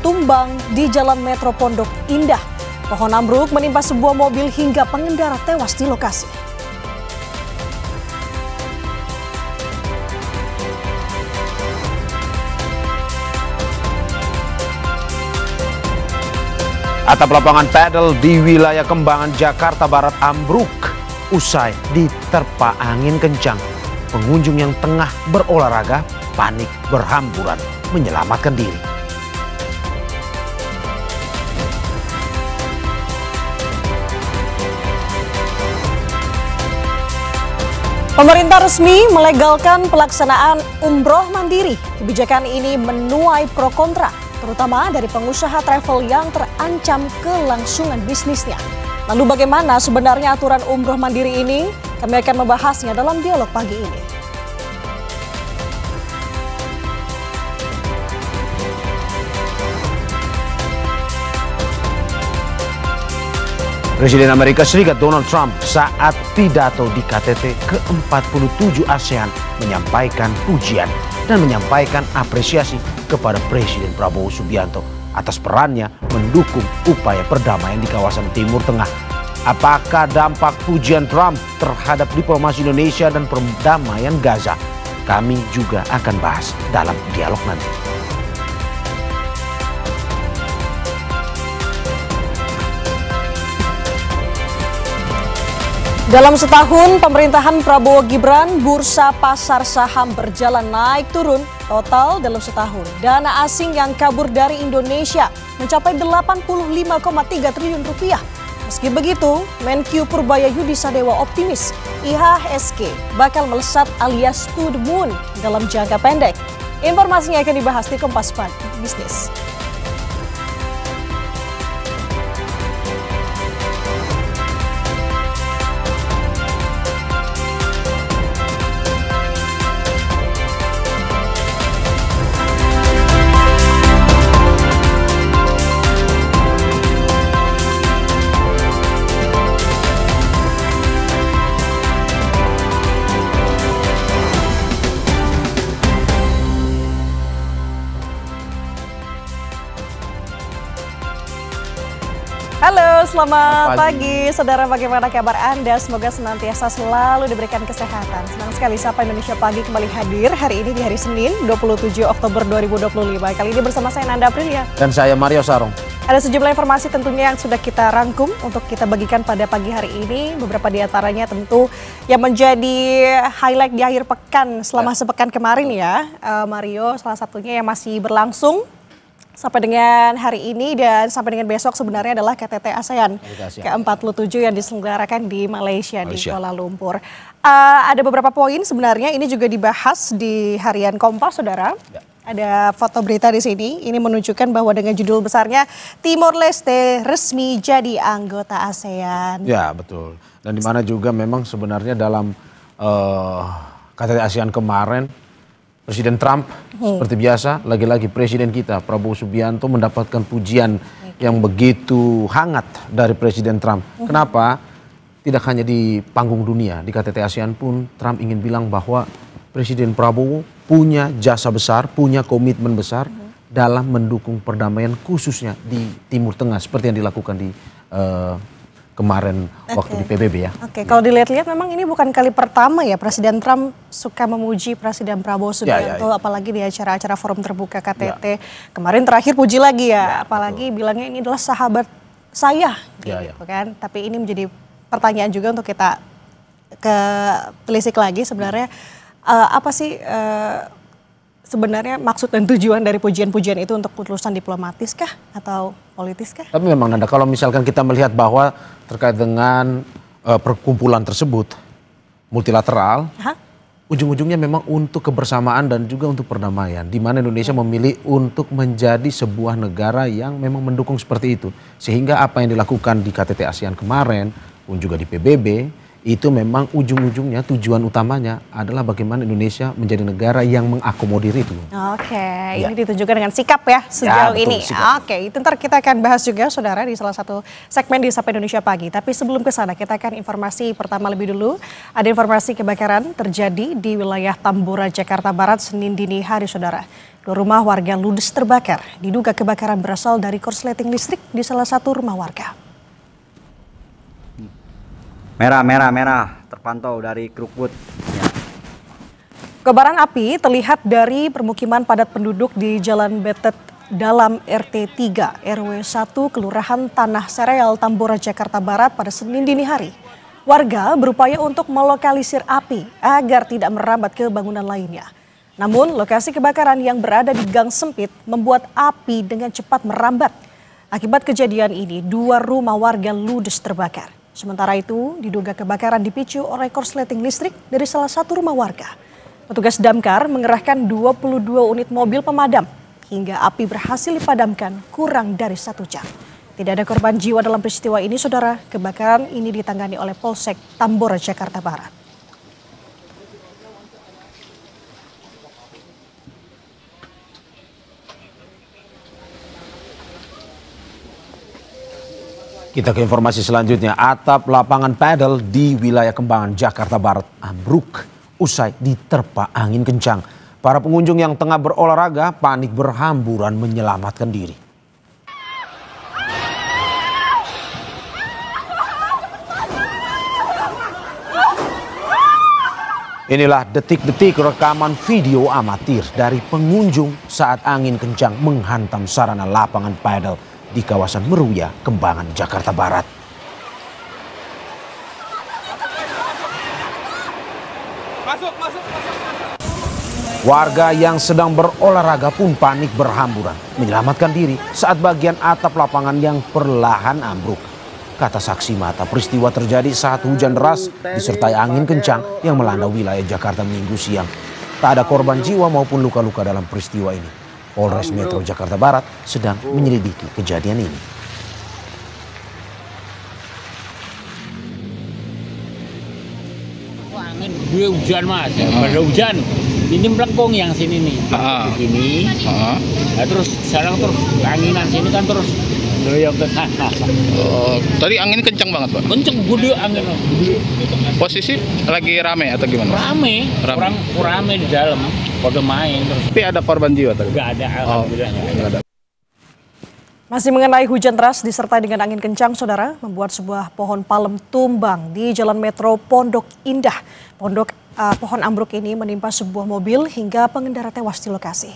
Tumbang di Jalan Metro Pondok Indah. Pohon ambruk menimpa sebuah mobil hingga pengendara tewas di lokasi. Atap lapangan padel di wilayah Kembangan, Jakarta Barat ambruk usai diterpa angin kencang. Pengunjung yang tengah berolahraga panik berhamburan menyelamatkan diri. Pemerintah resmi melegalkan pelaksanaan umroh mandiri. Kebijakan ini menuai pro kontra, terutama dari pengusaha travel yang terancam kelangsungan bisnisnya. Lalu bagaimana sebenarnya aturan umroh mandiri ini? Kami akan membahasnya dalam dialog pagi ini. Presiden Amerika Serikat Donald Trump saat pidato di KTT ke-47 ASEAN menyampaikan pujian dan menyampaikan apresiasi kepada Presiden Prabowo Subianto atas perannya mendukung upaya perdamaian di kawasan Timur Tengah. Apakah dampak pujian Trump terhadap diplomasi Indonesia dan perdamaian Gaza? Kami juga akan bahas dalam dialog nanti. Dalam setahun pemerintahan Prabowo Gibran, bursa pasar saham berjalan naik turun. Total dalam setahun, dana asing yang kabur dari Indonesia mencapai 85,3 triliun rupiah. Meski begitu, Menkyu Purbaya Yudisadewa optimis IHSG bakal melesat alias to the moon dalam jangka pendek. Informasinya akan dibahas di Kompas Bisnis. Halo, selamat pagi saudara, bagaimana kabar Anda? Semoga senantiasa selalu diberikan kesehatan. Senang sekali Sapa Indonesia Pagi kembali hadir hari ini di hari Senin 27 Oktober 2025. Kali ini bersama saya Nanda Aprilia. Dan saya Mario Sarong. Ada sejumlah informasi tentunya yang sudah kita rangkum untuk kita bagikan pada pagi hari ini. Beberapa di antaranya tentu yang menjadi highlight di akhir pekan selama sepekan kemarin ya. Mario, salah satunya yang masih berlangsung sampai dengan hari ini dan sampai dengan besok sebenarnya adalah KTT ASEAN ke-47 yang diselenggarakan di Malaysia. Di Kuala Lumpur. Ada beberapa poin sebenarnya ini juga dibahas di harian Kompas, saudara. Ya. Ada foto berita di sini, ini menunjukkan bahwa dengan judul besarnya Timor Leste resmi jadi anggota ASEAN. Ya, betul. Dan di mana juga memang sebenarnya dalam KTT ASEAN kemarin Presiden Trump seperti biasa, lagi-lagi Presiden kita Prabowo Subianto mendapatkan pujian yang begitu hangat dari Presiden Trump. Kenapa? Tidak hanya di panggung dunia, di KTT ASEAN pun Trump ingin bilang bahwa Presiden Prabowo punya jasa besar, punya komitmen besar dalam mendukung perdamaian khususnya di Timur Tengah seperti yang dilakukan di kemarin waktu di PBB ya. Oke, kalau dilihat-lihat memang ini bukan kali pertama ya Presiden Trump suka memuji Presiden Prabowo Subianto, apalagi di acara-acara forum terbuka KTT. Kemarin terakhir puji lagi ya, apalagi bilangnya ini adalah sahabat saya, gitu kan. Tapi ini menjadi pertanyaan juga untuk kita telisik lagi sebenarnya apa sih sebenarnya maksud dan tujuan dari pujian-pujian itu untuk urusan diplomatis kah atau politis kah? Tapi memang Nanda, kalau misalkan kita melihat bahwa terkait dengan perkumpulan tersebut multilateral, ujung-ujungnya memang untuk kebersamaan dan juga untuk perdamaian. Di mana Indonesia memilih untuk menjadi sebuah negara yang memang mendukung seperti itu. Sehingga apa yang dilakukan di KTT ASEAN kemarin pun juga di PBB, itu memang ujung-ujungnya tujuan utamanya adalah bagaimana Indonesia menjadi negara yang mengakomodir itu. Oke, ini ditunjukkan dengan sikap ya sejauh ini. Oke, itu ntar kita akan bahas juga saudara di salah satu segmen di Sapa Indonesia Pagi. Tapi sebelum ke sana kita akan informasi pertama lebih dulu. Ada informasi kebakaran terjadi di wilayah Tambora, Jakarta Barat Senin dini hari saudara. 2 rumah warga ludes terbakar. Diduga kebakaran berasal dari korsleting listrik di salah satu rumah warga. Merah, terpantau dari Krukut. Ya. Kobaran api terlihat dari permukiman padat penduduk di Jalan Betet dalam RT 3 RW 1 Kelurahan Tanah Sereal, Tambora, Jakarta Barat pada Senin dini hari. Warga berupaya untuk melokalisir api agar tidak merambat ke bangunan lainnya. Namun lokasi kebakaran yang berada di gang sempit membuat api dengan cepat merambat. Akibat kejadian ini 2 rumah warga ludes terbakar. Sementara itu diduga kebakaran dipicu oleh korsleting listrik dari salah satu rumah warga. Petugas damkar mengerahkan 22 unit mobil pemadam hingga api berhasil dipadamkan kurang dari 1 jam. Tidak ada korban jiwa dalam peristiwa ini, saudara. Kebakaran ini ditangani oleh Polsek Tambora, Jakarta Barat. Kita ke informasi selanjutnya. Atap lapangan padel di wilayah Kembangan, Jakarta Barat ambruk usai diterpa angin kencang. Para pengunjung yang tengah berolahraga panik berhamburan menyelamatkan diri. Inilah detik-detik rekaman video amatir dari pengunjung saat angin kencang menghantam sarana lapangan padel di kawasan Meruya, Kembangan, Jakarta Barat. Warga yang sedang berolahraga pun panik berhamburan menyelamatkan diri saat bagian atap lapangan yang perlahan ambruk. Kata saksi mata, peristiwa terjadi saat hujan deras disertai angin kencang yang melanda wilayah Jakarta Minggu siang. Tak ada korban jiwa maupun luka-luka dalam peristiwa ini. Polres Metro Jakarta Barat sedang menyelidiki kejadian ini. Angin dia hujan mas, pada hujan. Ini melengkung yang sini nih, begini. Nah, terus sekarang terus anginan sini kan terus doyok ke sana. Tadi angin kencang banget Pak? Kenceng, gede angin. Posisi lagi rame atau gimana? Rame. Orang rame di dalam, pada main terus. Tapi ada korban jiwa tadi? Gak ada, alhamdulillah. Nggak ada. Masih mengenai hujan deras disertai dengan angin kencang, saudara, membuat sebuah pohon palem tumbang di Jalan Metro Pondok Indah. Pohon ambruk ini menimpa sebuah mobil hingga pengendara tewas di lokasi.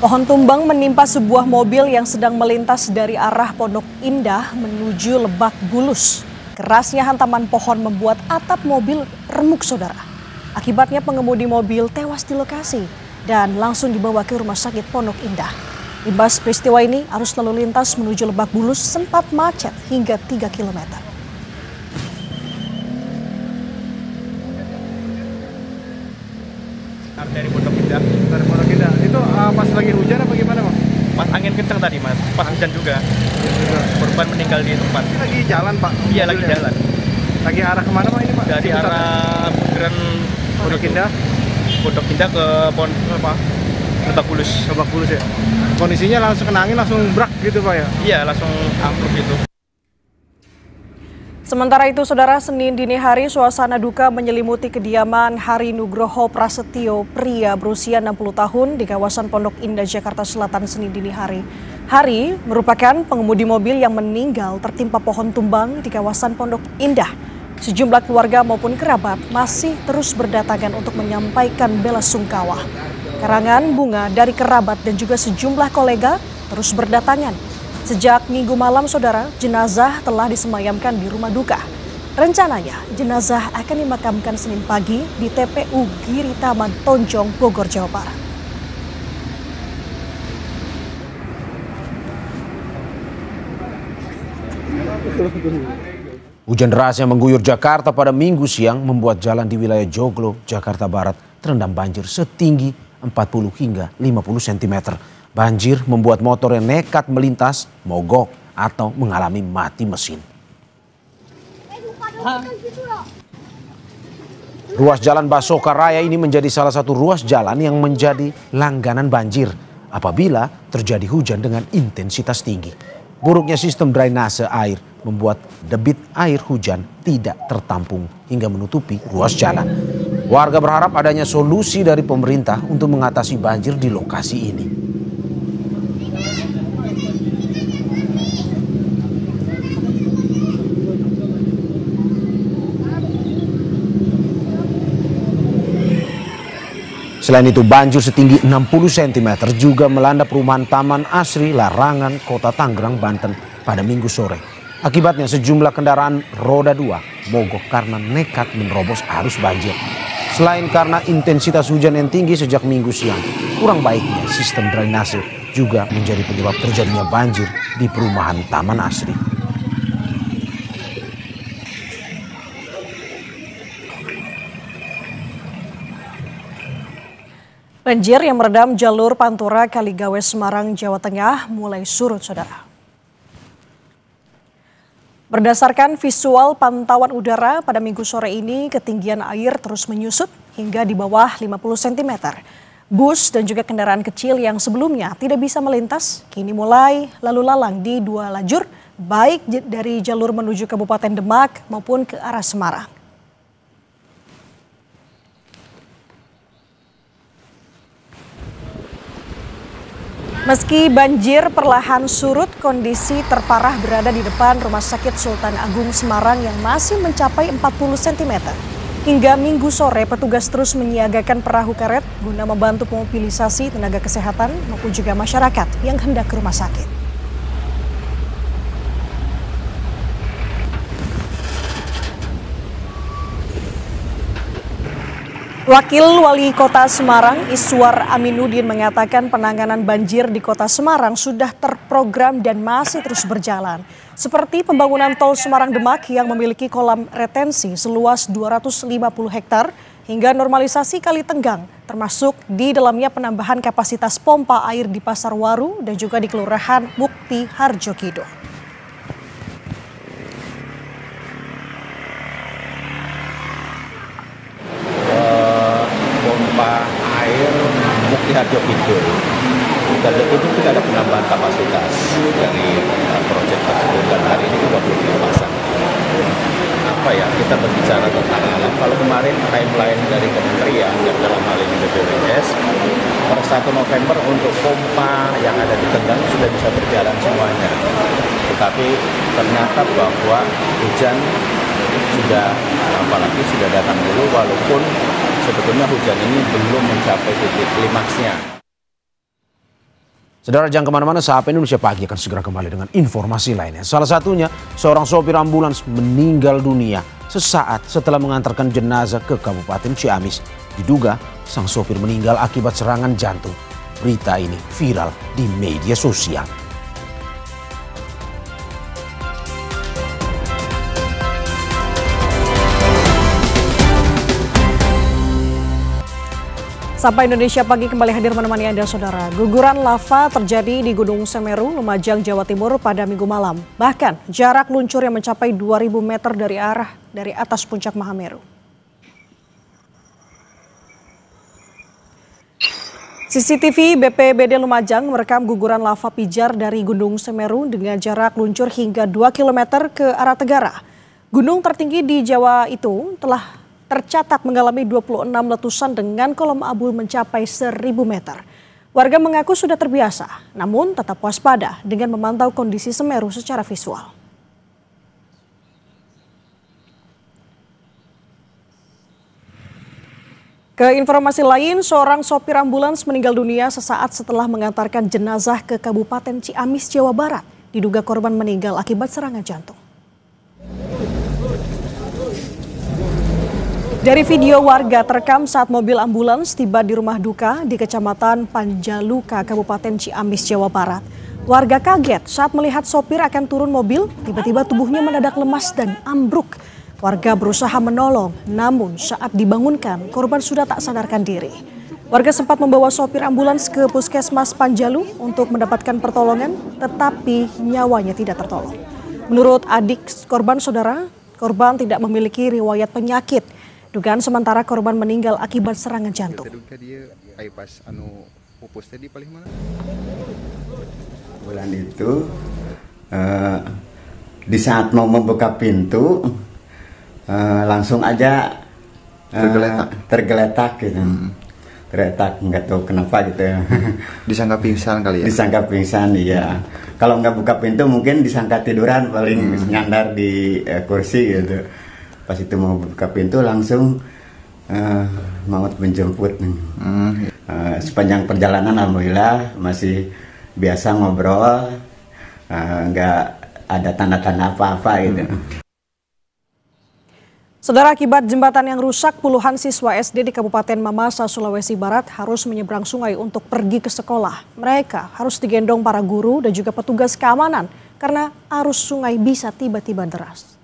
Pohon tumbang menimpa sebuah mobil yang sedang melintas dari arah Pondok Indah menuju Lebak Bulus. Kerasnya hantaman pohon membuat atap mobil remuk, saudara. Akibatnya pengemudi mobil tewas di lokasi dan langsung dibawa ke Rumah Sakit Pondok Indah. Imbas peristiwa ini, arus lalu lintas menuju Lebak Bulus sempat macet hingga 3 km. Dari Pondok Indah. Itu pas lagi hujan apa gimana Bang? Pas angin kencang tadi Mas, pas hujan juga. Korban meninggal di tempat. Lagi jalan Pak? Iya lagi jalan. Lagi arah kemana Pak ini Pak? Dari arah bundaran Pondok Indah ke Lebak Bulus. Lebak Bulus ya. Kondisinya langsung kena angin langsung brak gitu Pak ya? Iya langsung ambruk gitu. Sementara itu, saudara, Senin dini hari suasana duka menyelimuti kediaman Hari Nugroho Prasetyo, pria berusia 60 tahun di kawasan Pondok Indah, Jakarta Selatan Senin dini hari. Hari merupakan pengemudi mobil yang meninggal tertimpa pohon tumbang di kawasan Pondok Indah. Sejumlah keluarga maupun kerabat masih terus berdatangan untuk menyampaikan bela sungkawa. Karangan bunga dari kerabat dan juga sejumlah kolega terus berdatangan. Sejak Minggu malam, saudara, jenazah telah disemayamkan di rumah duka. Rencananya, jenazah akan dimakamkan Senin pagi di TPU Giri Taman Tonjong, Bogor, Jawa Barat. Hujan deras yang mengguyur Jakarta pada Minggu siang membuat jalan di wilayah Joglo, Jakarta Barat terendam banjir setinggi 40 hingga 50 cm. Banjir membuat motor yang nekat melintas mogok atau mengalami mati mesin. Ruas jalan Basoka Raya ini menjadi salah satu ruas jalan yang menjadi langganan banjir apabila terjadi hujan dengan intensitas tinggi. Buruknya sistem drainase air membuat debit air hujan tidak tertampung hingga menutupi ruas jalan. Warga berharap adanya solusi dari pemerintah untuk mengatasi banjir di lokasi ini. Selain itu, banjir setinggi 60 cm juga melanda perumahan Taman Asri Larangan, Kota Tangerang, Banten pada Minggu sore. Akibatnya sejumlah kendaraan roda 2 mogok karena nekat menerobos arus banjir. Selain karena intensitas hujan yang tinggi sejak Minggu siang, kurang baiknya sistem drainase juga menjadi penyebab terjadinya banjir di perumahan Taman Asri. Banjir yang merendam jalur Pantura Kaligawe Semarang, Jawa Tengah mulai surut, saudara. Berdasarkan visual pantauan udara pada Minggu sore ini, ketinggian air terus menyusut hingga di bawah 50 cm. Bus dan juga kendaraan kecil yang sebelumnya tidak bisa melintas, kini mulai lalu lalang di 2 lajur, baik dari jalur menuju Kabupaten Demak maupun ke arah Semarang. Meski banjir perlahan surut, kondisi terparah berada di depan Rumah Sakit Sultan Agung Semarang yang masih mencapai 40 cm. Hingga Minggu sore, petugas terus menyiagakan perahu karet guna membantu mobilisasi tenaga kesehatan maupun juga masyarakat yang hendak ke rumah sakit. Wakil Wali Kota Semarang, Iswar Aminuddin, mengatakan penanganan banjir di Kota Semarang sudah terprogram dan masih terus berjalan. Seperti pembangunan tol Semarang-Demak yang memiliki kolam retensi seluas 250 hektar hingga normalisasi Kali Tenggang, termasuk di dalamnya penambahan kapasitas pompa air di Pasar Waru dan juga di Kelurahan Mukti Harjokidul. Pompa air Mukti Harjokidul. Itu tidak ada penambahan kapasitas dari proyek tersebut dan hari ini juga belum dipasang. Kita berbicara tentang alam. Kalau kemarin timeline dari kementerian yang dalam hal ini BPWS per 1 November untuk pompa yang ada di Tenggang sudah bisa berjalan semuanya. Tetapi ternyata bahwa hujan sudah datang dulu, walaupun sebetulnya hujan ini belum mencapai titik klimaksnya. Saudara, jangan kemana-mana, Sapa Indonesia Pagi akan segera kembali dengan informasi lainnya. Salah satunya, seorang sopir ambulans meninggal dunia sesaat setelah mengantarkan jenazah ke Kabupaten Ciamis. Diduga sang sopir meninggal akibat serangan jantung. Berita ini viral di media sosial. Sapa Indonesia Pagi kembali hadir menemani Anda, saudara. Guguran lava terjadi di Gunung Semeru, Lumajang, Jawa Timur pada Minggu malam. Bahkan jarak luncur yang mencapai 2.000 meter dari atas puncak Mahameru. CCTV BPBD Lumajang merekam guguran lava pijar dari Gunung Semeru dengan jarak luncur hingga 2 km ke arah tenggara. Gunung tertinggi di Jawa itu telah tercatat mengalami 26 letusan dengan kolom abu mencapai 1.000 meter. Warga mengaku sudah terbiasa, namun tetap waspada dengan memantau kondisi Semeru secara visual. Ke informasi lain, seorang sopir ambulans meninggal dunia sesaat setelah mengantarkan jenazah ke Kabupaten Ciamis, Jawa Barat. Diduga korban meninggal akibat serangan jantung. Dari video warga terekam saat mobil ambulans tiba di rumah duka di Kecamatan Panjaluka, Kabupaten Ciamis, Jawa Barat. Warga kaget saat melihat sopir akan turun mobil, tiba-tiba tubuhnya mendadak lemas dan ambruk. Warga berusaha menolong, namun saat dibangunkan, korban sudah tak sadarkan diri. Warga sempat membawa sopir ambulans ke Puskesmas Panjalu untuk mendapatkan pertolongan, tetapi nyawanya tidak tertolong. Menurut adik korban, saudara, korban tidak memiliki riwayat penyakit. Dugaan sementara korban meninggal akibat serangan jantung. Bulan itu di saat mau membuka pintu langsung aja tergeletak gitu. Tergeletak, nggak tahu kenapa gitu ya. Disangka pingsan kali ya? Disangka pingsan, iya. Kalau nggak buka pintu mungkin disangka tiduran, paling nyandar di kursi gitu. Pas itu mau buka pintu langsung maut menjemput. Sepanjang perjalanan alhamdulillah masih biasa ngobrol, nggak ada tanda-tanda apa-apa gitu. Saudara, akibat jembatan yang rusak, puluhan siswa SD di Kabupaten Mamasa, Sulawesi Barat harus menyeberang sungai untuk pergi ke sekolah. Mereka harus digendong para guru dan juga petugas keamanan karena arus sungai bisa tiba-tiba deras.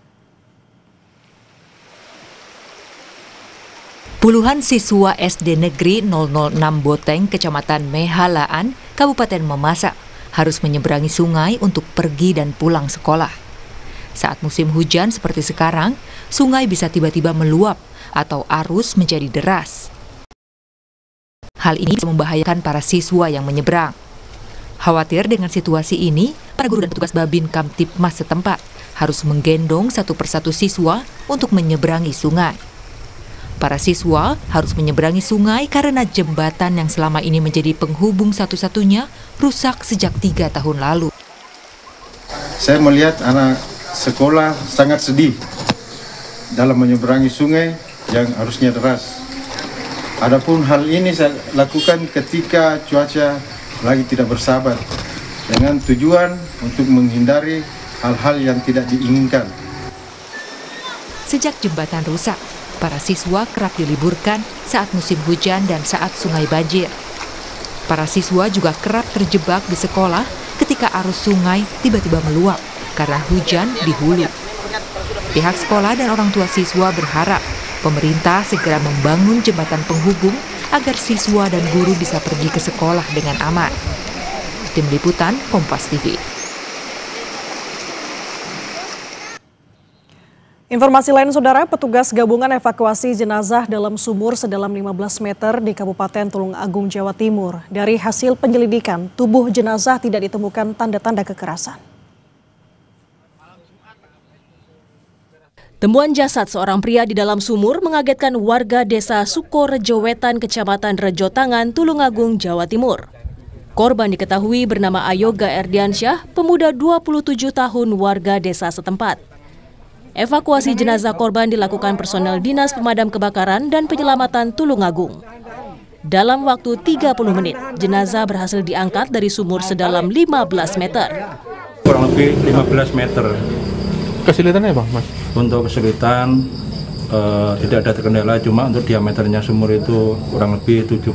Puluhan siswa SD Negeri 006 Boteng, Kecamatan Mehalaan, Kabupaten Mamasa, harus menyeberangi sungai untuk pergi dan pulang sekolah. Saat musim hujan seperti sekarang, sungai bisa tiba-tiba meluap atau arus menjadi deras. Hal ini bisa membahayakan para siswa yang menyeberang. Khawatir dengan situasi ini, para guru dan petugas Babin Kamtipmas setempat harus menggendong satu persatu siswa untuk menyeberangi sungai. Para siswa harus menyeberangi sungai karena jembatan yang selama ini menjadi penghubung satu-satunya rusak sejak 3 tahun lalu. Saya melihat anak sekolah sangat sedih dalam menyeberangi sungai yang arusnya deras. Adapun hal ini saya lakukan ketika cuaca lagi tidak bersahabat dengan tujuan untuk menghindari hal-hal yang tidak diinginkan. Sejak jembatan rusak, para siswa kerap diliburkan saat musim hujan dan saat sungai banjir. Para siswa juga kerap terjebak di sekolah ketika arus sungai tiba-tiba meluap karena hujan di hulu. Pihak sekolah dan orang tua siswa berharap pemerintah segera membangun jembatan penghubung agar siswa dan guru bisa pergi ke sekolah dengan aman. Tim Liputan Kompas TV. Informasi lain, saudara, petugas gabungan evakuasi jenazah dalam sumur sedalam 15 meter di Kabupaten Tulung Agung, Jawa Timur. Dari hasil penyelidikan, tubuh jenazah tidak ditemukan tanda-tanda kekerasan. Temuan jasad seorang pria di dalam sumur mengagetkan warga desa Sukorejo Wetan, Kecamatan Rejo Tangan, Tulung Agung, Jawa Timur. Korban diketahui bernama Ayoga Erdiansyah, pemuda 27 tahun warga desa setempat. Evakuasi jenazah korban dilakukan personel Dinas Pemadam Kebakaran dan Penyelamatan Tulung Agung. Dalam waktu 30 menit, jenazah berhasil diangkat dari sumur sedalam 15 meter. Kurang lebih 15 meter. Kesulitannya apa, Mas? Untuk kesulitan tidak ada terkendala, cuma untuk diameternya sumur itu kurang lebih 70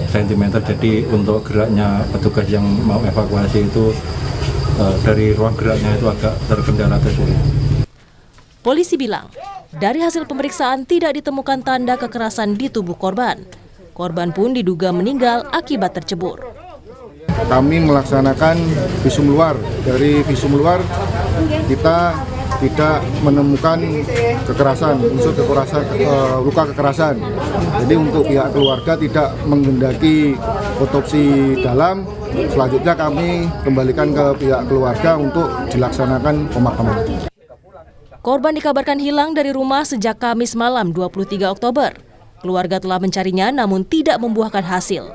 cm. Jadi untuk geraknya petugas yang mau evakuasi itu dari ruang geraknya itu agak terkendala tersulit. Polisi bilang, dari hasil pemeriksaan tidak ditemukan tanda kekerasan di tubuh korban. Korban pun diduga meninggal akibat tercebur. Kami melaksanakan visum luar. Dari visum luar kita tidak menemukan kekerasan, unsur kekerasan, luka kekerasan. Jadi untuk pihak keluarga tidak menghendaki otopsi dalam. Selanjutnya kami kembalikan ke pihak keluarga untuk dilaksanakan pemakaman. Korban dikabarkan hilang dari rumah sejak Kamis malam 23 Oktober. Keluarga telah mencarinya namun tidak membuahkan hasil.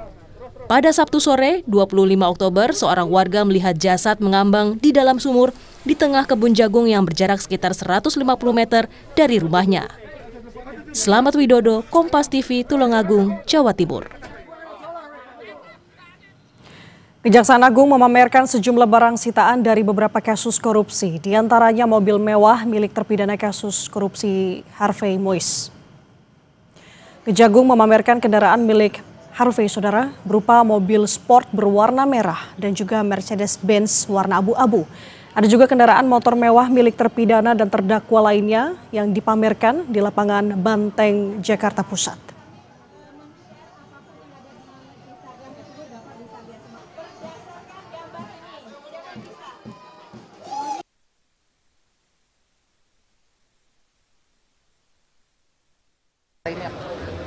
Pada Sabtu sore, 25 Oktober, seorang warga melihat jasad mengambang di dalam sumur di tengah kebun jagung yang berjarak sekitar 150 meter dari rumahnya. Slamet Widodo, Kompas TV, Tulung Agung, Jawa Timur. Kejaksaan Agung memamerkan sejumlah barang sitaan dari beberapa kasus korupsi, di antaranya mobil mewah milik terpidana kasus korupsi Harvey Mois. Kejagung memamerkan kendaraan milik Harvey, saudara, berupa mobil sport berwarna merah dan juga Mercedes-Benz warna abu-abu. Ada juga kendaraan motor mewah milik terpidana dan terdakwa lainnya yang dipamerkan di lapangan Banteng, Jakarta Pusat.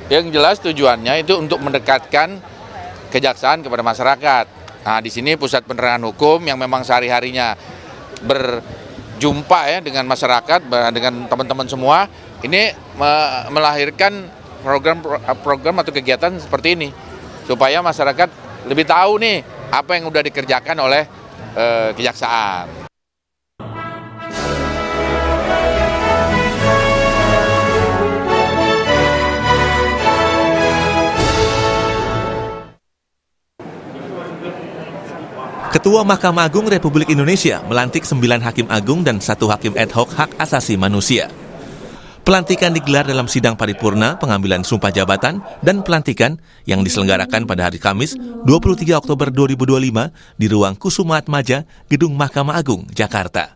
Yang jelas tujuannya itu untuk mendekatkan kejaksaan kepada masyarakat. Nah, di sini pusat penerangan hukum yang memang sehari-harinya jumpa ya dengan masyarakat, dengan teman-teman semua, ini melahirkan program atau kegiatan seperti ini supaya masyarakat lebih tahu nih apa yang udah dikerjakan oleh kejaksaan. Ketua Mahkamah Agung Republik Indonesia melantik 9 hakim agung dan 1 hakim ad hoc hak asasi manusia. Pelantikan digelar dalam sidang paripurna pengambilan sumpah jabatan dan pelantikan yang diselenggarakan pada hari Kamis 23 Oktober 2025 di ruang Kusuma Atmaja, Gedung Mahkamah Agung, Jakarta.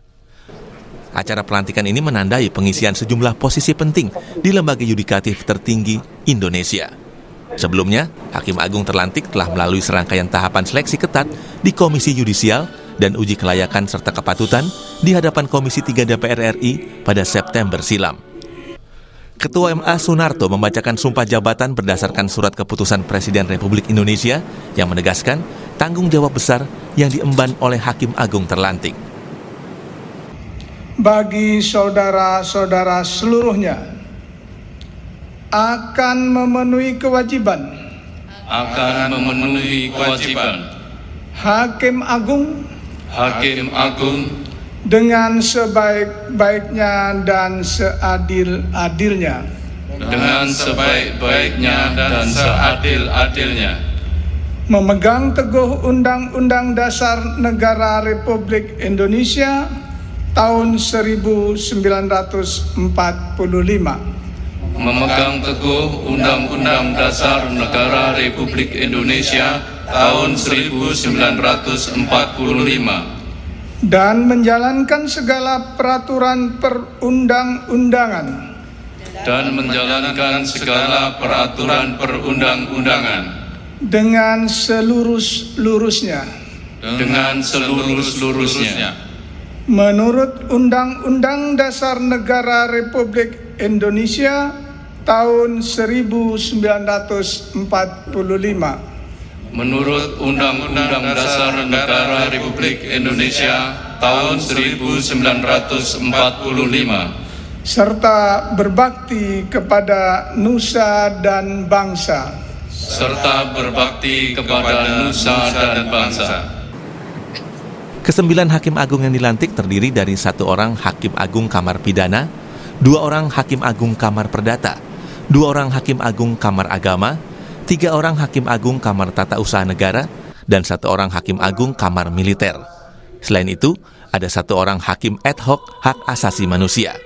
Acara pelantikan ini menandai pengisian sejumlah posisi penting di lembaga yudikatif tertinggi Indonesia. Sebelumnya, Hakim Agung terlantik telah melalui serangkaian tahapan seleksi ketat di Komisi Yudisial dan uji kelayakan serta kepatutan di hadapan Komisi 3 DPR RI pada September silam. Ketua MA Sunarto membacakan sumpah jabatan berdasarkan surat keputusan Presiden Republik Indonesia yang menegaskan tanggung jawab besar yang diemban oleh Hakim Agung terlantik. Bagi saudara-saudara seluruhnya, akan memenuhi kewajiban Hakim Agung dengan sebaik-baiknya dan seadil-adilnya memegang teguh Undang-Undang Dasar Negara Republik Indonesia tahun 1945, memegang teguh Undang-Undang Dasar Negara Republik Indonesia tahun 1945 dan menjalankan segala peraturan perundang-undangan dengan seluruh-luruhnya menurut Undang-Undang Dasar Negara Republik Indonesia tahun 1945. Menurut Undang-Undang Dasar Negara Republik Indonesia tahun 1945. Serta berbakti kepada nusa dan bangsa. Kesembilan Hakim Agung yang dilantik terdiri dari 1 orang Hakim Agung Kamar Pidana, 2 orang Hakim Agung Kamar Perdata, 2 orang Hakim Agung Kamar Agama, 3 orang Hakim Agung Kamar Tata Usaha Negara, dan 1 orang Hakim Agung Kamar Militer. Selain itu, ada 1 orang Hakim ad hoc hak asasi manusia.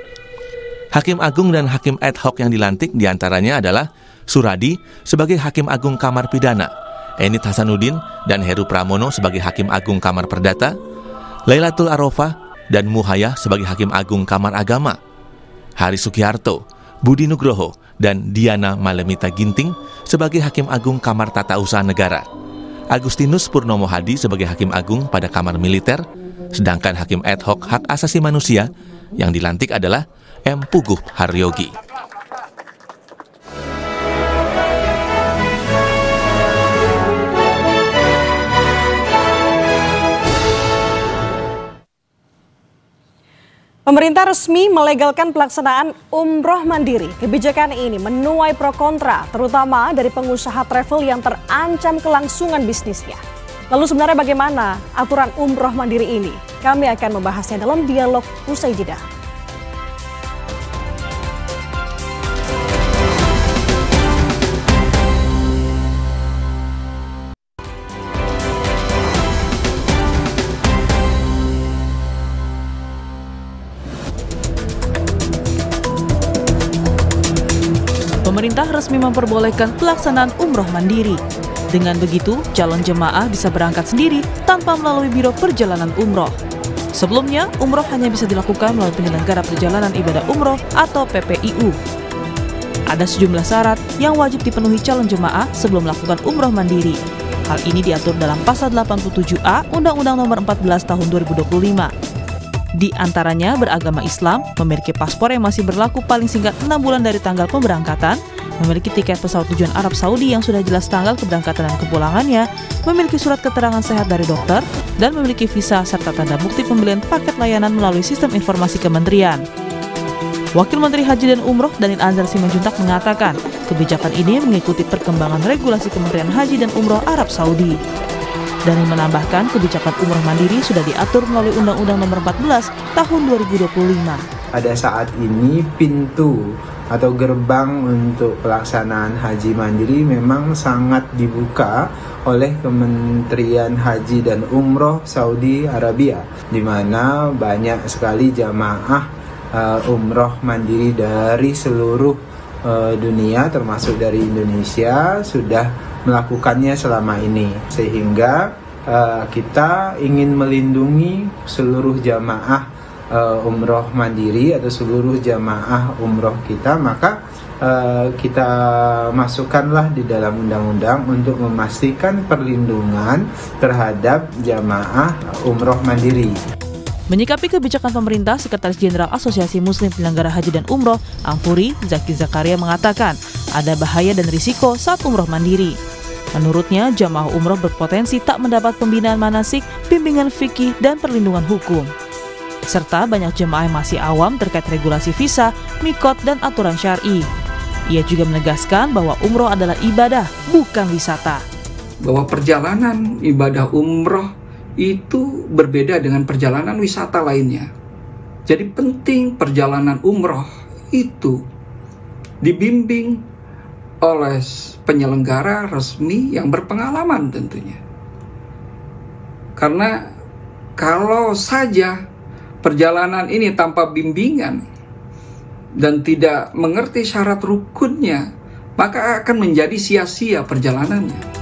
Hakim Agung dan Hakim ad hoc yang dilantik diantaranya adalah Suradi sebagai Hakim Agung Kamar Pidana, Enit Hasanuddin dan Heru Pramono sebagai Hakim Agung Kamar Perdata, Lailatul Arofah dan Muhayah sebagai Hakim Agung Kamar Agama, Hari Sugiharto, Budi Nugroho, dan Diana Malemita Ginting sebagai Hakim Agung Kamar Tata Usaha Negara, Agustinus Purnomo Hadi sebagai Hakim Agung pada Kamar Militer, sedangkan Hakim ad hoc hak asasi manusia yang dilantik adalah M. Puguh Haryogi. Pemerintah resmi melegalkan pelaksanaan umroh mandiri. Kebijakan ini menuai pro kontra, terutama dari pengusaha travel yang terancam kelangsungan bisnisnya. Lalu sebenarnya bagaimana aturan umroh mandiri ini? Kami akan membahasnya dalam dialog usai jeda. Pemerintah resmi memperbolehkan pelaksanaan umroh mandiri. Dengan begitu, calon jemaah bisa berangkat sendiri tanpa melalui Biro Perjalanan Umroh. Sebelumnya, umroh hanya bisa dilakukan melalui penyelenggara perjalanan ibadah umroh atau PPIU. Ada sejumlah syarat yang wajib dipenuhi calon jemaah sebelum melakukan umroh mandiri. Hal ini diatur dalam Pasal 87A Undang-Undang Nomor 14 Tahun 2025. Di antaranya beragama Islam, memiliki paspor yang masih berlaku paling singkat 6 bulan dari tanggal pemberangkatan, memiliki tiket pesawat tujuan Arab Saudi yang sudah jelas tanggal keberangkatan dan kepulangannya, memiliki surat keterangan sehat dari dokter, dan memiliki visa serta tanda bukti pembelian paket layanan melalui sistem informasi kementerian. Wakil Menteri Haji dan Umroh Danin Anzar Simanjuntak mengatakan, kebijakan ini mengikuti perkembangan regulasi Kementerian Haji dan Umroh Arab Saudi. Danin menambahkan, kebijakan umroh mandiri sudah diatur melalui Undang-Undang Nomor 14 Tahun 2025. Pada saat ini pintu atau gerbang untuk pelaksanaan haji mandiri memang sangat dibuka oleh Kementerian Haji dan Umroh Saudi Arabia, di mana banyak sekali jamaah umroh mandiri dari seluruh dunia termasuk dari Indonesia sudah melakukannya selama ini, sehingga kita ingin melindungi seluruh jamaah umroh mandiri atau seluruh jamaah umroh kita, maka kita masukkanlah di dalam undang-undang untuk memastikan perlindungan terhadap jamaah umroh mandiri. Menyikapi kebijakan pemerintah, Sekretaris Jenderal Asosiasi Muslim Penyelenggara Haji dan Umroh, Ampuri, Zaki Zakaria mengatakan ada bahaya dan risiko saat umroh mandiri. Menurutnya, jamaah umroh berpotensi tak mendapat pembinaan manasik, bimbingan fikih, dan perlindungan hukum. Serta banyak jemaah yang masih awam terkait regulasi visa, mikot, dan aturan syar'i. Ia juga menegaskan bahwa umroh adalah ibadah, bukan wisata. Bahwa perjalanan ibadah umroh itu berbeda dengan perjalanan wisata lainnya. Jadi penting perjalanan umroh itu dibimbing oleh penyelenggara resmi yang berpengalaman tentunya. Karena kalau saja perjalanan ini tanpa bimbingan dan tidak mengerti syarat rukunnya, maka akan menjadi sia-sia perjalanannya.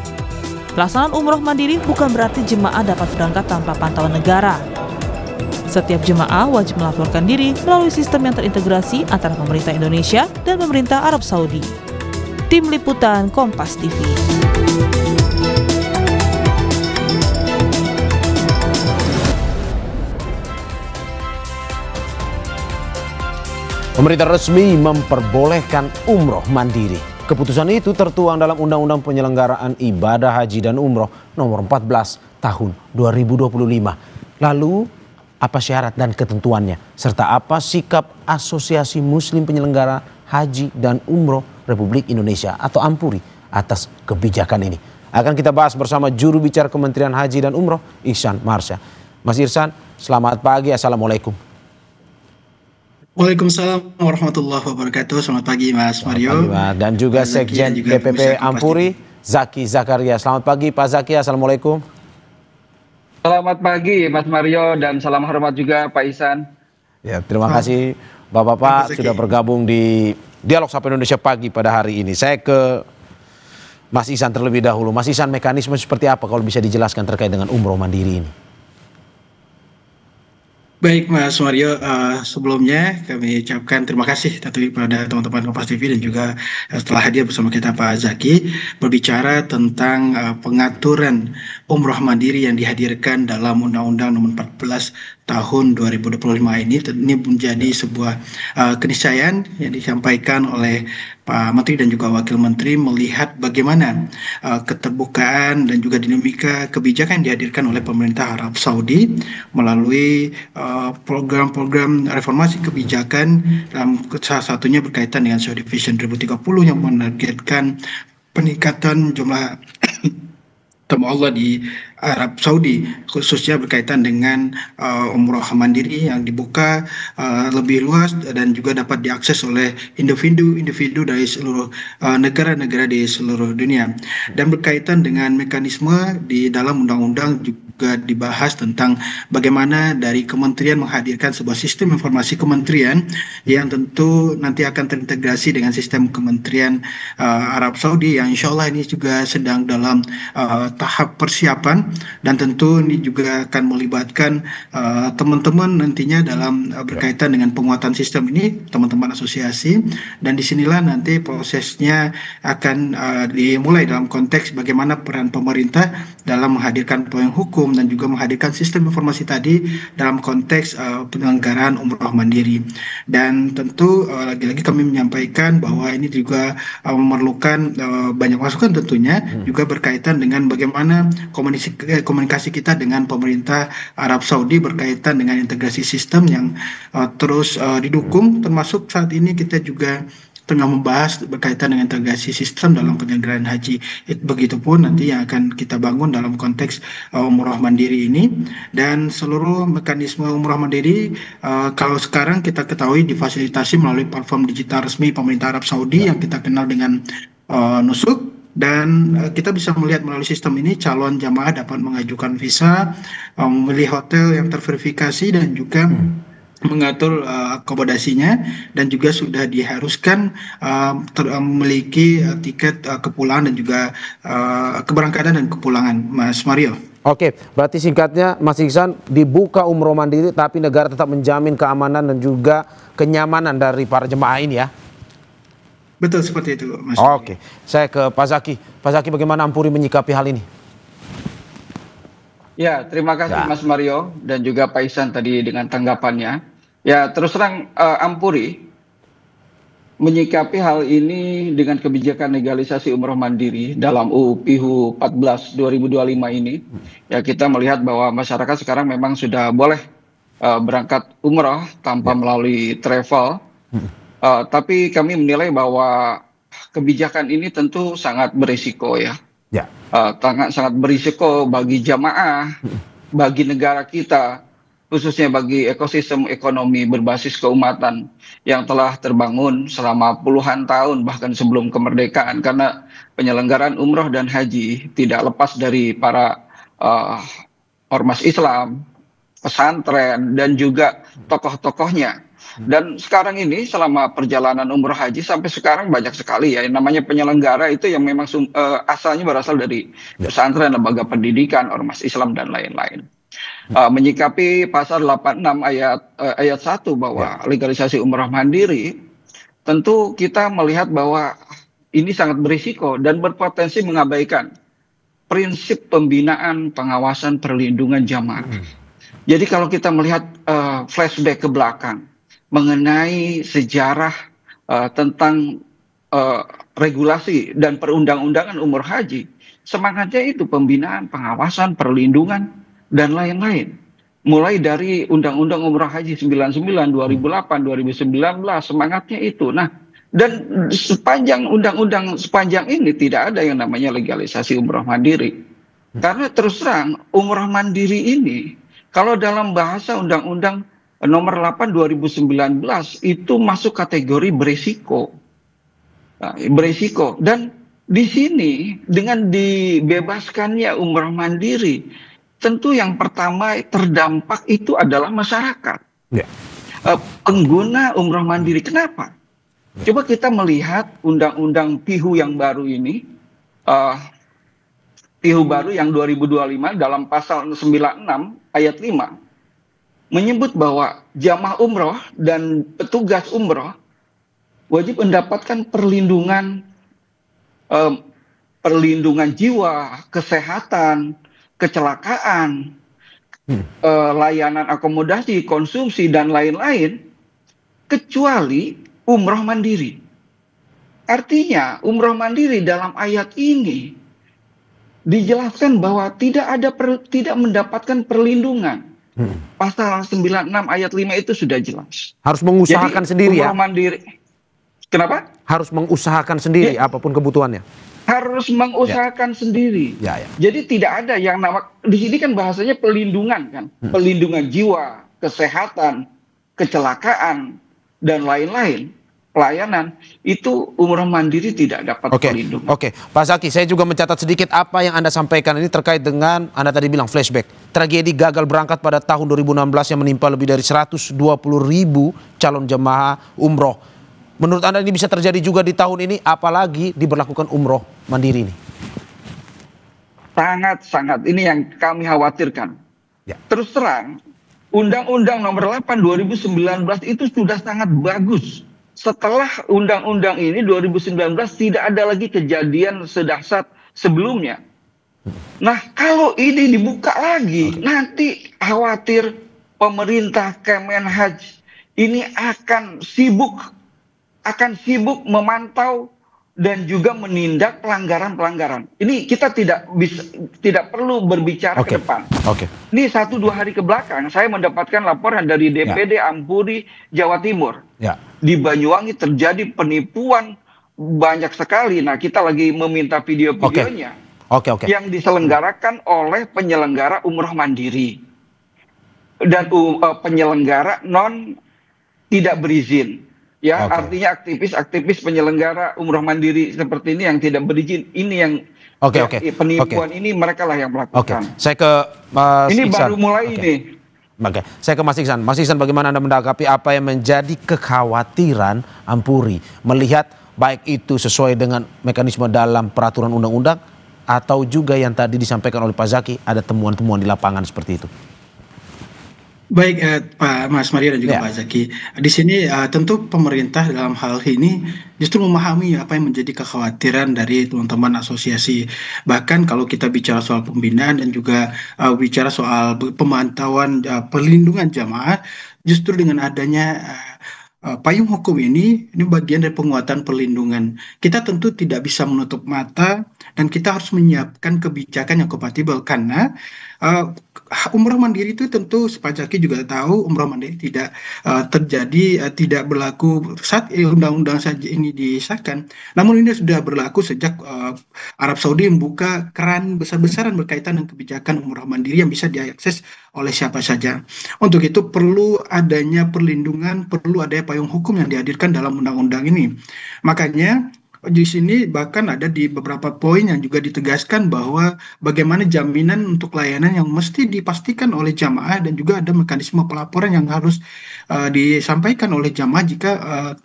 Pelaksanaan umroh mandiri bukan berarti jemaah dapat berangkat tanpa pantauan negara. Setiap jemaah wajib melaporkan diri melalui sistem yang terintegrasi antara pemerintah Indonesia dan pemerintah Arab Saudi. Tim Liputan Kompas TV. Pemerintah resmi memperbolehkan umroh mandiri. Keputusan itu tertuang dalam Undang-Undang Penyelenggaraan Ibadah Haji dan Umroh Nomor 14 Tahun 2025. Lalu, apa syarat dan ketentuannya? Serta apa sikap Asosiasi Muslim Penyelenggara Haji dan Umroh Republik Indonesia atau Ampuri atas kebijakan ini? Akan kita bahas bersama juru bicara Kementerian Haji dan Umroh, Ihsan Marsha. Mas Ihsan, selamat pagi. Assalamualaikum. Waalaikumsalam warahmatullahi wabarakatuh. Selamat pagi Mas Mario. Pagi, Mas. Dan juga Sekjen DPP Ampuri, Zaki Zakaria. Selamat pagi Pak Zaki, Assalamualaikum. Selamat pagi Mas Mario dan salam hormat juga Pak Ihsan. Ya, terima kasih Bapak-Bapak sudah bergabung di Dialog Sapa Indonesia Pagi pada hari ini. Saya ke Mas Ihsan terlebih dahulu. Mas Ihsan, mekanisme seperti apa kalau bisa dijelaskan terkait dengan umroh mandiri ini? Baik Mas Mario, sebelumnya kami ucapkan terima kasih tentu kepada teman-teman Kompas TV dan juga setelah hadir bersama kita Pak Zaki berbicara tentang pengaturan umroh mandiri yang dihadirkan dalam Undang-Undang Nomor 14 Tahun 2025 ini menjadi sebuah keniscayaan yang disampaikan oleh Pak Menteri dan juga Wakil Menteri melihat bagaimana keterbukaan dan juga dinamika kebijakan yang dihadirkan oleh pemerintah Arab Saudi melalui program-program reformasi kebijakan, salah satunya berkaitan dengan Saudi Vision 2030 yang menargetkan peningkatan jumlah tamu Allah di Arab Saudi, khususnya berkaitan dengan umroh mandiri yang dibuka lebih luas dan juga dapat diakses oleh individu dari seluruh negara-negara di seluruh dunia. Dan berkaitan dengan mekanisme di dalam undang-undang juga dibahas tentang bagaimana dari kementerian menghadirkan sebuah sistem informasi kementerian yang tentu nanti akan terintegrasi dengan sistem kementerian Arab Saudi yang insya Allah ini juga sedang dalam tahap persiapan. Dan tentu ini juga akan melibatkan teman-teman nantinya dalam berkaitan dengan penguatan sistem ini, teman-teman asosiasi, dan disinilah nanti prosesnya akan dimulai dalam konteks bagaimana peran pemerintah dalam menghadirkan payung hukum mendukung dan juga menghadirkan sistem informasi tadi dalam konteks penyelenggaraan umroh mandiri. Dan tentu lagi-lagi kami menyampaikan bahwa ini juga memerlukan banyak masukan tentunya, juga berkaitan dengan bagaimana komunikasi kita dengan pemerintah Arab Saudi berkaitan dengan integrasi sistem yang terus didukung, termasuk saat ini kita juga tengah membahas berkaitan dengan integrasi sistem dalam penyelenggaraan haji. Begitupun nanti yang akan kita bangun dalam konteks umroh mandiri ini, dan seluruh mekanisme umroh mandiri kalau sekarang kita ketahui difasilitasi melalui platform digital resmi pemerintah Arab Saudi yang kita kenal dengan Nusuk. Dan kita bisa melihat melalui sistem ini calon jamaah dapat mengajukan visa, memilih hotel yang terverifikasi dan juga mengatur akomodasinya, dan juga sudah diharuskan memiliki tiket kepulangan dan juga keberangkatan dan kepulangan, Mas Mario. Oke, berarti singkatnya Mas Iksan, dibuka umroh mandiri tapi negara tetap menjamin keamanan dan juga kenyamanan dari para jemaah ini ya? Betul seperti itu, Mas. Oke, saya ke Pak Zaki. Pak Zaki, bagaimana Ampuri menyikapi hal ini? Ya, terima kasih Mas Mario dan juga Pak Ihsan tadi dengan tanggapannya. Ya, terus terang Ampuri menyikapi hal ini dengan kebijakan legalisasi umroh mandiri dalam UU PIHU 14 2025 ini. Ya, kita melihat bahwa masyarakat sekarang memang sudah boleh berangkat umroh tanpa melalui travel. Tapi kami menilai bahwa kebijakan ini tentu sangat berisiko ya. Sangat berisiko bagi jamaah, bagi negara kita, khususnya bagi ekosistem ekonomi berbasis keumatan yang telah terbangun selama puluhan tahun bahkan sebelum kemerdekaan, karena penyelenggaraan umroh dan haji tidak lepas dari para ormas Islam, pesantren, dan juga tokoh-tokohnya. Dan sekarang ini selama perjalanan umroh haji sampai sekarang banyak sekali ya yang namanya penyelenggara itu yang memang asalnya berasal dari pesantren, lembaga pendidikan, ormas Islam dan lain-lain. Menyikapi pasal 86 ayat 1 bahwa legalisasi umroh mandiri, tentu kita melihat bahwa ini sangat berisiko dan berpotensi mengabaikan prinsip pembinaan, pengawasan, perlindungan jamaah. Jadi kalau kita melihat flashback ke belakang mengenai sejarah tentang regulasi dan perundang-undangan umroh haji, semangatnya itu pembinaan, pengawasan, perlindungan, dan lain-lain. Mulai dari Undang-Undang Umroh Haji 99, 2008, 2019, semangatnya itu. Nah, dan sepanjang undang-undang sepanjang ini tidak ada yang namanya legalisasi umroh mandiri. Karena terus terang umroh mandiri ini, kalau dalam bahasa Undang-Undang Nomor 8 2019 itu masuk kategori berisiko. Berisiko. Dan di sini dengan dibebaskannya umroh mandiri, tentu yang pertama terdampak itu adalah masyarakat. Pengguna umroh mandiri. Kenapa? Coba kita melihat undang-undang PIHU yang baru ini, PIHU baru yang 2025 dalam pasal 96 ayat 5 menyebut bahwa jamaah umroh dan petugas umroh wajib mendapatkan perlindungan jiwa, kesehatan, kecelakaan, layanan akomodasi, konsumsi, dan lain-lain, kecuali umroh mandiri. Artinya umroh mandiri dalam ayat ini dijelaskan bahwa tidak mendapatkan perlindungan. Pasal 96 ayat 5 itu sudah jelas. Harus mengusahakan sendiri ya? Mandiri. Kenapa? Harus mengusahakan sendiri apapun kebutuhannya. Harus mengusahakan sendiri. Jadi tidak ada yang di sini kan bahasanya pelindungan kan. Pelindungan jiwa, kesehatan, kecelakaan, dan lain-lain. Pelayanan itu umroh mandiri tidak dapat perlindungan. Oke, Pak Zaki, saya juga mencatat sedikit apa yang Anda sampaikan ini terkait dengan Anda tadi bilang flashback. Tragedi gagal berangkat pada tahun 2016 yang menimpa lebih dari 120.000 calon jemaah umroh. Menurut Anda ini bisa terjadi juga di tahun ini, apalagi diberlakukan umroh mandiri ini? Sangat-sangat, ini yang kami khawatirkan. Terus terang, Undang-Undang Nomor 8 2019 itu sudah sangat bagus. Setelah undang-undang ini 2019 tidak ada lagi kejadian sedahsyat sebelumnya. Nah, kalau ini dibuka lagi, nanti khawatir pemerintah Kemenhaj ini akan sibuk memantau dan juga menindak pelanggaran-pelanggaran. Ini kita tidak perlu berbicara ke depan. Ini 1-2 hari ke belakang saya mendapatkan laporan dari DPD Ampuri Jawa Timur. Di Banyuwangi terjadi penipuan banyak sekali. Nah, kita lagi meminta video-videonya. Yang diselenggarakan oleh penyelenggara umroh mandiri dan penyelenggara tidak berizin, ya. Artinya aktivis penyelenggara umroh mandiri seperti ini yang tidak berizin, ini yang penipuan ini mereka lah yang melakukan. Saya ke Mas ini Iksan. Baru mulai ini. Saya ke Mas Iksan. Mas Iksan, bagaimana Anda mendakapi apa yang menjadi kekhawatiran Ampuri melihat baik itu sesuai dengan mekanisme dalam peraturan undang-undang atau juga yang tadi disampaikan oleh Pak Zaki ada temuan-temuan di lapangan seperti itu? Baik, Pak Mas Mario dan juga Pak Zaki. Di sini tentu pemerintah dalam hal ini justru memahami apa yang menjadi kekhawatiran dari teman-teman asosiasi. Bahkan kalau kita bicara soal pembinaan dan juga bicara soal pemantauan perlindungan jamaah, justru dengan adanya payung hukum ini bagian dari penguatan perlindungan. Kita tentu tidak bisa menutup mata dan kita harus menyiapkan kebijakan yang kompatibel karena umroh mandiri itu tentu Pak Zaki juga tahu umroh mandiri tidak terjadi tidak berlaku saat undang-undang saja ini disahkan. Namun ini sudah berlaku sejak Arab Saudi membuka keran besar-besaran berkaitan dengan kebijakan umroh mandiri yang bisa diakses oleh siapa saja. Untuk itu perlu adanya perlindungan, perlu adanya payung hukum yang dihadirkan dalam undang-undang ini. Makanya di sini bahkan ada di beberapa poin yang juga ditegaskan bahwa bagaimana jaminan untuk layanan yang mesti dipastikan oleh jamaah dan juga ada mekanisme pelaporan yang harus disampaikan oleh jamaah jika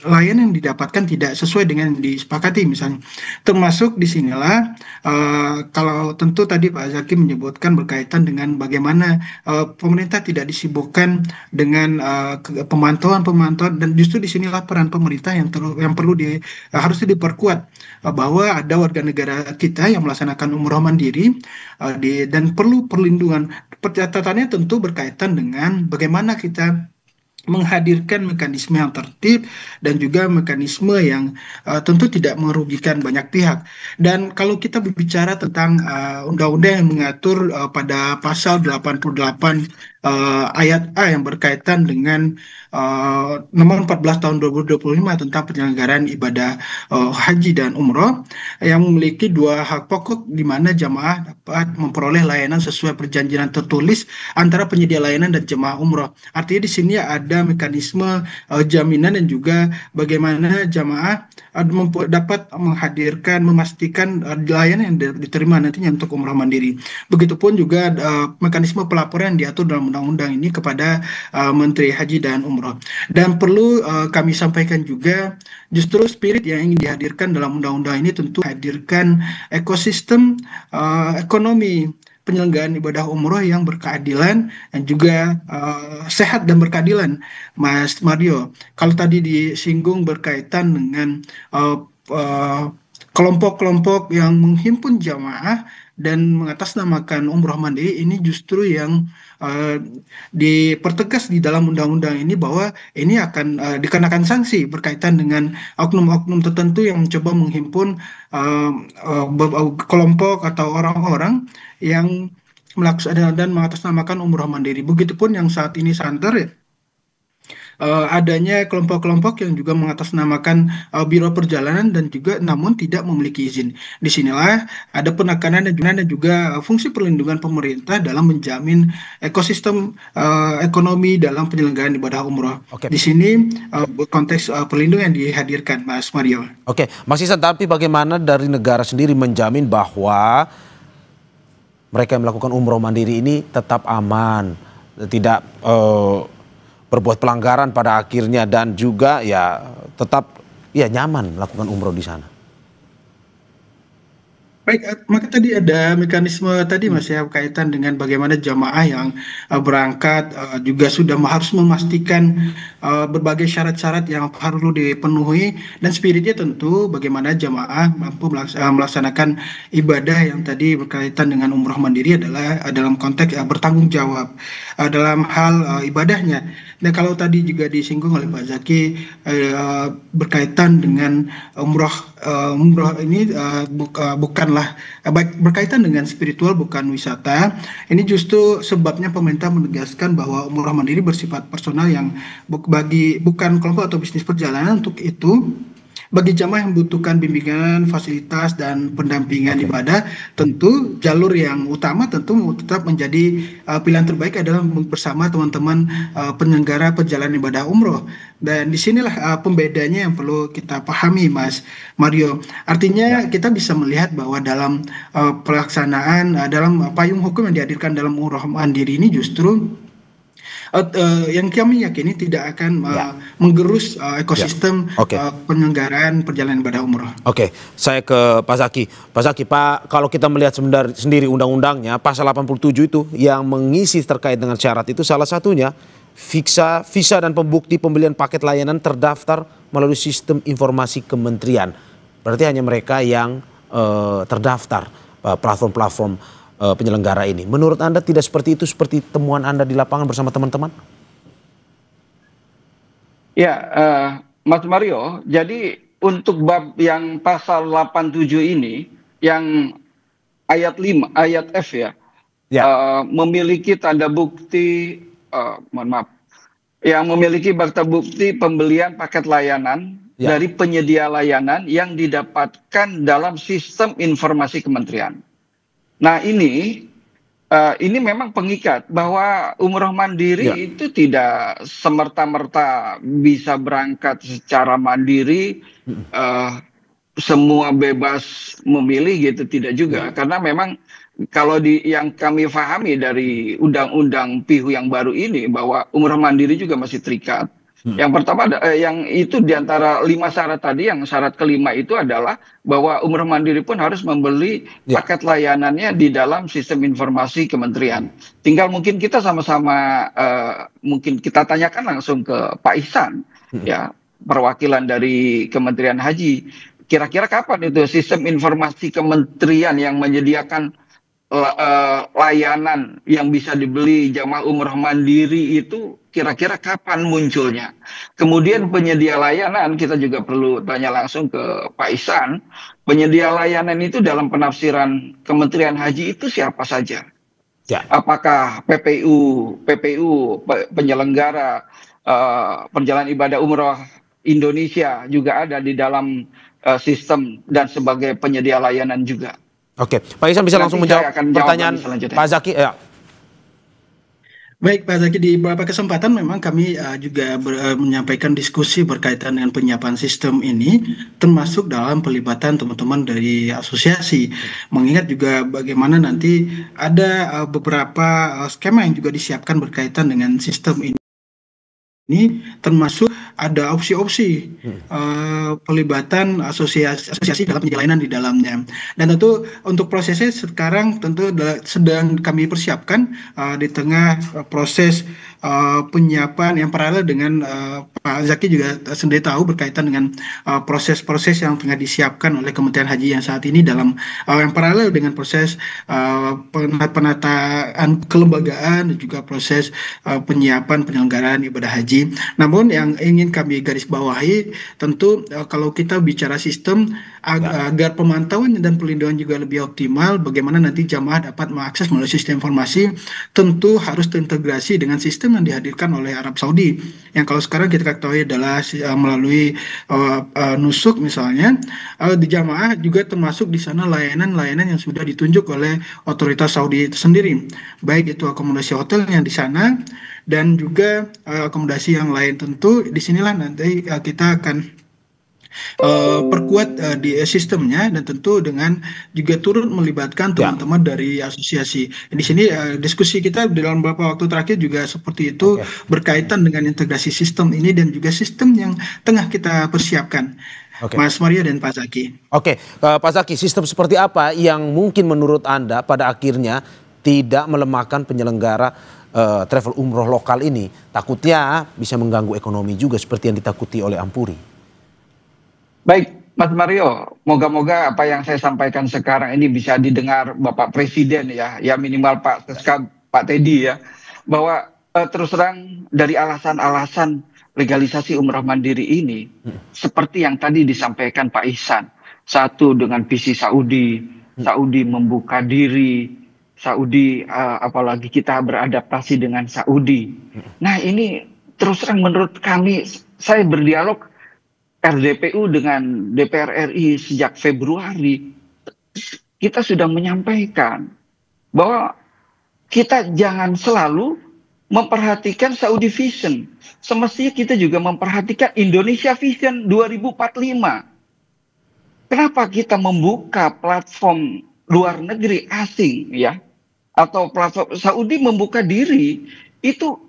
layanan yang didapatkan tidak sesuai dengan yang disepakati misalnya. Termasuk disinilah kalau tentu tadi Pak Zaki menyebutkan berkaitan dengan bagaimana pemerintah tidak disibukkan dengan pemantauan dan justru disinilah peran pemerintah yang perlu harusnya diperkuat bahwa ada warga negara kita yang melaksanakan umroh mandiri dan perlu perlindungan. Catatannya tentu berkaitan dengan bagaimana kita menghadirkan mekanisme yang tertib dan juga mekanisme yang tentu tidak merugikan banyak pihak. Dan kalau kita berbicara tentang undang-undang yang mengatur pada pasal 88 ayat A yang berkaitan dengan nomor 14 tahun 2025 tentang penyelenggaraan ibadah haji dan umroh yang memiliki 2 hak pokok di mana jamaah dapat memperoleh layanan sesuai perjanjian tertulis antara penyedia layanan dan jamaah umroh. Artinya di sini ada mekanisme jaminan dan juga bagaimana jamaah dapat memastikan layanan yang diterima nantinya untuk umroh mandiri. Begitupun juga mekanisme pelaporan yang diatur dalam undang-undang ini kepada Menteri Haji dan Umroh. Dan perlu kami sampaikan juga justru spirit yang ingin dihadirkan dalam undang-undang ini tentu hadirkan ekosistem ekonomi penyelenggaraan ibadah umroh yang berkeadilan dan juga sehat dan berkeadilan, Mas Mario. Kalau tadi disinggung berkaitan dengan kelompok-kelompok yang menghimpun jamaah dan mengatasnamakan umroh mandiri, ini justru yang dipertegas di dalam undang-undang ini bahwa ini akan dikenakan sanksi berkaitan dengan oknum-oknum tertentu yang mencoba menghimpun kelompok atau orang-orang yang melaksanakan dan mengatasnamakan umroh mandiri. Begitupun yang saat ini santer adanya kelompok-kelompok yang juga mengatasnamakan biro perjalanan dan juga namun tidak memiliki izin. Disinilah ada penekanan dan juga fungsi perlindungan pemerintah dalam menjamin ekosistem ekonomi dalam penyelenggaraan ibadah umroh. Di sini konteks perlindungan yang dihadirkan, Mas Mario. Mas Iksan, tapi bagaimana dari negara sendiri menjamin bahwa mereka yang melakukan umroh mandiri ini tetap aman, tidak berbuat pelanggaran pada akhirnya dan juga ya tetap ya nyaman melakukan umroh di sana? Baik, maka tadi ada mekanisme tadi Mas ya kaitan dengan bagaimana jamaah yang berangkat juga sudah harus memastikan berbagai syarat-syarat yang perlu dipenuhi, dan spiritnya tentu bagaimana jamaah mampu melaksanakan ibadah yang tadi berkaitan dengan umroh mandiri adalah dalam konteks bertanggung jawab dalam hal ibadahnya. Dan kalau tadi juga disinggung oleh Pak Zaki berkaitan dengan umroh ini bukanlah berkaitan dengan spiritual, bukan wisata. Ini justru sebabnya pemerintah menegaskan bahwa umroh mandiri bersifat personal yang bukan kelompok atau bisnis perjalanan. Untuk itu bagi jamaah yang membutuhkan bimbingan, fasilitas, dan pendampingan ibadah, tentu jalur yang utama tentu tetap menjadi pilihan terbaik adalah bersama teman-teman penyelenggara perjalanan ibadah umroh. Dan disinilah pembedanya yang perlu kita pahami, Mas Mario. Artinya kita bisa melihat bahwa dalam pelaksanaan, dalam payung hukum yang dihadirkan dalam umroh mandiri ini justru yang kami yakini tidak akan menggerus ekosistem penyelenggaraan perjalanan ibadah umroh. Oke, saya ke Pak Zaki. Pak Zaki, kalau kita melihat sendiri undang-undangnya, pasal 87 itu yang mengisi terkait dengan syarat itu salah satunya visa dan pembukti pembelian paket layanan terdaftar melalui sistem informasi kementerian. Berarti hanya mereka yang terdaftar platform-platform penyelenggara ini. Menurut Anda tidak seperti itu, seperti temuan Anda di lapangan bersama teman-teman? Ya, Mas Mario, jadi untuk bab yang pasal 87 ini, yang ayat 5, ayat F ya, memiliki tanda bukti, yang memiliki bukti bukti pembelian paket layanan dari penyedia layanan yang didapatkan dalam sistem informasi kementerian. Nah ini memang pengikat bahwa umroh mandiri itu tidak semerta-merta bisa berangkat secara mandiri, semua bebas memilih gitu, tidak juga. Karena memang kalau yang kami pahami dari undang-undang PIHU yang baru ini bahwa umroh mandiri juga masih terikat. Yang pertama, yang itu diantara 5 syarat tadi, yang syarat kelima itu adalah bahwa umroh mandiri pun harus membeli paket layanannya di dalam sistem informasi kementerian. Tinggal mungkin kita sama-sama mungkin kita tanyakan langsung ke Pak Ihsan, ya, perwakilan dari Kementerian Haji. Kira-kira kapan itu sistem informasi kementerian yang menyediakan layanan yang bisa dibeli jamaah umroh mandiri itu kira-kira kapan munculnya? Kemudian penyedia layanan, kita juga perlu tanya langsung ke Pak Ihsan, penyedia layanan itu dalam penafsiran Kementerian Haji itu siapa saja? Apakah PPU penyelenggara perjalanan ibadah umroh Indonesia juga ada di dalam sistem dan sebagai penyedia layanan juga? Oke, Pak Ihsan bisa langsung menjawab pertanyaan Pak Zaki. Baik Pak Zaki, di beberapa kesempatan memang kami juga menyampaikan diskusi berkaitan dengan penyiapan sistem ini, termasuk dalam pelibatan teman-teman dari asosiasi. Mengingat juga bagaimana nanti ada beberapa skema yang juga disiapkan berkaitan dengan sistem ini, termasuk ada opsi-opsi pelibatan asosiasi dalam penjalanan di dalamnya. Dan tentu untuk prosesnya sekarang tentu sedang kami persiapkan di tengah proses penyiapan yang paralel dengan Pak Zaki juga sendiri tahu berkaitan dengan proses-proses yang tengah disiapkan oleh Kementerian Haji yang saat ini dalam yang paralel dengan proses penataan kelembagaan dan juga proses penyiapan penyelenggaraan ibadah haji. Namun yang ingin kami garis bawahi tentu kalau kita bicara sistem agar pemantauan dan pelindungan juga lebih optimal, bagaimana nanti jamaah dapat mengakses melalui sistem informasi, tentu harus terintegrasi dengan sistem yang dihadirkan oleh Arab Saudi, yang kalau sekarang kita ketahui adalah melalui nusuk misalnya. Di jamaah juga termasuk di sana layanan-layanan yang sudah ditunjuk oleh otoritas Saudi itu sendiri, baik itu akomodasi hotel yang di sana dan juga akomodasi yang lain. Tentu disinilah nanti kita akan perkuat di sistemnya, dan tentu dengan juga turut melibatkan teman-teman dari asosiasi. Di sini diskusi kita dalam beberapa waktu terakhir juga seperti itu, berkaitan dengan integrasi sistem ini dan juga sistem yang tengah kita persiapkan. Mas Mario dan Pak Zaki. Oke, Pak Zaki, sistem seperti apa yang mungkin menurut Anda pada akhirnya tidak melemahkan penyelenggara travel umroh lokal ini? Takutnya bisa mengganggu ekonomi juga seperti yang ditakuti oleh Ampuri. Baik, Mas Mario, moga-moga apa yang saya sampaikan sekarang ini bisa didengar Bapak Presiden ya minimal Pak Teddy ya, bahwa terus terang dari alasan-alasan legalisasi umrah mandiri ini, seperti yang tadi disampaikan Pak Ihsan, satu dengan visi Saudi membuka diri, Saudi apalagi kita beradaptasi dengan Saudi. Nah ini terus terang menurut kami, saya berdialog RDPU dengan DPR RI sejak Februari, kita sudah menyampaikan bahwa kita jangan selalu memperhatikan Saudi Vision. Semestinya kita juga memperhatikan Indonesia Vision 2045. Kenapa kita membuka platform luar negeri asing ya? Atau platform Saudi membuka diri itu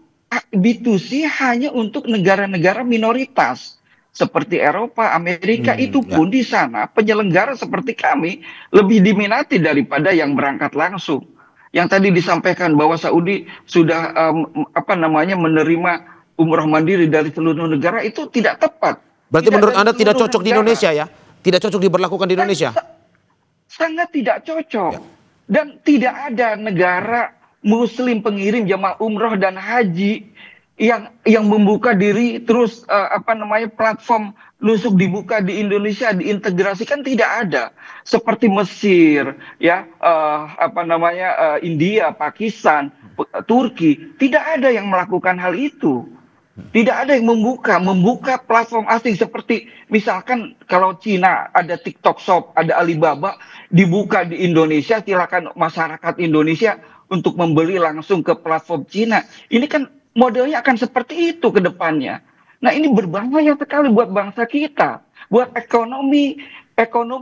B2C hanya untuk negara-negara minoritas. Seperti Eropa, Amerika, itu pun di sana penyelenggara seperti kami lebih diminati daripada yang berangkat langsung. Yang tadi disampaikan bahwa Saudi sudah menerima umroh mandiri dari seluruh negara itu tidak tepat. Berarti menurut Anda tidak cocok di Indonesia ya? Tidak cocok diberlakukan di Indonesia? Sangat tidak cocok. Dan tidak ada negara Muslim pengirim jamaah umroh dan haji yang membuka diri terus platform lusuk dibuka di Indonesia diintegrasikan, tidak ada. Seperti Mesir ya, India, Pakistan, Turki, tidak ada yang melakukan hal itu. Tidak ada yang membuka platform asing seperti misalkan kalau Cina ada TikTok Shop, ada Alibaba, dibuka di Indonesia, silakan masyarakat Indonesia untuk membeli langsung ke platform Cina. Ini kan modelnya akan seperti itu ke depannya. Nah ini berbahaya sekali buat bangsa kita. Buat ekonomi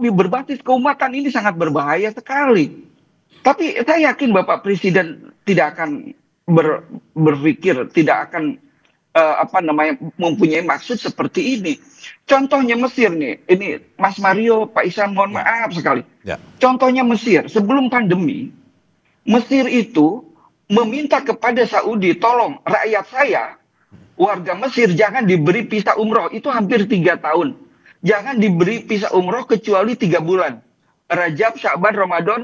berbasis keumatan ini sangat berbahaya sekali. Tapi saya yakin Bapak Presiden tidak akan berpikir, tidak akan mempunyai maksud seperti ini. Contohnya Mesir nih, ini Mas Mario, Pak Ihsan, mohon maaf sekali. Contohnya Mesir, sebelum pandemi, Mesir itu meminta kepada Saudi, tolong rakyat saya, warga Mesir jangan diberi visa umroh, itu hampir 3 tahun. Jangan diberi visa umroh kecuali 3 bulan. Rajab, Sya'ban, Ramadan,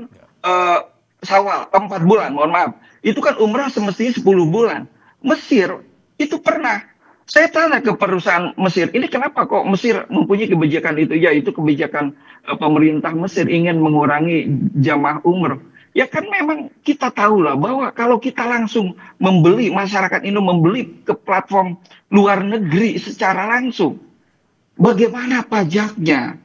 Syawal, 4 bulan, mohon maaf. Itu kan umroh semestinya 10 bulan. Mesir, itu pernah. Saya tanya ke perusahaan Mesir, ini kenapa kok Mesir mempunyai kebijakan itu? Ya itu kebijakan pemerintah Mesir ingin mengurangi jamaah umroh. Ya kan memang kita tahu lah bahwa kalau kita langsung membeli, masyarakat Indo membeli ke platform luar negeri secara langsung, bagaimana pajaknya?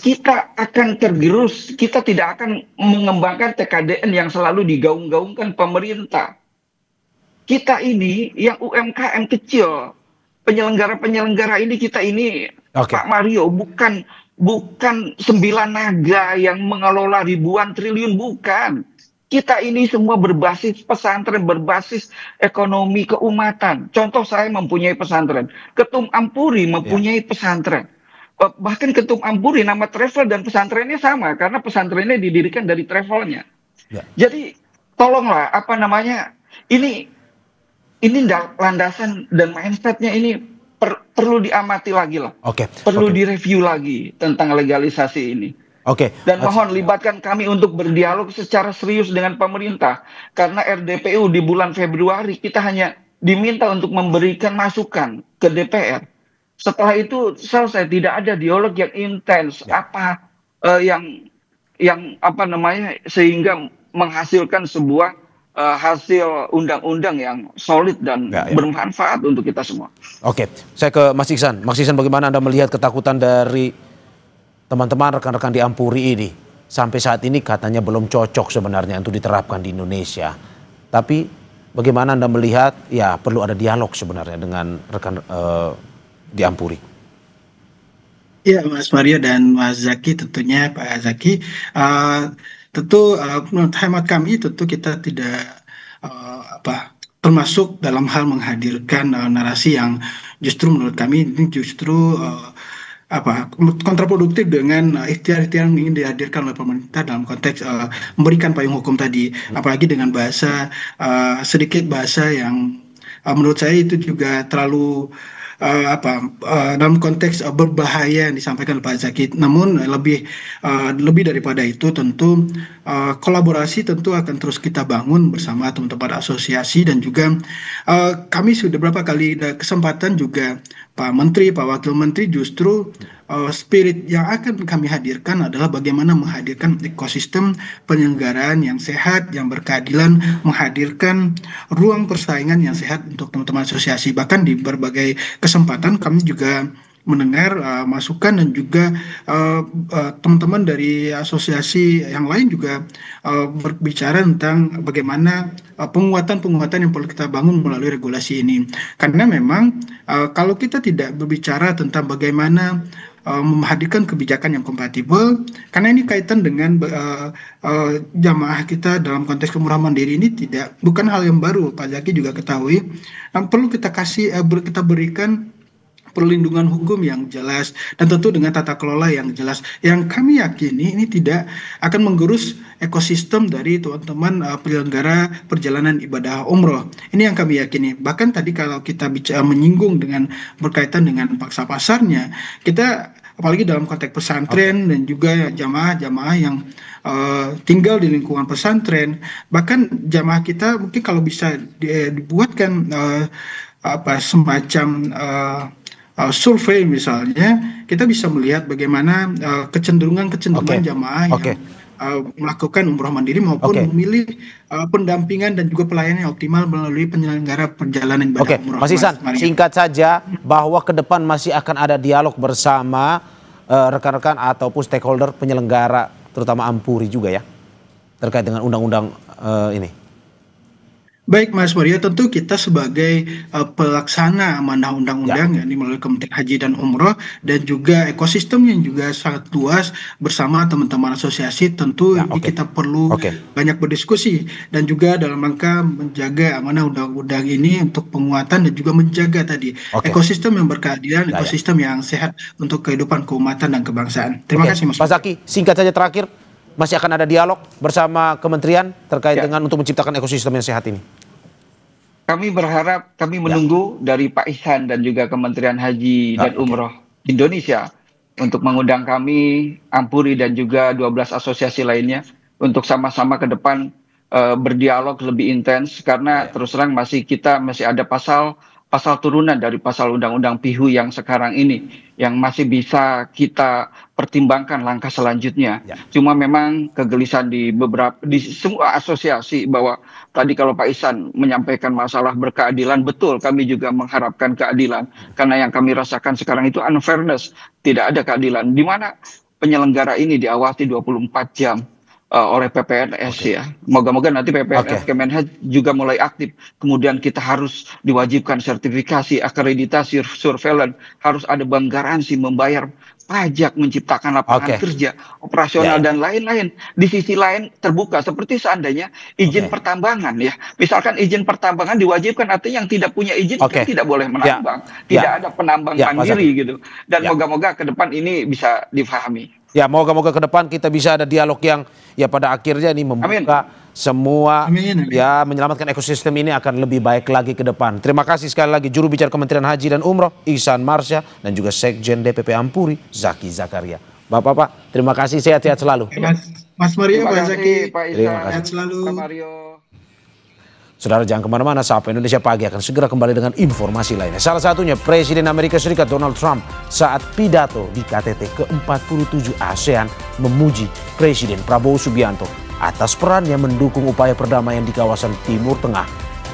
Kita akan tergerus, kita tidak akan mengembangkan TKDN yang selalu digaung-gaungkan pemerintah. Kita ini yang UMKM kecil, penyelenggara-penyelenggara ini, kita ini Pak Mario bukan 9 naga yang mengelola ribuan triliun, bukan. Kita ini semua berbasis pesantren, berbasis ekonomi keumatan. Contoh saya mempunyai pesantren. Ketum Ampuri mempunyai pesantren. Bahkan Ketum Ampuri nama travel dan pesantrennya sama karena pesantrennya didirikan dari travelnya. Jadi tolonglah ini landasan dan mindsetnya ini perlu diamati lagi lah. Perlu direview lagi tentang legalisasi ini. Dan mohon libatkan kami untuk berdialog secara serius dengan pemerintah. Karena RDPU di bulan Februari kita hanya diminta untuk memberikan masukan ke DPR. Setelah itu selesai, tidak ada dialog yang intens sehingga menghasilkan sebuah hasil undang-undang yang solid dan bermanfaat untuk kita semua. Saya ke Mas Ihsan. Mas Ihsan, bagaimana Anda melihat ketakutan dari teman-teman rekan-rekan di Ampuri ini? Sampai saat ini katanya belum cocok sebenarnya untuk diterapkan di Indonesia. Tapi bagaimana Anda melihat ya perlu ada dialog sebenarnya dengan rekan di Ampuri? Ya Mas Mario dan Mas Zaki, tentunya Pak Zaki, tentu menurut hemat kami tentu kita tidak termasuk dalam hal menghadirkan narasi yang justru menurut kami ini justru kontraproduktif dengan ikhtiar-ikhtiar yang ingin dihadirkan oleh pemerintah dalam konteks memberikan payung hukum tadi, apalagi dengan bahasa sedikit bahasa yang menurut saya itu juga terlalu dalam konteks berbahaya yang disampaikan oleh Pak Zaki. Namun lebih daripada itu tentu kolaborasi tentu akan terus kita bangun bersama teman-teman asosiasi, dan juga kami sudah beberapa kali kesempatan juga Pak Menteri, Pak Wakil Menteri, justru spirit yang akan kami hadirkan adalah bagaimana menghadirkan ekosistem penyelenggaraan yang sehat, yang berkeadilan, menghadirkan ruang persaingan yang sehat untuk teman-teman asosiasi. Bahkan di berbagai kesempatan kami juga mendengar masukan, dan juga teman-teman dari asosiasi yang lain juga berbicara tentang bagaimana penguatan-penguatan yang perlu kita bangun melalui regulasi ini. Karena memang kalau kita tidak berbicara tentang bagaimana menghadirkan kebijakan yang kompatibel, karena ini kaitan dengan jamaah kita dalam konteks kemurahan mandiri ini bukan hal yang baru, Pak Zaki juga ketahui. Perlu kita kita berikan perlindungan hukum yang jelas, dan tentu dengan tata kelola yang jelas, yang kami yakini ini tidak akan menggerus ekosistem dari teman-teman penyelenggara perjalanan ibadah umroh. Ini yang kami yakini. Bahkan tadi kalau kita bicara menyinggung dengan berkaitan dengan paksa pasarnya, kita apalagi dalam konteks pesantren dan juga jamaah-jamaah yang tinggal di lingkungan pesantren, bahkan jamaah kita mungkin kalau bisa dibuatkan semacam survei misalnya, kita bisa melihat bagaimana kecenderungan jamaah yang melakukan umroh mandiri maupun memilih pendampingan dan juga pelayanan yang optimal melalui penyelenggara perjalanan ibadah umroh. Mas Ihsan, singkat saja bahwa ke depan masih akan ada dialog bersama rekan-rekan ataupun stakeholder penyelenggara, terutama Ampuri juga ya, terkait dengan undang-undang ini. Baik Mas Mario, tentu kita sebagai pelaksana amanah undang-undang yakni melalui Kementerian Haji dan Umroh, dan juga ekosistem yang juga sangat luas bersama teman-teman asosiasi, tentu kita perlu banyak berdiskusi, dan juga dalam rangka menjaga amanah undang-undang ini untuk penguatan dan juga menjaga tadi ekosistem yang berkeadilan, ekosistem yang sehat untuk kehidupan keumatan dan kebangsaan. Terima kasih Mas. Pak Zaki, singkat saja terakhir, masih akan ada dialog bersama kementerian terkait dengan untuk menciptakan ekosistem yang sehat ini? Kami berharap, kami menunggu dari Pak Ihsan dan juga Kementerian Haji dan Umroh Indonesia untuk mengundang kami, Ampuri dan juga 12 asosiasi lainnya untuk sama-sama ke depan berdialog lebih intens, karena terus terang masih ada pasal turunan dari pasal Undang-Undang PIHU yang sekarang ini yang masih bisa kita pertimbangkan langkah selanjutnya. Cuma memang kegelisahan di semua asosiasi bahwa tadi kalau Pak Ihsan menyampaikan masalah berkeadilan, betul kami juga mengharapkan keadilan, karena yang kami rasakan sekarang itu unfairness, tidak ada keadilan, di mana penyelenggara ini diawasi 24 jam oleh PPNS ya. Moga-moga nanti PPNS Kemenhaj juga mulai aktif. Kemudian kita harus diwajibkan sertifikasi, akreditasi, surveillance, harus ada bank garansi, membayar pajak, menciptakan lapangan kerja, operasional dan lain-lain. Di sisi lain terbuka, seperti seandainya izin pertambangan ya. Misalkan izin pertambangan diwajibkan, artinya yang tidak punya izin tidak boleh menambang. Tidak ada penambang mandiri gitu. Dan moga-moga ke depan ini bisa difahami. Ya, moga-moga ke depan kita bisa ada dialog yang ya pada akhirnya ini membuka semua ya, menyelamatkan ekosistem ini akan lebih baik lagi ke depan. Terima kasih sekali lagi juru bicara Kementerian Haji dan Umroh Ihsan Marsya dan juga Sekjen DPP Ampuri Zaki Zakaria. Bapak-bapak, terima kasih, sehat-sehat selalu. Mas Mario, Pak Zaki, terima kasih. Sehat selalu. Saudara, jangan kemana-mana, Sapa Indonesia Pagi akan segera kembali dengan informasi lainnya. Salah satunya Presiden Amerika Serikat Donald Trump saat pidato di KTT ke-47 ASEAN memuji Presiden Prabowo Subianto atas perannya mendukung upaya perdamaian di kawasan Timur Tengah.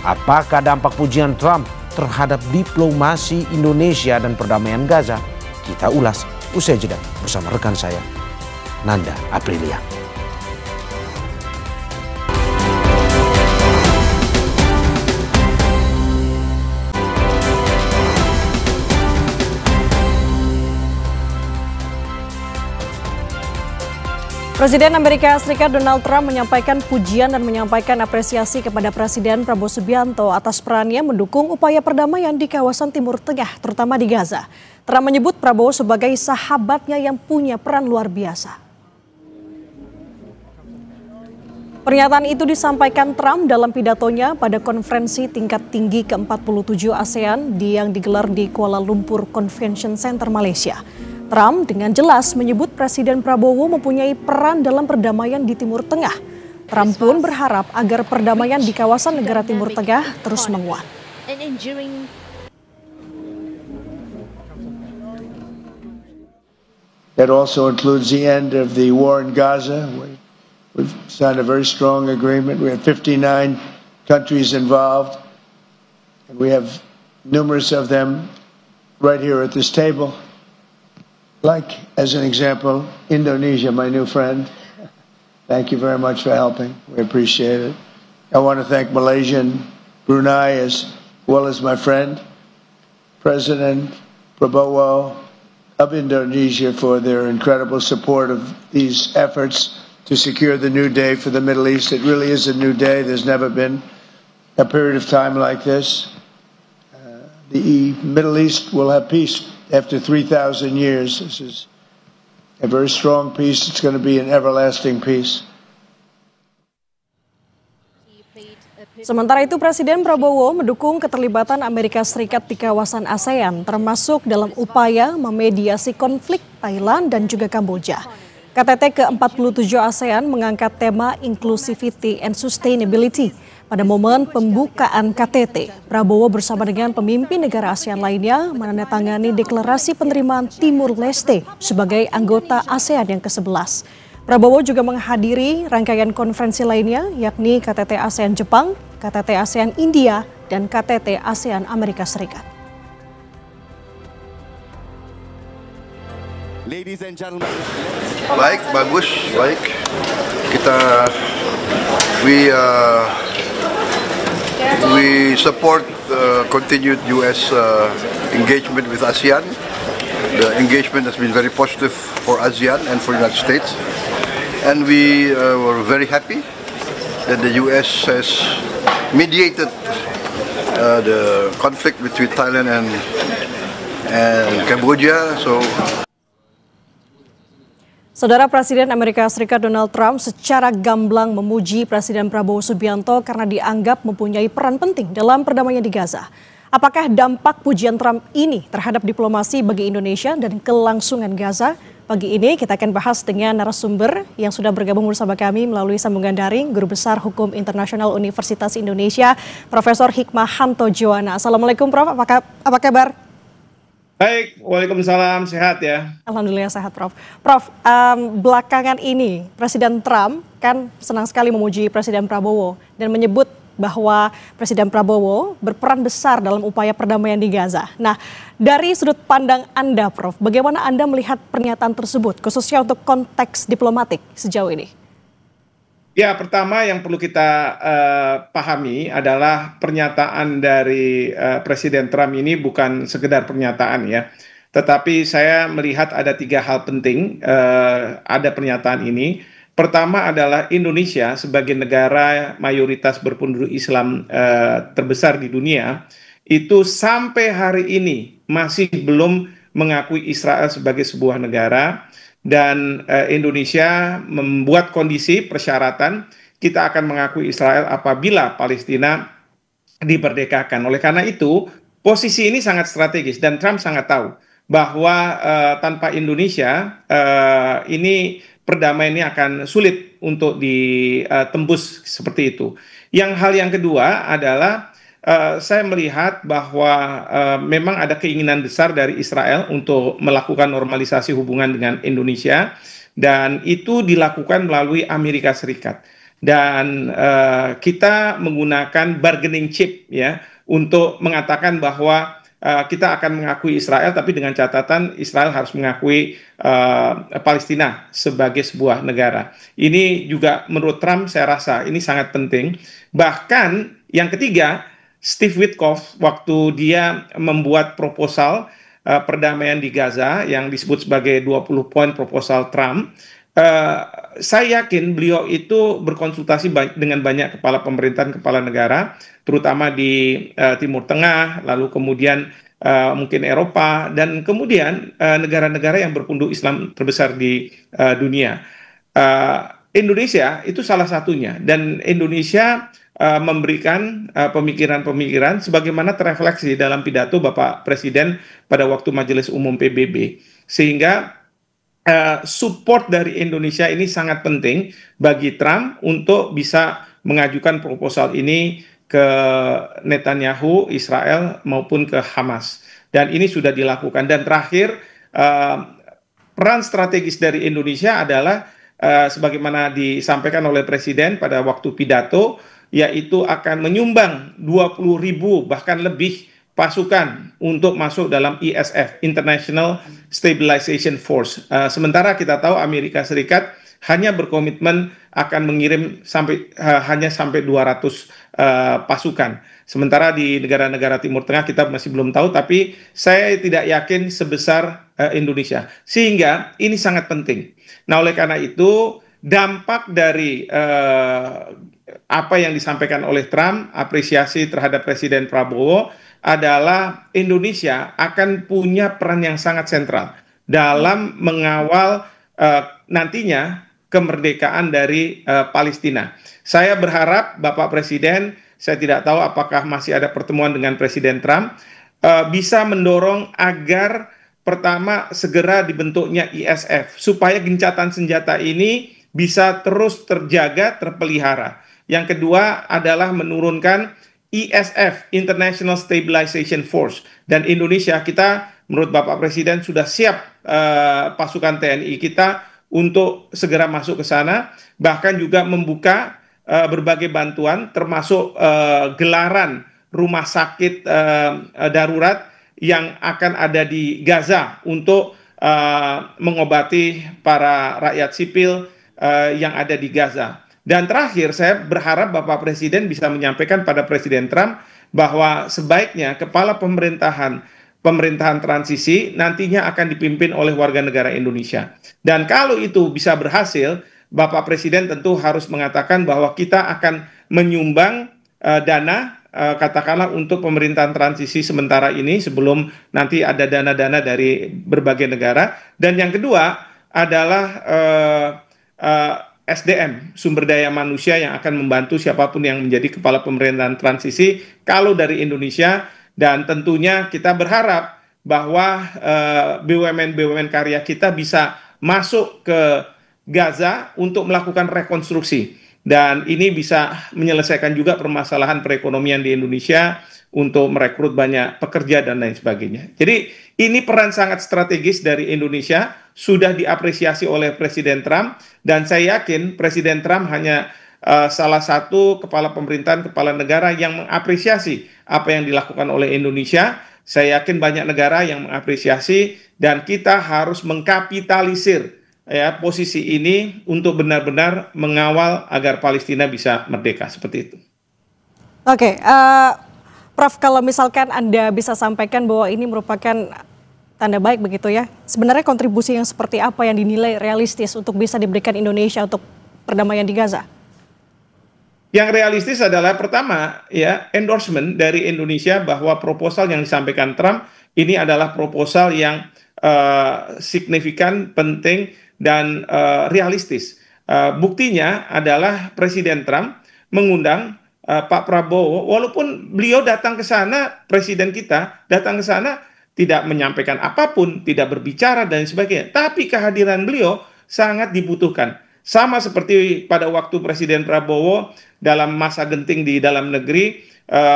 Apakah dampak pujian Trump terhadap diplomasi Indonesia dan perdamaian Gaza? Kita ulas usai jeda bersama rekan saya, Nanda Aprilia. Presiden Amerika Serikat Donald Trump menyampaikan pujian dan menyampaikan apresiasi kepada Presiden Prabowo Subianto atas perannya mendukung upaya perdamaian di kawasan Timur Tengah, terutama di Gaza. Trump menyebut Prabowo sebagai sahabatnya yang punya peran luar biasa. Pernyataan itu disampaikan Trump dalam pidatonya pada konferensi tingkat tinggi ke-47 ASEAN yang digelar di Kuala Lumpur Convention Center, Malaysia. Trump dengan jelas menyebut Presiden Prabowo mempunyai peran dalam perdamaian di Timur Tengah. Trump pun berharap agar perdamaian di kawasan negara Timur Tengah terus menguat. That also includes the end of the war in Gaza. We've signed a very strong agreement. We have 59 countries involved, and we have numerous of them right here at this table. Like, as an example, Indonesia, my new friend. Thank you very much for helping. We appreciate it. I want to thank Malaysia and Brunei as well as my friend, President Prabowo of Indonesia, for their incredible support of these efforts to secure the new day for the Middle East. It really is a new day. There's never been a period of time like this. The Middle East will have peace after 3,000 years. This is a very strong peace. It's going to be an everlasting peace. Sementara itu, Presiden Prabowo mendukung keterlibatan Amerika Serikat di kawasan ASEAN, termasuk dalam upaya memediasi konflik Thailand dan juga Kamboja. KTT ke-47 ASEAN mengangkat tema Inclusivity and Sustainability. Pada momen pembukaan KTT, Prabowo bersama dengan pemimpin negara ASEAN lainnya menandatangani deklarasi penerimaan Timur Leste sebagai anggota ASEAN yang ke-11. Prabowo juga menghadiri rangkaian konferensi lainnya, yakni KTT ASEAN Jepang, KTT ASEAN India, dan KTT ASEAN Amerika Serikat. Ladies and gentlemen. Baik, bagus, baik. Kita we support continued U.S. engagement with ASEAN. The engagement has been very positive for ASEAN and for the United States, and we were very happy that the U.S. has mediated the conflict between Thailand and Cambodia. Saudara, Presiden Amerika Serikat Donald Trump secara gamblang memuji Presiden Prabowo Subianto karena dianggap mempunyai peran penting dalam perdamaian di Gaza. Apakah dampak pujian Trump ini terhadap diplomasi bagi Indonesia dan kelangsungan Gaza? Pagi ini kita akan bahas dengan narasumber yang sudah bergabung bersama kami melalui sambungan daring, Guru Besar Hukum Internasional Universitas Indonesia, Profesor Hikmahanto Juwana. Assalamualaikum Prof, apa kabar? Baik, waalaikumsalam, sehat ya. Alhamdulillah sehat Prof. Prof, belakangan ini Presiden Trump kan senang sekali memuji Presiden Prabowo dan menyebut bahwa Presiden Prabowo berperan besar dalam upaya perdamaian di Gaza. Nah, dari sudut pandang Anda Prof, bagaimana Anda melihat pernyataan tersebut khususnya untuk konteks diplomatik sejauh ini? Ya, pertama yang perlu kita pahami adalah pernyataan dari Presiden Trump ini bukan sekedar pernyataan ya. Tetapi saya melihat ada 3 hal penting ada pernyataan ini. Pertama adalah Indonesia sebagai negara mayoritas berpenduduk Islam terbesar di dunia, itu sampai hari ini masih belum mengakui Israel sebagai sebuah negara. Dan Indonesia membuat kondisi persyaratan kita akan mengakui Israel apabila Palestina dimerdekakan. Oleh karena itu, posisi ini sangat strategis dan Trump sangat tahu bahwa tanpa Indonesia ini perdamaian ini akan sulit untuk ditembus seperti itu. Hal yang kedua adalah saya melihat bahwa memang ada keinginan besar dari Israel untuk melakukan normalisasi hubungan dengan Indonesia, dan itu dilakukan melalui Amerika Serikat. Dan kita menggunakan bargaining chip ya untuk mengatakan bahwa kita akan mengakui Israel, tapi dengan catatan Israel harus mengakui Palestina sebagai sebuah negara. Ini juga menurut Trump saya rasa ini sangat penting. Bahkan yang ketiga, Steve Witkoff waktu dia membuat proposal perdamaian di Gaza yang disebut sebagai 20 poin proposal Trump, saya yakin beliau itu berkonsultasi dengan banyak kepala pemerintahan, kepala negara, terutama di Timur Tengah, lalu kemudian mungkin Eropa, dan kemudian negara-negara yang berpenduduk Islam terbesar di dunia. Indonesia itu salah satunya, dan Indonesia memberikan pemikiran-pemikiran sebagaimana terrefleksi dalam pidato Bapak Presiden pada waktu Majelis Umum PBB, sehingga support dari Indonesia ini sangat penting bagi Trump untuk bisa mengajukan proposal ini ke Netanyahu, Israel maupun ke Hamas, dan ini sudah dilakukan. Dan terakhir, peran strategis dari Indonesia adalah sebagaimana disampaikan oleh Presiden pada waktu pidato, yaitu akan menyumbang 20.000 bahkan lebih pasukan untuk masuk dalam ISF, International Stabilization Force. Sementara kita tahu Amerika Serikat hanya berkomitmen akan mengirim hanya sampai 200 pasukan. Sementara di negara-negara Timur Tengah kita masih belum tahu, tapi saya tidak yakin sebesar Indonesia. Sehingga ini sangat penting. Nah, oleh karena itu, dampak dari apa yang disampaikan oleh Trump, apresiasi terhadap Presiden Prabowo, adalah Indonesia akan punya peran yang sangat sentral dalam mengawal nantinya kemerdekaan dari Palestina. Saya berharap Bapak Presiden, saya tidak tahu apakah masih ada pertemuan dengan Presiden Trump, bisa mendorong agar pertama segera dibentuknya ISF, supaya gencatan senjata ini bisa terus terjaga, terpelihara. Yang kedua adalah menurunkan ISF, International Stabilization Force. Dan Indonesia, kita menurut Bapak Presiden sudah siap pasukan TNI kita untuk segera masuk ke sana, bahkan juga membuka berbagai bantuan, termasuk gelaran rumah sakit darurat yang akan ada di Gaza untuk mengobati para rakyat sipil yang ada di Gaza. Dan terakhir, saya berharap Bapak Presiden bisa menyampaikan pada Presiden Trump bahwa sebaiknya kepala pemerintahan transisi nantinya akan dipimpin oleh warga negara Indonesia. Dan kalau itu bisa berhasil, Bapak Presiden tentu harus mengatakan bahwa kita akan menyumbang dana, katakanlah untuk pemerintahan transisi sementara ini sebelum nanti ada dana-dana dari berbagai negara. Dan yang kedua adalah SDM, sumber daya manusia yang akan membantu siapapun yang menjadi kepala pemerintahan transisi kalau dari Indonesia. Dan tentunya kita berharap bahwa BUMN karya kita bisa masuk ke Gaza untuk melakukan rekonstruksi. Dan ini bisa menyelesaikan juga permasalahan perekonomian di Indonesia untuk merekrut banyak pekerja dan lain sebagainya. Jadi ini peran sangat strategis dari Indonesia, sudah diapresiasi oleh Presiden Trump, dan saya yakin Presiden Trump hanya salah satu kepala pemerintahan, kepala negara yang mengapresiasi apa yang dilakukan oleh Indonesia. Saya yakin banyak negara yang mengapresiasi, dan kita harus mengkapitalisir ya posisi ini untuk benar-benar mengawal agar Palestina bisa merdeka, seperti itu. Oke, Prof, kalau misalkan Anda bisa sampaikan bahwa ini merupakan tanda baik begitu ya, sebenarnya kontribusi yang seperti apa yang dinilai realistis untuk bisa diberikan Indonesia untuk perdamaian di Gaza? Yang realistis adalah pertama ya endorsement dari Indonesia bahwa proposal yang disampaikan Trump ini adalah proposal yang signifikan, penting, dan realistis. Buktinya adalah Presiden Trump mengundang Pak Prabowo, walaupun beliau datang ke sana, Presiden kita datang ke sana tidak menyampaikan apapun, tidak berbicara dan sebagainya, tapi kehadiran beliau sangat dibutuhkan. Sama seperti pada waktu Presiden Prabowo dalam masa genting di dalam negeri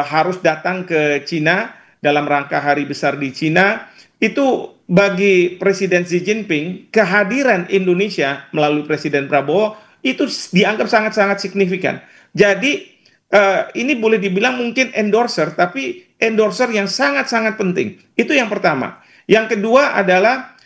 harus datang ke Cina dalam rangka hari besar di Cina. Itu bagi Presiden Xi Jinping, kehadiran Indonesia melalui Presiden Prabowo itu dianggap sangat-sangat signifikan. Jadi ini boleh dibilang mungkin endorser, tapi endorser yang sangat-sangat penting. Itu yang pertama. Yang kedua adalah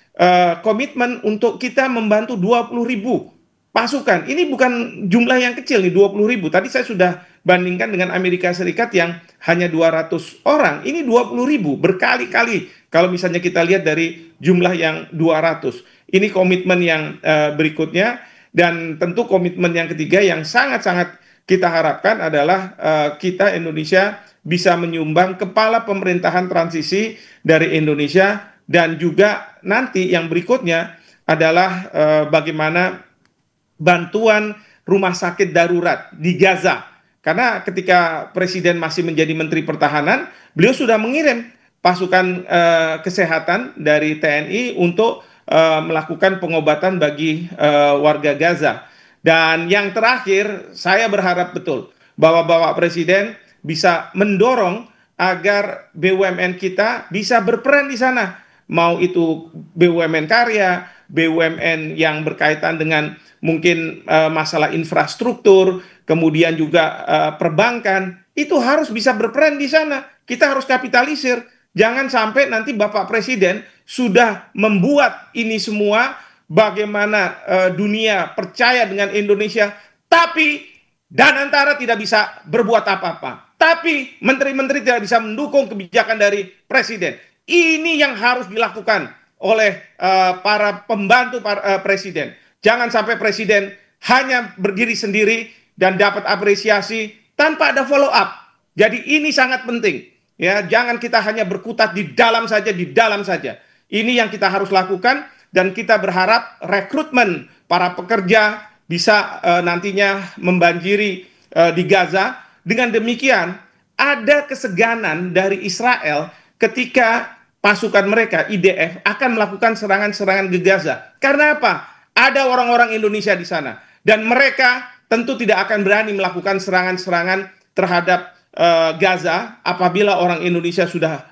komitmen untuk kita membantu 20.000 pasukan. Ini bukan jumlah yang kecil nih, 20.000. Tadi saya sudah bandingkan dengan Amerika Serikat yang hanya 200 orang. Ini 20.000 berkali-kali. Kalau misalnya kita lihat dari jumlah yang 200. Ini komitmen yang berikutnya. Dan tentu komitmen yang ketiga yang sangat-sangat kita harapkan adalah kita Indonesia bisa menyumbang kepala pemerintahan transisi dari Indonesia, dan juga nanti yang berikutnya adalah bagaimana bantuan rumah sakit darurat di Gaza. Karena ketika Presiden masih menjadi Menteri Pertahanan, beliau sudah mengirim pasukan kesehatan dari TNI untuk melakukan pengobatan bagi warga Gaza. Dan yang terakhir, saya berharap betul bahwa Bapak Presiden bisa mendorong agar BUMN kita bisa berperan di sana. Mau itu BUMN karya, BUMN yang berkaitan dengan mungkin masalah infrastruktur, kemudian juga perbankan, itu harus bisa berperan di sana. Kita harus kapitalisir. Jangan sampai nanti Bapak Presiden sudah membuat ini semua, bagaimana dunia percaya dengan Indonesia, tapi Danantara tidak bisa berbuat apa-apa. Tapi menteri-menteri tidak bisa mendukung kebijakan dari Presiden. Ini yang harus dilakukan oleh para pembantu Presiden. Jangan sampai Presiden hanya berdiri sendiri dan dapat apresiasi tanpa ada follow up. Jadi ini sangat penting. Ya, jangan kita hanya berkutat di dalam saja, di dalam saja. Ini yang kita harus lakukan, dan kita berharap rekrutmen para pekerja bisa nantinya membanjiri di Gaza. Dengan demikian, ada keseganan dari Israel ketika pasukan mereka, IDF, akan melakukan serangan-serangan ke Gaza. Karena apa? Ada orang-orang Indonesia di sana. Dan mereka tentu tidak akan berani melakukan serangan-serangan terhadap Gaza apabila orang Indonesia sudah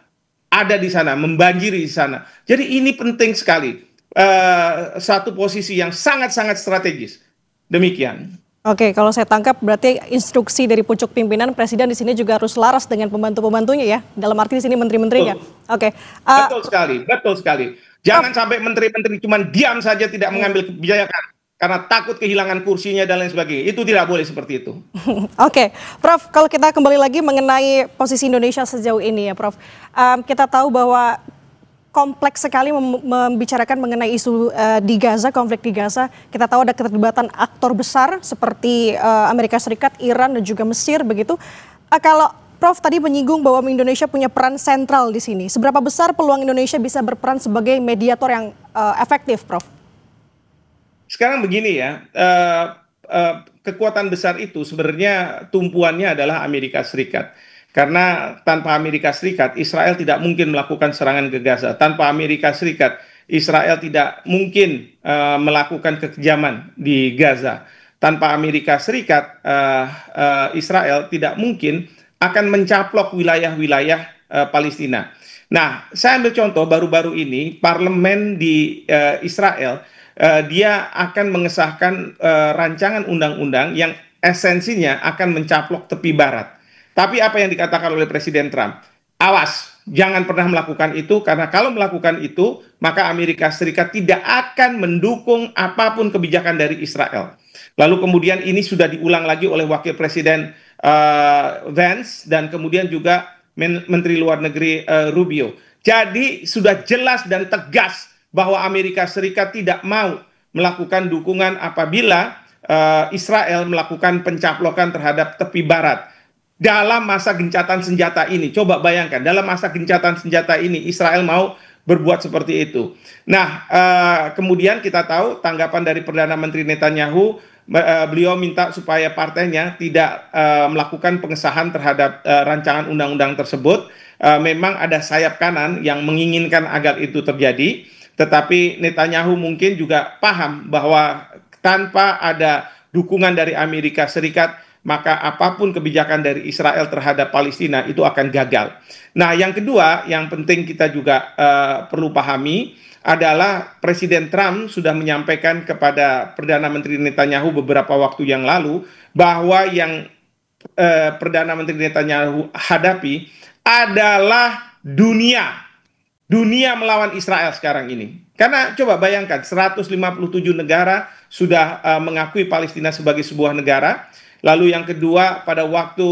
ada di sana, membanjiri di sana. Jadi ini penting sekali. Satu posisi yang sangat-sangat strategis. Demikian. Oke, kalau saya tangkap berarti instruksi dari pucuk pimpinan Presiden di sini juga harus laras dengan pembantu-pembantunya ya. Dalam arti di sini menteri-menterinya. Oke. Betul sekali, betul sekali. Jangan sampai menteri-menteri cuma diam saja tidak mengambil kebijakan karena takut kehilangan kursinya dan lain sebagainya. Itu tidak boleh seperti itu. Oke, Prof, kalau kita kembali lagi mengenai posisi Indonesia sejauh ini ya, Prof. Kita tahu bahwa kompleks sekali membicarakan mengenai isu di Gaza, konflik di Gaza. Kita tahu ada keterlibatan aktor besar seperti Amerika Serikat, Iran, dan juga Mesir begitu. Kalau Prof tadi menyinggung bahwa Indonesia punya peran sentral di sini, seberapa besar peluang Indonesia bisa berperan sebagai mediator yang efektif, Prof? Sekarang begini ya, kekuatan besar itu sebenarnya tumpuannya adalah Amerika Serikat. Karena tanpa Amerika Serikat, Israel tidak mungkin melakukan serangan ke Gaza. Tanpa Amerika Serikat, Israel tidak mungkin melakukan kekejaman di Gaza. Tanpa Amerika Serikat, Israel tidak mungkin akan mencaplok wilayah-wilayah Palestina. Nah, saya ambil contoh baru-baru ini, parlemen di Israel, dia akan mengesahkan rancangan undang-undang yang esensinya akan mencaplok tepi barat. Tapi apa yang dikatakan oleh Presiden Trump? Awas, jangan pernah melakukan itu, karena kalau melakukan itu, maka Amerika Serikat tidak akan mendukung apapun kebijakan dari Israel. Lalu kemudian ini sudah diulang lagi oleh Wakil Presiden Vance dan kemudian juga Menteri Luar Negeri Rubio. Jadi sudah jelas dan tegas bahwa Amerika Serikat tidak mau melakukan dukungan apabila Israel melakukan pencaplokan terhadap tepi barat. Dalam masa gencatan senjata ini, coba bayangkan, dalam masa gencatan senjata ini Israel mau berbuat seperti itu. Nah, kemudian kita tahu tanggapan dari Perdana Menteri Netanyahu, beliau minta supaya partainya tidak melakukan pengesahan terhadap rancangan undang-undang tersebut. Memang ada sayap kanan yang menginginkan agar itu terjadi, tetapi Netanyahu mungkin juga paham bahwa tanpa ada dukungan dari Amerika Serikat, maka apapun kebijakan dari Israel terhadap Palestina itu akan gagal. Nah, yang kedua, yang penting kita juga perlu pahami adalah Presiden Trump sudah menyampaikan kepada Perdana Menteri Netanyahu beberapa waktu yang lalu bahwa yang Perdana Menteri Netanyahu hadapi adalah dunia melawan Israel sekarang ini. Karena coba bayangkan, 157 negara sudah mengakui Palestina sebagai sebuah negara. Lalu yang kedua, pada waktu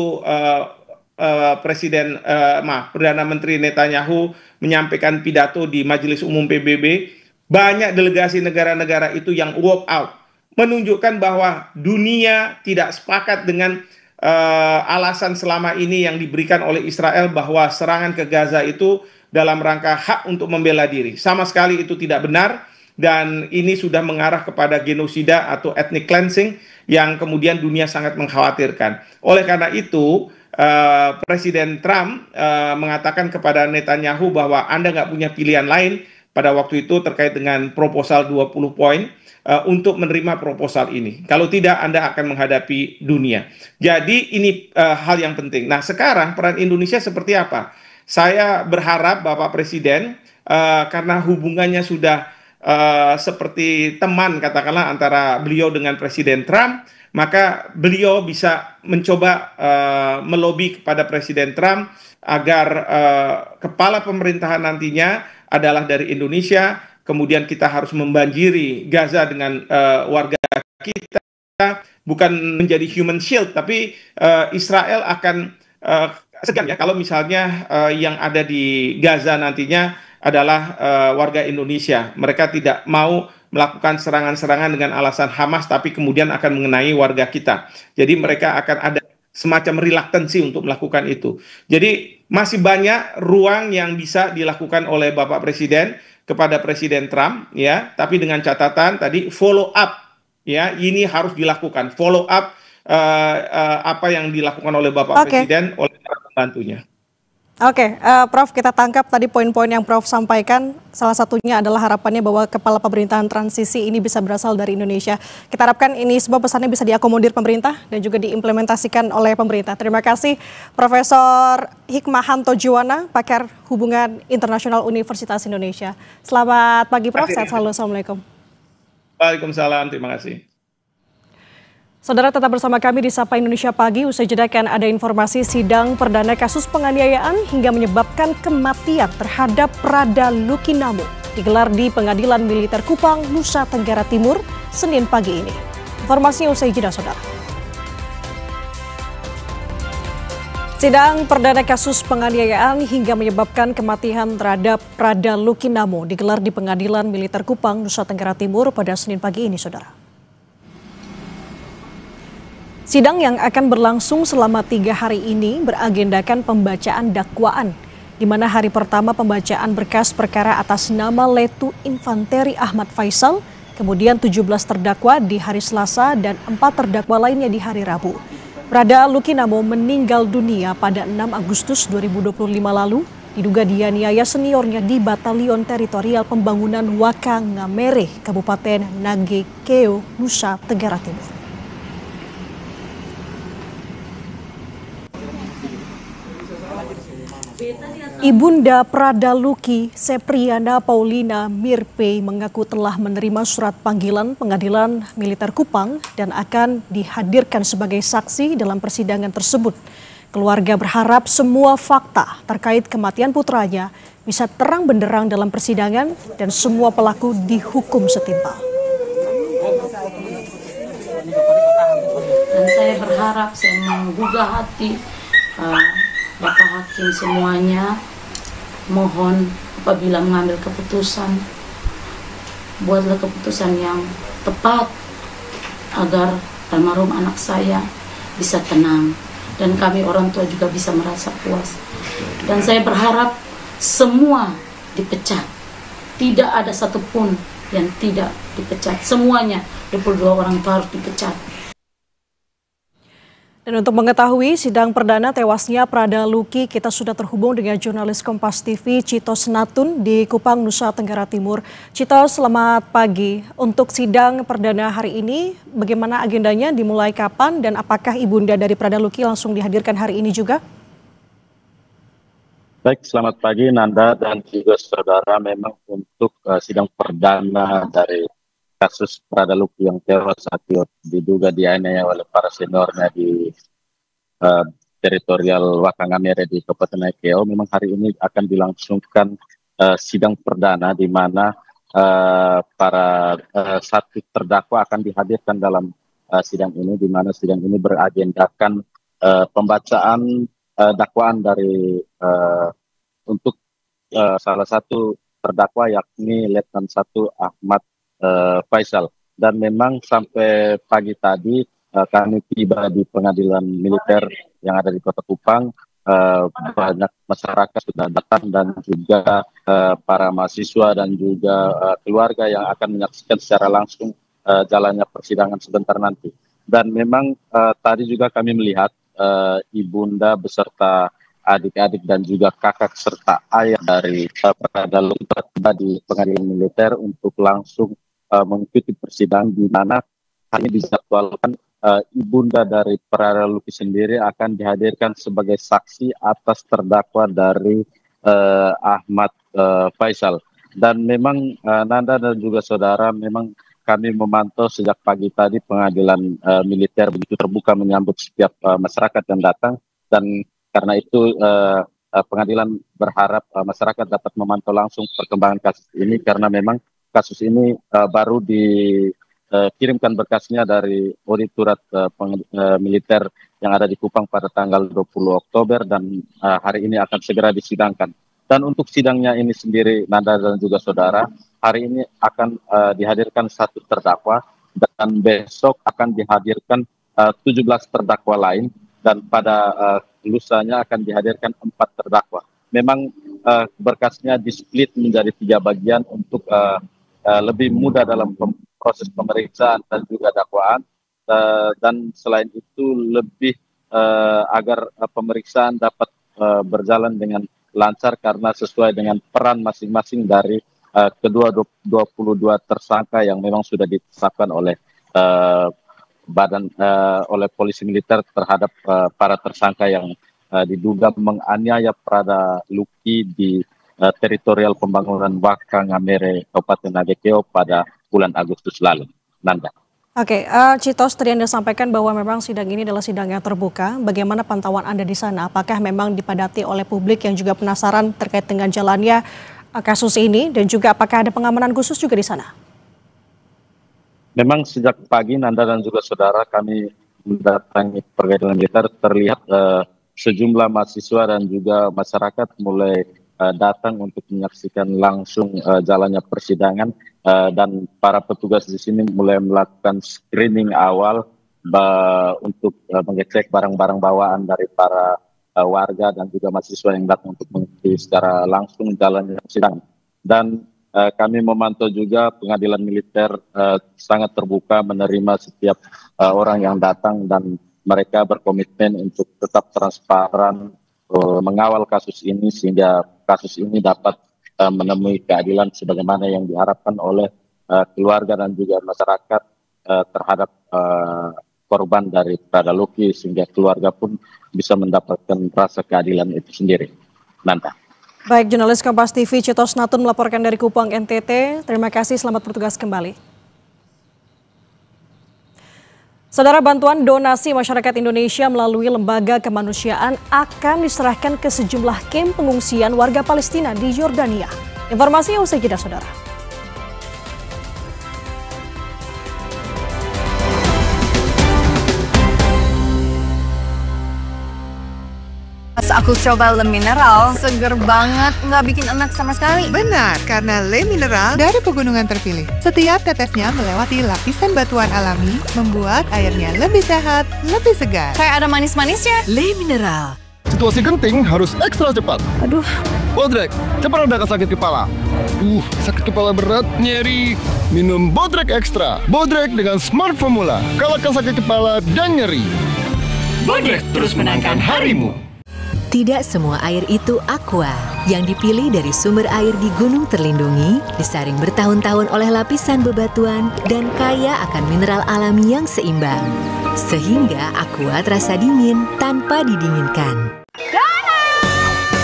Perdana Menteri Netanyahu menyampaikan pidato di Majelis Umum PBB, banyak delegasi negara-negara itu yang walk out, menunjukkan bahwa dunia tidak sepakat dengan alasan selama ini yang diberikan oleh Israel bahwa serangan ke Gaza itu dalam rangka hak untuk membela diri. Sama sekali itu tidak benar, dan ini sudah mengarah kepada genosida atau ethnic cleansing yang kemudian dunia sangat mengkhawatirkan. Oleh karena itu, Presiden Trump mengatakan kepada Netanyahu bahwa Anda nggak punya pilihan lain pada waktu itu terkait dengan proposal 20 poin untuk menerima proposal ini. Kalau tidak, Anda akan menghadapi dunia. Jadi ini hal yang penting. Nah, sekarang peran Indonesia seperti apa? Saya berharap Bapak Presiden, karena hubungannya sudah seperti teman katakanlah antara beliau dengan Presiden Trump, maka beliau bisa mencoba melobi kepada Presiden Trump agar kepala pemerintahan nantinya adalah dari Indonesia, kemudian kita harus membanjiri Gaza dengan warga kita, bukan menjadi human shield, tapi Israel akan segan ya kalau misalnya yang ada di Gaza nantinya adalah warga Indonesia. Mereka tidak mau melakukan serangan-serangan dengan alasan Hamas, tapi kemudian akan mengenai warga kita. Jadi mereka akan ada semacam reluctancy untuk melakukan itu. Jadi masih banyak ruang yang bisa dilakukan oleh Bapak Presiden kepada Presiden Trump, ya. Tapi dengan catatan tadi follow up, ya, ini harus dilakukan follow up apa yang dilakukan oleh Bapak Presiden oleh para pembantunya. Oke, Prof, kita tangkap tadi poin-poin yang Prof sampaikan. Salah satunya adalah harapannya bahwa kepala pemerintahan transisi ini bisa berasal dari Indonesia. Kita harapkan ini sebuah pesannya bisa diakomodir pemerintah dan juga diimplementasikan oleh pemerintah. Terima kasih Profesor Hikmahanto Juwana, pakar hubungan internasional Universitas Indonesia. Selamat pagi Prof, sehat selalu. Assalamualaikum. Waalaikumsalam, terima kasih. Saudara tetap bersama kami di Sapa Indonesia Pagi. Usai jeda akan ada informasi sidang perdana kasus penganiayaan hingga menyebabkan kematian terhadap Prada Lukinamo digelar di Pengadilan Militer Kupang, Nusa Tenggara Timur, Senin pagi ini. Informasinya usai jeda, saudara. Sidang perdana kasus penganiayaan hingga menyebabkan kematian terhadap Prada Lukinamo digelar di Pengadilan Militer Kupang, Nusa Tenggara Timur pada Senin pagi ini, saudara. Sidang yang akan berlangsung selama 3 hari ini beragendakan pembacaan dakwaan, di mana hari pertama pembacaan berkas perkara atas nama Letu Infanteri Ahmad Faisal, kemudian 17 terdakwa di hari Selasa dan 4 terdakwa lainnya di hari Rabu. Prada Lukinamo meninggal dunia pada 6 Agustus 2025 lalu, diduga dianiaya seniornya di Batalion Teritorial Pembangunan Wakangamere, Kabupaten Nagekeo, Nusa Tenggara Timur. Ibunda Prada Luki, Sepriana Paulina Mirpe, mengaku telah menerima surat panggilan Pengadilan Militer Kupang dan akan dihadirkan sebagai saksi dalam persidangan tersebut. Keluarga berharap semua fakta terkait kematian putranya bisa terang benderang dalam persidangan dan semua pelaku dihukum setimpal. Dan saya berharap, saya menggugah hati Bapak Hakim semuanya, mohon apabila mengambil keputusan, buatlah keputusan yang tepat agar almarhum anak saya bisa tenang dan kami orang tua juga bisa merasa puas. Dan saya berharap semua dipecat, tidak ada satupun yang tidak dipecat, semuanya 22 orang itu harus dipecat. Dan untuk mengetahui sidang perdana tewasnya Prada Luki, kita sudah terhubung dengan jurnalis Kompas TV Cito Senatun di Kupang, Nusa Tenggara Timur. Cito, selamat pagi. Untuk sidang perdana hari ini, bagaimana agendanya, dimulai kapan, dan apakah ibunda dari Prada Luki langsung dihadirkan hari ini juga? Baik, selamat pagi Nanda dan juga saudara. Memang untuk sidang perdana dari kasus Prada Luki yang tewas akibat diduga dianiaya oleh para seniornya di teritorial Wakangamere di Kabupaten Nagekeo, memang hari ini akan dilangsungkan sidang perdana di mana para satu terdakwa akan dihadirkan dalam sidang ini, di mana sidang ini beragendakan pembacaan dakwaan dari untuk salah satu terdakwa yakni Letnan 1 Ahmad Faisal. Dan memang sampai pagi tadi kami tiba di pengadilan militer yang ada di Kota Kupang, banyak masyarakat sudah datang dan juga para mahasiswa dan juga keluarga yang akan menyaksikan secara langsung jalannya persidangan sebentar nanti. Dan memang tadi juga kami melihat ibunda beserta adik-adik dan juga kakak serta ayah dari Perdana Luki tiba di pengadilan militer untuk langsung mengikuti persidangan, di mana hanya dijadwalkan ibunda dari Perdana Luki sendiri akan dihadirkan sebagai saksi atas terdakwa dari Ahmad Faisal. Dan memang Nanda dan juga saudara, memang kami memantau sejak pagi tadi pengadilan militer begitu terbuka menyambut setiap masyarakat yang datang, dan karena itu pengadilan berharap masyarakat dapat memantau langsung perkembangan kasus ini, karena memang kasus ini baru dikirimkan berkasnya dari auditorat militer yang ada di Kupang pada tanggal 20 Oktober dan hari ini akan segera disidangkan. Dan untuk sidangnya ini sendiri, Nanda dan juga saudara, hari ini akan dihadirkan 1 terdakwa dan besok akan dihadirkan 17 terdakwa lain, dan pada lusanya akan dihadirkan 4 terdakwa. Memang berkasnya displit menjadi 3 bagian untuk lebih mudah dalam proses pemeriksaan dan juga dakwaan, dan selain itu lebih agar pemeriksaan dapat berjalan dengan lancar karena sesuai dengan peran masing-masing dari kedua 22 tersangka yang memang sudah ditetapkan oleh oleh polisi militer terhadap para tersangka yang diduga menganiaya Perdana Luki di teritorial pembangunan Waka Ngamere, Kabupaten Nagekeo pada bulan Agustus lalu. Nanda. Oke, Citos, tadi Anda sampaikan bahwa memang sidang ini adalah sidang yang terbuka. Bagaimana pantauan Anda di sana? Apakah memang dipadati oleh publik yang juga penasaran terkait dengan jalannya kasus ini, dan juga apakah ada pengamanan khusus juga di sana? Memang sejak pagi Nanda dan juga saudara kami mendatangi pengadilan militer, terlihat sejumlah mahasiswa dan juga masyarakat mulai datang untuk menyaksikan langsung jalannya persidangan, dan para petugas di sini mulai melakukan screening awal untuk mengecek barang-barang bawaan dari para warga dan juga mahasiswa yang datang untuk mengikuti secara langsung jalannya persidangan. Dan kami memantau juga pengadilan militer sangat terbuka menerima setiap orang yang datang, dan mereka berkomitmen untuk tetap transparan mengawal kasus ini sehingga kasus ini dapat menemui keadilan sebagaimana yang diharapkan oleh keluarga dan juga masyarakat terhadap korban dari Perdana Luki, sehingga keluarga pun bisa mendapatkan rasa keadilan itu sendiri. Nanda. Baik, jurnalis Kompas TV Citos Natun melaporkan dari Kupang, NTT. Terima kasih, selamat bertugas kembali. Saudara, bantuan donasi masyarakat Indonesia melalui lembaga kemanusiaan akan diserahkan ke sejumlah kamp pengungsian warga Palestina di Yordania. Informasinya usai jeda, saudara. Aku coba Le Mineral, seger banget, nggak bikin enak sama sekali. Benar, karena Le Mineral dari pegunungan terpilih. Setiap tetesnya melewati lapisan batuan alami, membuat airnya lebih sehat, lebih segar. Kayak ada manis-manisnya. Le Mineral. Situasi genting harus ekstra cepat. Aduh. Bodrek, cepat redakan sakit kepala. Sakit kepala berat, nyeri. Minum Bodrek Extra. Bodrek dengan Smart Formula. Kalahkan sakit kepala dan nyeri. Bodrek terus menangkan harimu. Tidak semua air itu aqua. Yang dipilih dari sumber air di gunung terlindungi, disaring bertahun-tahun oleh lapisan bebatuan, dan kaya akan mineral alami yang seimbang. Sehingga aqua terasa dingin tanpa didinginkan. Dara!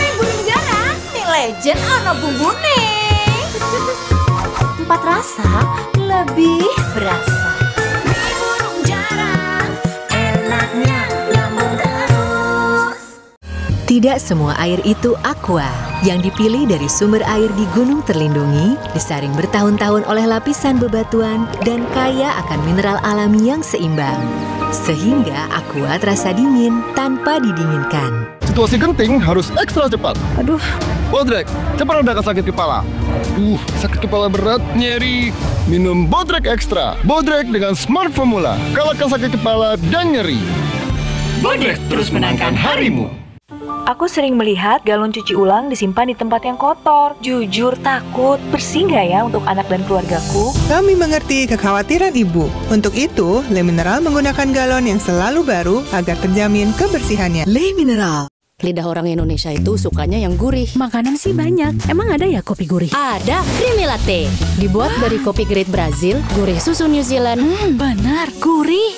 Mie gunung Dara, mie legend ono bumbune. 4 rasa, lebih berasa. Mie gunung Dara, enaknya nyambung terus. Tidak semua air itu aqua. Yang dipilih dari sumber air di gunung terlindungi, disaring bertahun-tahun oleh lapisan bebatuan, dan kaya akan mineral alami yang seimbang. Sehingga aqua terasa dingin tanpa didinginkan. Situasi genting harus ekstra cepat. Aduh. Bodrek, cepat redakan sakit kepala. Sakit kepala berat, nyeri. Minum Bodrek Extra. Bodrek dengan Smart Formula. Kalahkan sakit kepala dan nyeri. Bodrek terus menangkan harimu. Aku sering melihat galon cuci ulang disimpan di tempat yang kotor. Jujur takut, bersih nggak ya untuk anak dan keluargaku? Kami mengerti kekhawatiran ibu. Untuk itu, Le Mineral menggunakan galon yang selalu baru agar terjamin kebersihannya. Le Mineral. Lidah orang Indonesia itu sukanya yang gurih. Makanan sih banyak. Emang ada ya kopi gurih? Ada, Creamy Latte. Dibuat dari kopi grade Brazil, gurih susu New Zealand. Benar, gurih.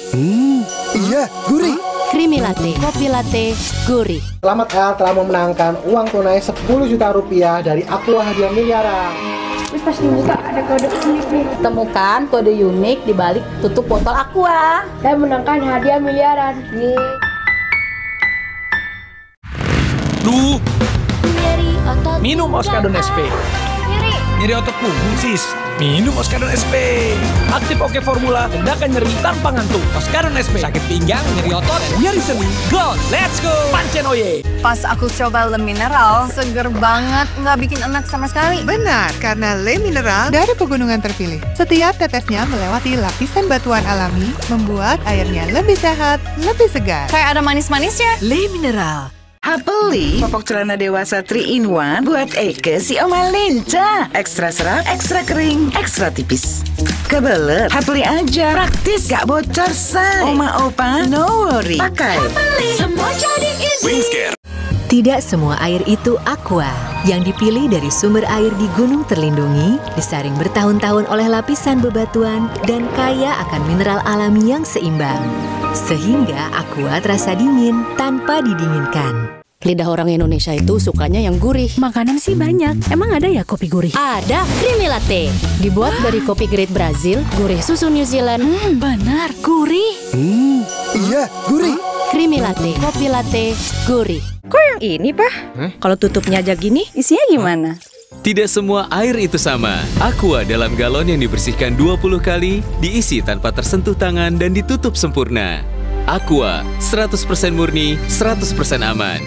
Iya, gurih. Creamy Latte, kopi latte, gurih. Selamat El telah memenangkan uang tunai 10 juta rupiah dari Aqua Hadiah Miliaran. Terus pas dibuka ada kode unik nih. Temukan kode unik di balik tutup botol Aqua. Saya menangkan hadiah miliaran. Duh, minum Oskadon SP. Nyeri otot punggung sis. Minum Oskadon SP. Aktif Oke Formula, tindakan nyeri tanpa ngantuk. Oskadon SP. Sakit pinggang, nyeri otot, nyeri sendi. Go, let's go. Pancen oye. Pas aku coba Le Mineral, seger banget, nggak bikin enak sama sekali. Benar, karena Le Mineral dari pegunungan terpilih. Setiap tetesnya melewati lapisan batuan alami, membuat airnya lebih sehat, lebih segar. Kayak ada manis-manisnya. Le Mineral. Beli popok celana dewasa 3-in-1 buat Eke si Oma Lenca. Ekstra serat, ekstra kering, ekstra tipis. Kebelet, beli aja. Praktis, gak bocor say. Oma Opa, no worry. Pakai. Semua jadi easy. Tidak semua air itu aqua. Yang dipilih dari sumber air di gunung terlindungi, disaring bertahun-tahun oleh lapisan bebatuan, dan kaya akan mineral alami yang seimbang. Sehingga aqua terasa dingin tanpa didinginkan. Lidah orang Indonesia itu sukanya yang gurih. Makanan sih banyak. Emang ada ya kopi gurih? Ada, Creamy Latte. Dibuat dari kopi grade Brazil, gurih susu New Zealand. Benar, gurih. Iya, gurih. Creamy Latte, kopi latte, gurih. Kok yang ini, Pak? Kalau tutupnya aja gini, isinya gimana? Tidak semua air itu sama. Aqua dalam galon yang dibersihkan 20 kali, diisi tanpa tersentuh tangan dan ditutup sempurna. Aqua, 100% murni, 100% aman.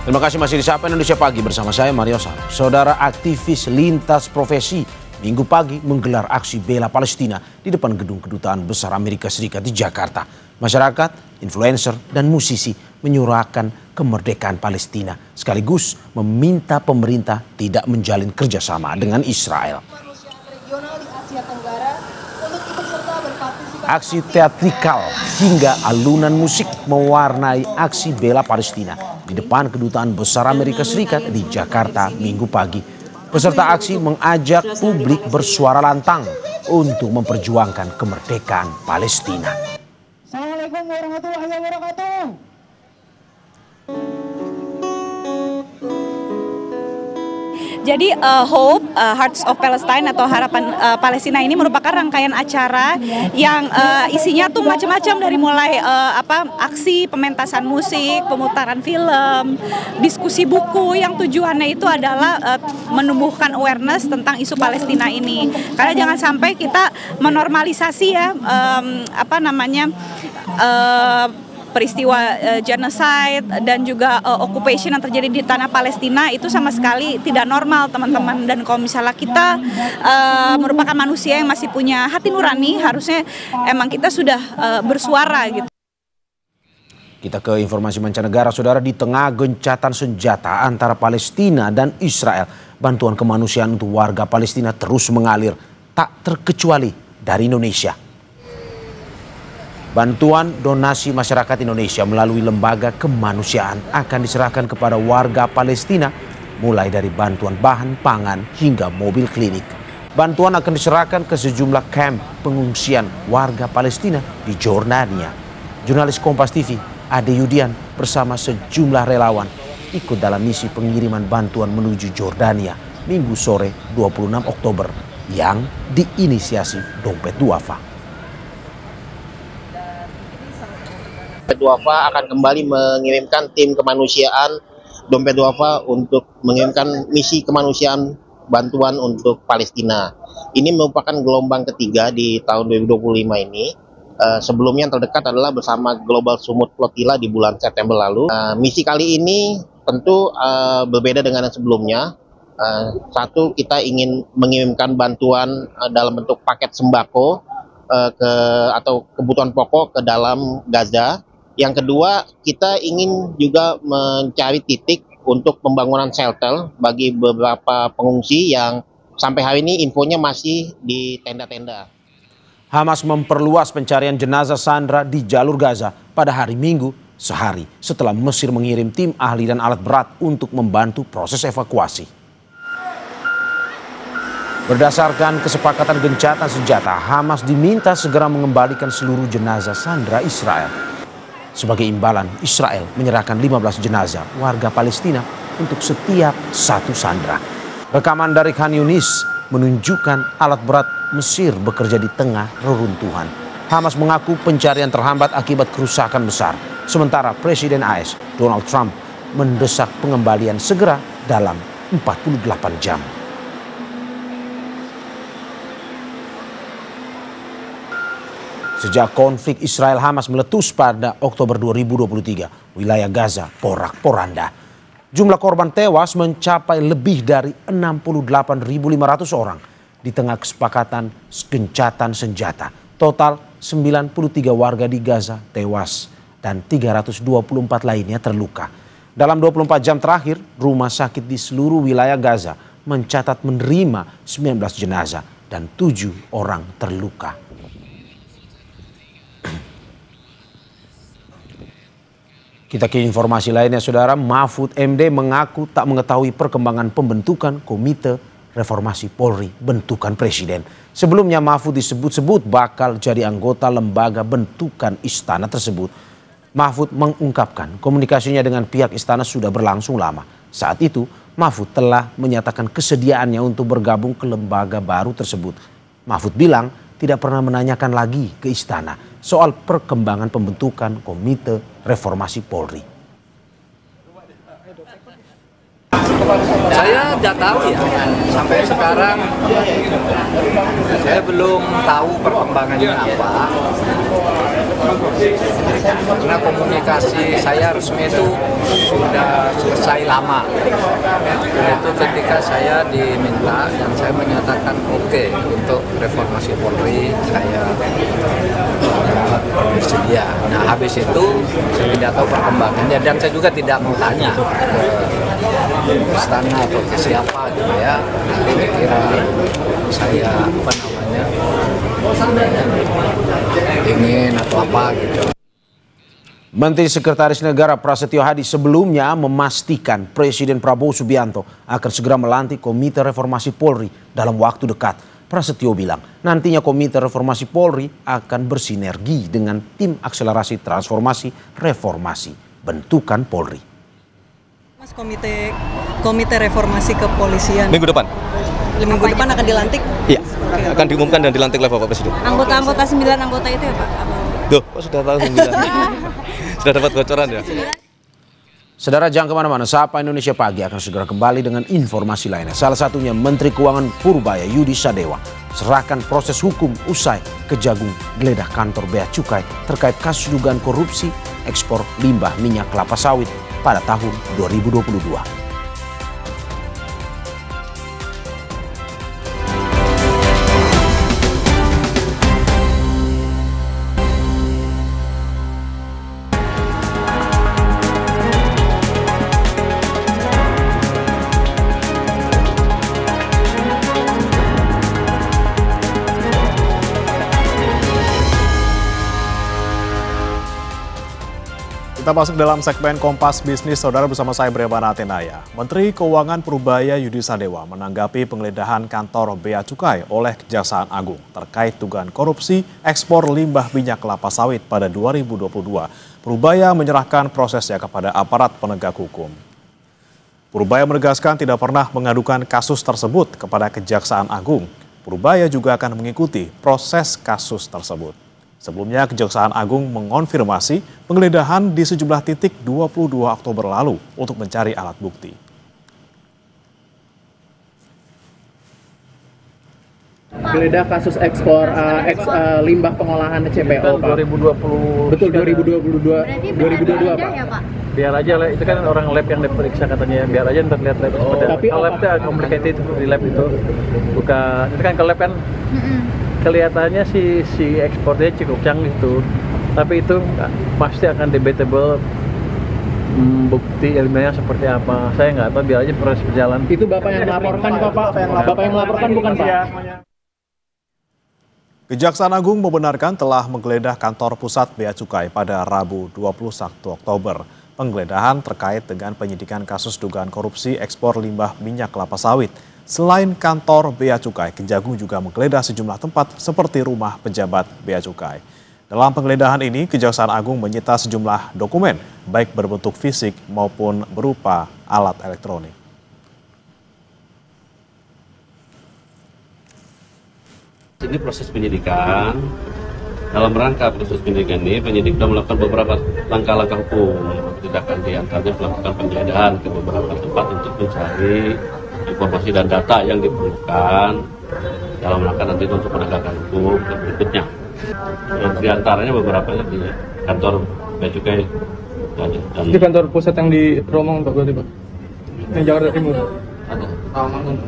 Terima kasih masih di Sapa Indonesia Pagi bersama saya Mario Sano. Saudara aktivis lintas profesi Minggu pagi menggelar aksi bela Palestina di depan gedung Kedutaan Besar Amerika Serikat di Jakarta. Masyarakat, influencer, dan musisi menyuarakan kemerdekaan Palestina sekaligus meminta pemerintah tidak menjalin kerjasama dengan Israel. Aksi teatrikal hingga alunan musik mewarnai aksi bela Palestina di depan Kedutaan Besar Amerika Serikat di Jakarta Minggu pagi. Peserta aksi mengajak publik bersuara lantang untuk memperjuangkan kemerdekaan Palestina. Assalamualaikum warahmatullahi wabarakatuh. Jadi Hope, Hearts of Palestine atau Harapan Palestina ini merupakan rangkaian acara yang isinya tuh macam-macam dari mulai aksi pementasan musik, pemutaran film, diskusi buku yang tujuannya itu adalah menumbuhkan awareness tentang isu Palestina ini. Karena jangan sampai kita menormalisasi ya peristiwa genocide dan juga occupation yang terjadi di tanah Palestina itu sama sekali tidak normal, teman-teman. Dan kalau misalnya kita merupakan manusia yang masih punya hati nurani, harusnya emang kita sudah bersuara gitu. Kita ke informasi mancanegara, saudara. Di tengah gencatan senjata antara Palestina dan Israel, bantuan kemanusiaan untuk warga Palestina terus mengalir, tak terkecuali dari Indonesia. Bantuan donasi masyarakat Indonesia melalui lembaga kemanusiaan akan diserahkan kepada warga Palestina, mulai dari bantuan bahan pangan hingga mobil klinik. Bantuan akan diserahkan ke sejumlah kamp pengungsian warga Palestina di Jordania. Jurnalis Kompas TV Ade Yudian bersama sejumlah relawan ikut dalam misi pengiriman bantuan menuju Jordania Minggu sore 26 Oktober yang diinisiasi Dompet Duafa. Duafa akan kembali mengirimkan tim kemanusiaan Dompet Duafa untuk mengirimkan misi kemanusiaan bantuan untuk Palestina. Ini merupakan gelombang ketiga di tahun 2025 ini. Sebelumnya yang terdekat adalah bersama Global Sumut Flotilla di bulan September lalu. Misi kali ini tentu berbeda dengan yang sebelumnya. Satu, kita ingin mengirimkan bantuan dalam bentuk paket sembako atau kebutuhan pokok ke dalam Gaza. Yang kedua, kita ingin juga mencari titik untuk pembangunan shelter bagi beberapa pengungsi yang sampai hari ini infonya masih di tenda-tenda. Hamas memperluas pencarian jenazah Sandra di jalur Gaza pada hari Minggu, sehari setelah Mesir mengirim tim ahli dan alat berat untuk membantu proses evakuasi. Berdasarkan kesepakatan gencatan senjata, Hamas diminta segera mengembalikan seluruh jenazah Sandra Israel. Sebagai imbalan, Israel menyerahkan 15 jenazah warga Palestina untuk setiap satu sandera. Rekaman dari Khan Yunis menunjukkan alat berat Mesir bekerja di tengah reruntuhan. Hamas mengaku pencarian terhambat akibat kerusakan besar. Sementara Presiden AS Donald Trump mendesak pengembalian segera dalam 48 jam. Sejak konflik Israel-Hamas meletus pada Oktober 2023, wilayah Gaza porak-poranda. Jumlah korban tewas mencapai lebih dari 68.500 orang di tengah kesepakatan gencatan senjata. Total 93 warga di Gaza tewas dan 324 lainnya terluka. Dalam 24 jam terakhir, rumah sakit di seluruh wilayah Gaza mencatat menerima 19 jenazah dan 7 orang terluka. Kita ke informasi lainnya, Saudara. Mahfud MD mengaku tak mengetahui perkembangan pembentukan Komite Reformasi Polri bentukan Presiden. Sebelumnya Mahfud disebut-sebut bakal jadi anggota lembaga bentukan istana tersebut. Mahfud mengungkapkan komunikasinya dengan pihak istana sudah berlangsung lama. Saat itu Mahfud telah menyatakan kesediaannya untuk bergabung ke lembaga baru tersebut. Mahfud bilang tidak pernah menanyakan lagi ke istana soal perkembangan pembentukan Komite Reformasi Polri. Saya tidak tahu ya, sampai sekarang saya belum tahu perkembangannya apa. Karena komunikasi saya resmi itu sudah selesai lama. Itu ketika saya diminta dan saya menyatakan oke untuk reformasi Polri, saya bersedia. Nah habis itu saya tidak tahu perkembangannya dan saya juga tidak mau tanya ke istana atau ke siapa gitu ya. Nanti dikira saya ingin atau apa gitu. Menteri Sekretaris Negara Prasetyo Hadi sebelumnya memastikan Presiden Prabowo Subianto akan segera melantik Komite Reformasi Polri dalam waktu dekat. Prasetyo bilang nantinya Komite Reformasi Polri akan bersinergi dengan tim akselerasi transformasi reformasi bentukan Polri. Mas, Komite Reformasi Kepolisian minggu depan. Minggu depan akan dilantik? Iya, akan diumumkan dan dilantik oleh Bapak Presiden. Anggota-anggota 9 anggota itu ya Pak? Duh, kok sudah tahu 9? Sudah dapat bocoran ya? Saudara, jangan kemana-mana. Sapa Indonesia Pagi akan segera kembali dengan informasi lainnya. Salah satunya Menteri Keuangan Purbaya Yudi Sadewa serahkan proses hukum usai Kejagung geledah kantor Bea Cukai terkait kasus dugaan korupsi ekspor limbah minyak kelapa sawit pada tahun 2022. Kita masuk dalam segmen Kompas Bisnis, Saudara, bersama saya Bremana Atenaya. Menteri Keuangan Purbaya Yudi Sadewa menanggapi penggeledahan kantor Bea Cukai oleh Kejaksaan Agung terkait dugaan korupsi ekspor limbah minyak kelapa sawit pada 2022. Purbaya menyerahkan prosesnya kepada aparat penegak hukum. Purbaya menegaskan tidak pernah mengadukan kasus tersebut kepada Kejaksaan Agung. Purbaya juga akan mengikuti proses kasus tersebut. Sebelumnya, Kejaksaan Agung mengonfirmasi penggeledahan di sejumlah titik 22 Oktober lalu untuk mencari alat bukti. menggeledah kasus ekspor limbah pengolahan CPO, Pak. 2020. Betul, 2022 Pak. Ya, Pak. Biar aja lah, itu kan orang lab yang diperiksa katanya, biar aja ntar lihat lab seperti apa. Tapi kalau lab itu complicated di lab itu, bukan, itu kan ke lab kan kelihatannya si ekspornya cukup canggih tuh, tapi itu pasti akan debatable. Bukti ilmiahnya seperti apa, saya nggak tahu, biar aja proses berjalan. Itu Bapak yang melaporkan kok, Pak? Bapak yang melaporkan bukan, Pak? Kejaksaan Agung membenarkan telah menggeledah kantor pusat Bea Cukai pada Rabu 21 Oktober. Penggeledahan terkait dengan penyidikan kasus dugaan korupsi ekspor limbah minyak kelapa sawit. Selain kantor Bea Cukai, Kejagung juga menggeledah sejumlah tempat seperti rumah pejabat Bea Cukai. Dalam penggeledahan ini, Kejaksaan Agung menyita sejumlah dokumen, baik berbentuk fisik maupun berupa alat elektronik. Ini proses penyidikan. Dalam rangka proses penyidikan ini, penyidik sudah melakukan beberapa langkah-langkah hukum. Tindakan diantaranya melakukan penggeledahan ke beberapa tempat untuk mencari informasi dan data yang diperlukan dalam rangka nanti untuk penegakan hukum berikutnya. Di antaranya beberapa di kantor Bea Cukai dan di kantor pusat yang di Romong, Pak, berarti, Pak? Yang Jakarta Timur. Ada.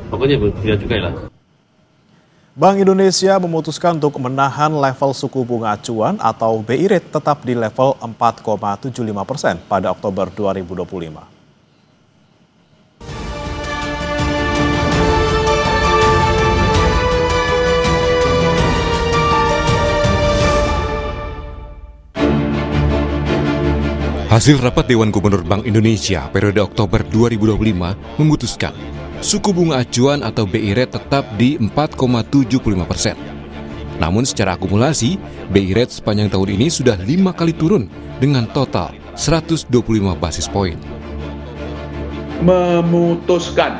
Pokoknya Bea Cukai lah. Bank Indonesia memutuskan untuk menahan level suku bunga acuan atau BI rate tetap di level 4,75% pada Oktober 2025. Hasil rapat Dewan Gubernur Bank Indonesia periode Oktober 2025 memutuskan suku bunga acuan atau BI rate tetap di 4,75%. Namun secara akumulasi, BI rate sepanjang tahun ini sudah 5 kali turun dengan total 125 basis poin. Memutuskan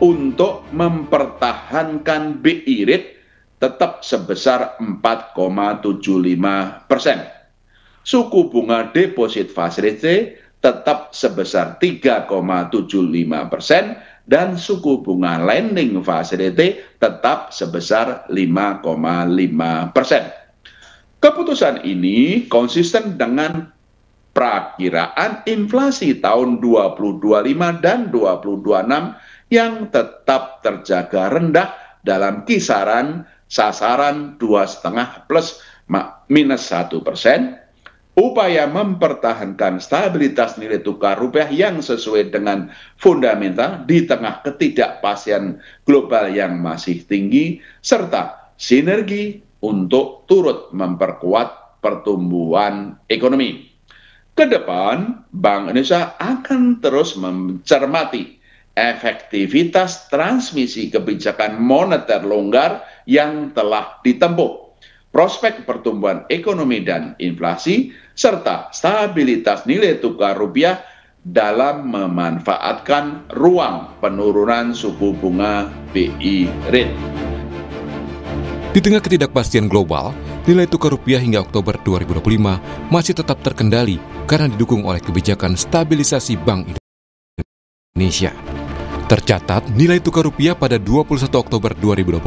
untuk mempertahankan BI rate tetap sebesar 4,75%. Suku bunga deposit facility tetap sebesar 3,75% dan suku bunga lending facility tetap sebesar 5,5%. Keputusan ini konsisten dengan perakiraan inflasi tahun 2025 dan 2026 yang tetap terjaga rendah dalam kisaran sasaran 2,5 plus minus 1%. Upaya mempertahankan stabilitas nilai tukar rupiah yang sesuai dengan fundamental di tengah ketidakpastian global yang masih tinggi, serta sinergi untuk turut memperkuat pertumbuhan ekonomi. Kedepan, Bank Indonesia akan terus mencermati efektivitas transmisi kebijakan moneter longgar yang telah ditempuh, prospek pertumbuhan ekonomi dan inflasi, serta stabilitas nilai tukar rupiah dalam memanfaatkan ruang penurunan suku bunga BI rate. Di tengah ketidakpastian global, nilai tukar rupiah hingga Oktober 2025 masih tetap terkendali karena didukung oleh kebijakan stabilisasi Bank Indonesia. Tercatat nilai tukar rupiah pada 21 Oktober 2025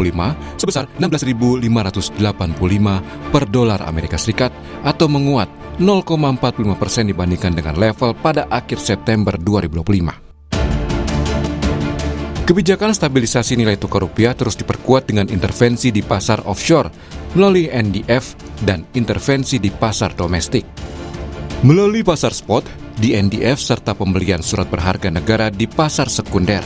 sebesar 16.585 per dolar Amerika Serikat atau menguat 0,45% dibandingkan dengan level pada akhir September 2025. Kebijakan stabilisasi nilai tukar rupiah terus diperkuat dengan intervensi di pasar offshore melalui NDF dan intervensi di pasar domestik. Melalui pasar spot, di NDF serta pembelian surat berharga negara di pasar sekunder.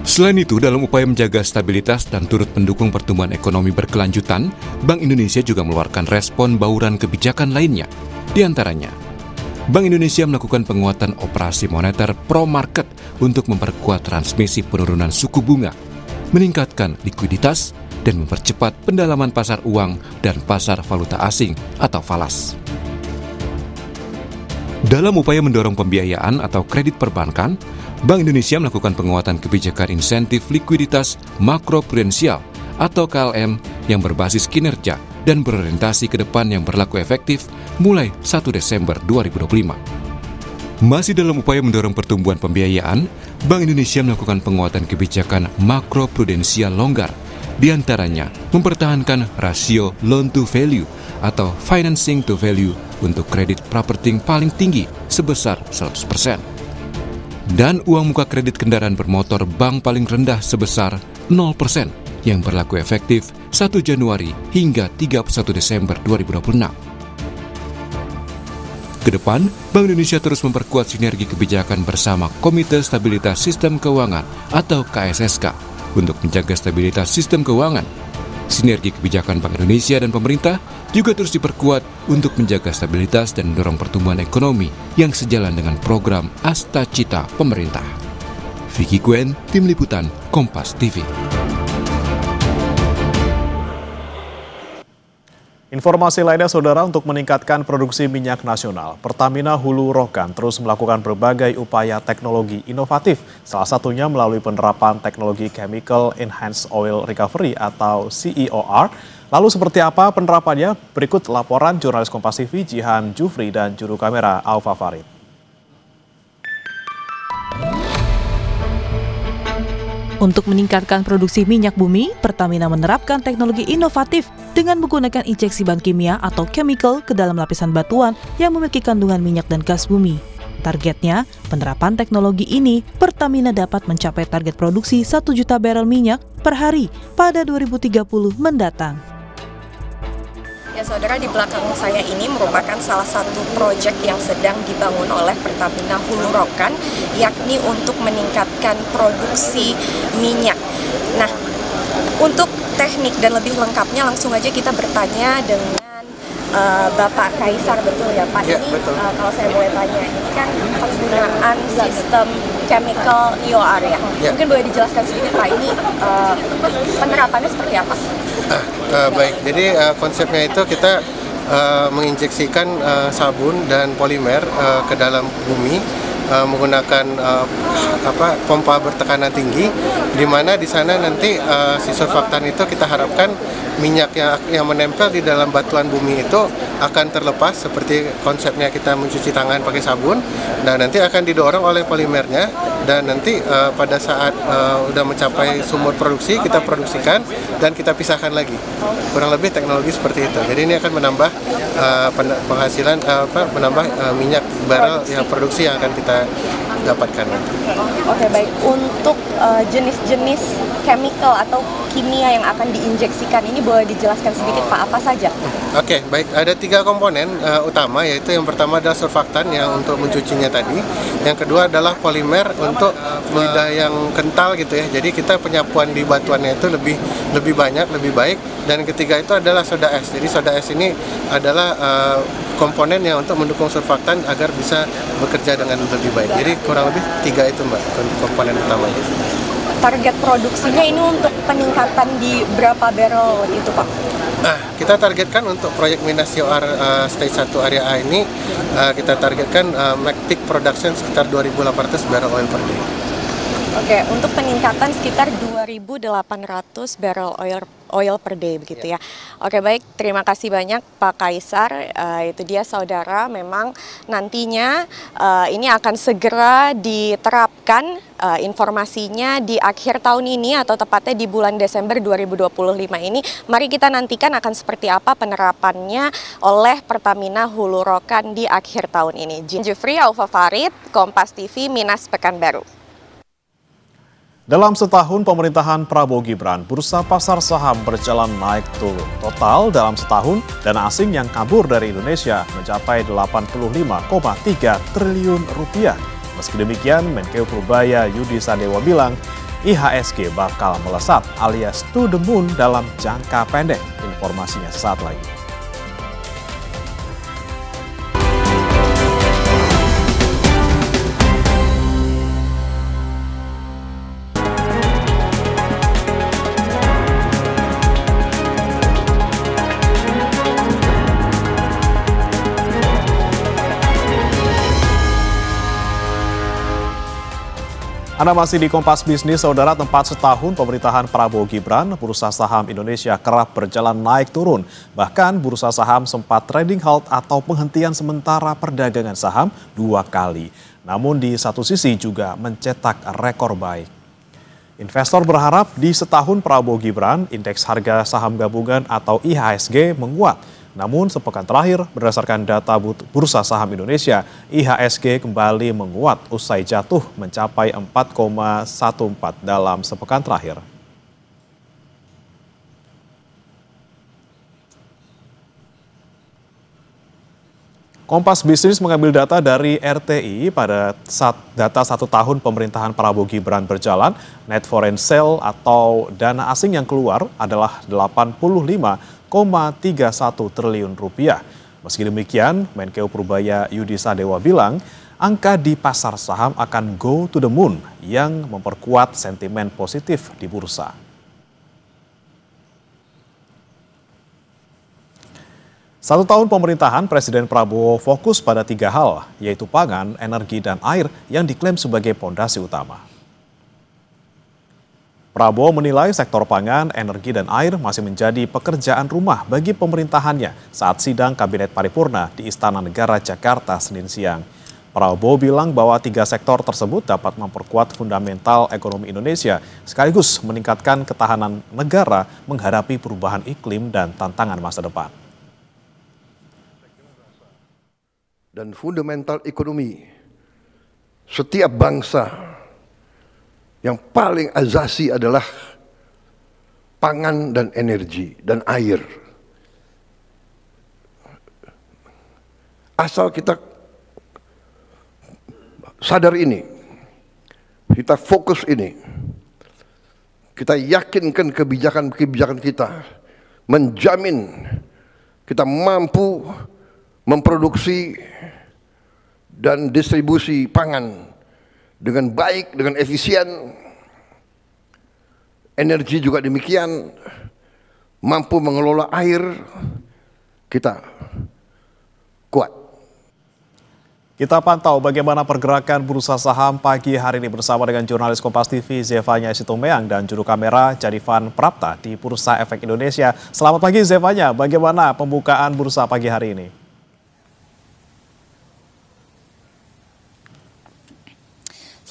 Selain itu, dalam upaya menjaga stabilitas dan turut mendukung pertumbuhan ekonomi berkelanjutan, Bank Indonesia juga mengeluarkan respon bauran kebijakan lainnya. Di antaranya, Bank Indonesia melakukan penguatan operasi moneter pro-market untuk memperkuat transmisi penurunan suku bunga, meningkatkan likuiditas, dan mempercepat pendalaman pasar uang dan pasar valuta asing atau falas. Dalam upaya mendorong pembiayaan atau kredit perbankan, Bank Indonesia melakukan penguatan kebijakan insentif likuiditas makroprudensial atau KLM yang berbasis kinerja dan berorientasi ke depan yang berlaku efektif mulai 1 Desember 2025. Masih dalam upaya mendorong pertumbuhan pembiayaan, Bank Indonesia melakukan penguatan kebijakan makroprudensial longgar, di antaranya mempertahankan rasio loan to value atau financing to value untuk kredit properti paling tinggi sebesar 100%. Dan uang muka kredit kendaraan bermotor bank paling rendah sebesar 0% yang berlaku efektif 1 Januari hingga 31 Desember 2026. Kedepan, Bank Indonesia terus memperkuat sinergi kebijakan bersama Komite Stabilitas Sistem Keuangan atau KSSK untuk menjaga stabilitas sistem keuangan. Sinergi kebijakan Bank Indonesia dan pemerintah juga terus diperkuat untuk menjaga stabilitas dan mendorong pertumbuhan ekonomi yang sejalan dengan program Asta Cita pemerintah. Vicky Gwen, Tim Liputan, Kompas TV. Informasi lainnya, Saudara, untuk meningkatkan produksi minyak nasional, Pertamina Hulu Rokan terus melakukan berbagai upaya teknologi inovatif, salah satunya melalui penerapan teknologi Chemical Enhanced Oil Recovery atau CEOR. Lalu seperti apa penerapannya? Berikut laporan jurnalis Kompas TV Jihan Jufri dan juru kamera Aufa Farid. Untuk meningkatkan produksi minyak bumi, Pertamina menerapkan teknologi inovatif dengan menggunakan injeksi bahan kimia atau chemical ke dalam lapisan batuan yang memiliki kandungan minyak dan gas bumi. Targetnya, penerapan teknologi ini, Pertamina dapat mencapai target produksi 1 juta barel minyak per hari pada 2030 mendatang. Ya saudara, di belakang saya ini merupakan salah satu proyek yang sedang dibangun oleh Pertamina Hulu Rokan, yakni untuk meningkatkan produksi minyak. Nah, untuk teknik dan lebih lengkapnya langsung aja kita bertanya dengan Bapak Kaisar, betul ya Pak? Ya, ini betul. Kalau saya boleh tanya, ini kan penggunaan sistem chemical EOR ya? Mungkin boleh dijelaskan sedikit Pak, ini penerapannya seperti apa? Baik, jadi konsepnya itu kita menginjeksikan sabun dan polimer ke dalam bumi menggunakan pompa bertekanan tinggi, di mana di sana nanti si surfaktan itu kita harapkan minyak yang menempel di dalam batuan bumi itu akan terlepas seperti konsepnya kita mencuci tangan pakai sabun, dan nanti akan didorong oleh polimernya, dan nanti pada saat udah mencapai sumur produksi kita produksikan dan kita pisahkan lagi. Kurang lebih teknologi seperti itu. Jadi ini akan menambah penghasilan, menambah minyak barel yang produksi yang akan kita dapatkan nanti. Oke, baik. Untuk jenis-jenis chemical atau kimia yang akan diinjeksikan ini boleh dijelaskan sedikit Pak, apa saja? Oke, baik. Ada 3 komponen utama, yaitu yang pertama adalah surfaktan yang untuk mencucinya tadi. Yang kedua adalah polimer untuk fluida yang kental gitu ya. Jadi kita penyapuan di batuannya itu lebih banyak, lebih baik. Dan ketiga itu adalah soda es. Jadi soda es ini adalah komponen yang untuk mendukung surfaktan agar bisa bekerja dengan lebih baik. Jadi kurang lebih 3 itu Mbak, komponen utamanya. Target produksinya ini untuk peningkatan di berapa barrel itu Pak? Kita targetkan untuk proyek Minas COR Stage 1 Area A ini, kita targetkan peak production sekitar 2.800 barrel oil per day. Oke, untuk peningkatan sekitar 2.800 barrel oil per day begitu ya. Oke, baik, terima kasih banyak Pak Kaisar. Itu dia saudara, memang nantinya ini akan segera diterapkan informasinya di akhir tahun ini atau tepatnya di bulan Desember 2025 ini. Mari kita nantikan akan seperti apa penerapannya oleh Pertamina Hulu Rokan di akhir tahun ini. Jufri, Aufa Farid, Kompas TV, Minas Pekanbaru. Dalam setahun pemerintahan Prabowo Gibran, bursa pasar saham berjalan naik turun. Total dalam setahun, dana asing yang kabur dari Indonesia mencapai 85,3 triliun rupiah. Meski demikian, Menkeu Purbaya Yudi Sadewa bilang, IHSG bakal melesat alias to the moon dalam jangka pendek. Informasinya sesaat lagi. Anda masih di Kompas Bisnis, saudara. Tempat setahun pemerintahan Prabowo Gibran, bursa saham Indonesia kerap berjalan naik turun. Bahkan bursa saham sempat trading halt atau penghentian sementara perdagangan saham 2 kali. namun di satu sisi juga mencetak rekor baik. Investor berharap di setahun Prabowo Gibran, indeks harga saham gabungan atau IHSG menguat. Namun sepekan terakhir, berdasarkan data Bursa Saham Indonesia, IHSG kembali menguat usai jatuh mencapai 4,14 dalam sepekan terakhir. Kompas Bisnis mengambil data dari RTI pada data 1 tahun pemerintahan Prabowo Gibran berjalan, net foreign sale atau dana asing yang keluar adalah 85,31 triliun rupiah. Meski demikian, Menkeu Purbaya Yudi Sadewa bilang, angka di pasar saham akan go to the moon yang memperkuat sentimen positif di bursa. Satu tahun pemerintahan, Presiden Prabowo fokus pada 3 hal, yaitu pangan, energi, dan air yang diklaim sebagai pondasi utama. Prabowo menilai sektor pangan, energi, dan air masih menjadi pekerjaan rumah bagi pemerintahannya saat sidang Kabinet Paripurna di Istana Negara Jakarta Senin siang. Prabowo bilang bahwa 3 sektor tersebut dapat memperkuat fundamental ekonomi Indonesia sekaligus meningkatkan ketahanan negara menghadapi perubahan iklim dan tantangan masa depan. Dan fundamental ekonomi setiap bangsa yang paling azasi adalah pangan dan energi dan air. Asal kita sadar ini, kita fokus ini, kita yakinkan kebijakan-kebijakan kita menjamin kita mampu memproduksi dan distribusi pangan dengan baik, dengan efisien, energi juga demikian, mampu mengelola air, kita kuat. Kita pantau bagaimana pergerakan bursa saham pagi hari ini bersama dengan jurnalis Kompas TV Zevanya Sitomeang dan juru kamera Jadivan Prapta di Bursa Efek Indonesia. Selamat pagi Zevanya, bagaimana pembukaan bursa pagi hari ini?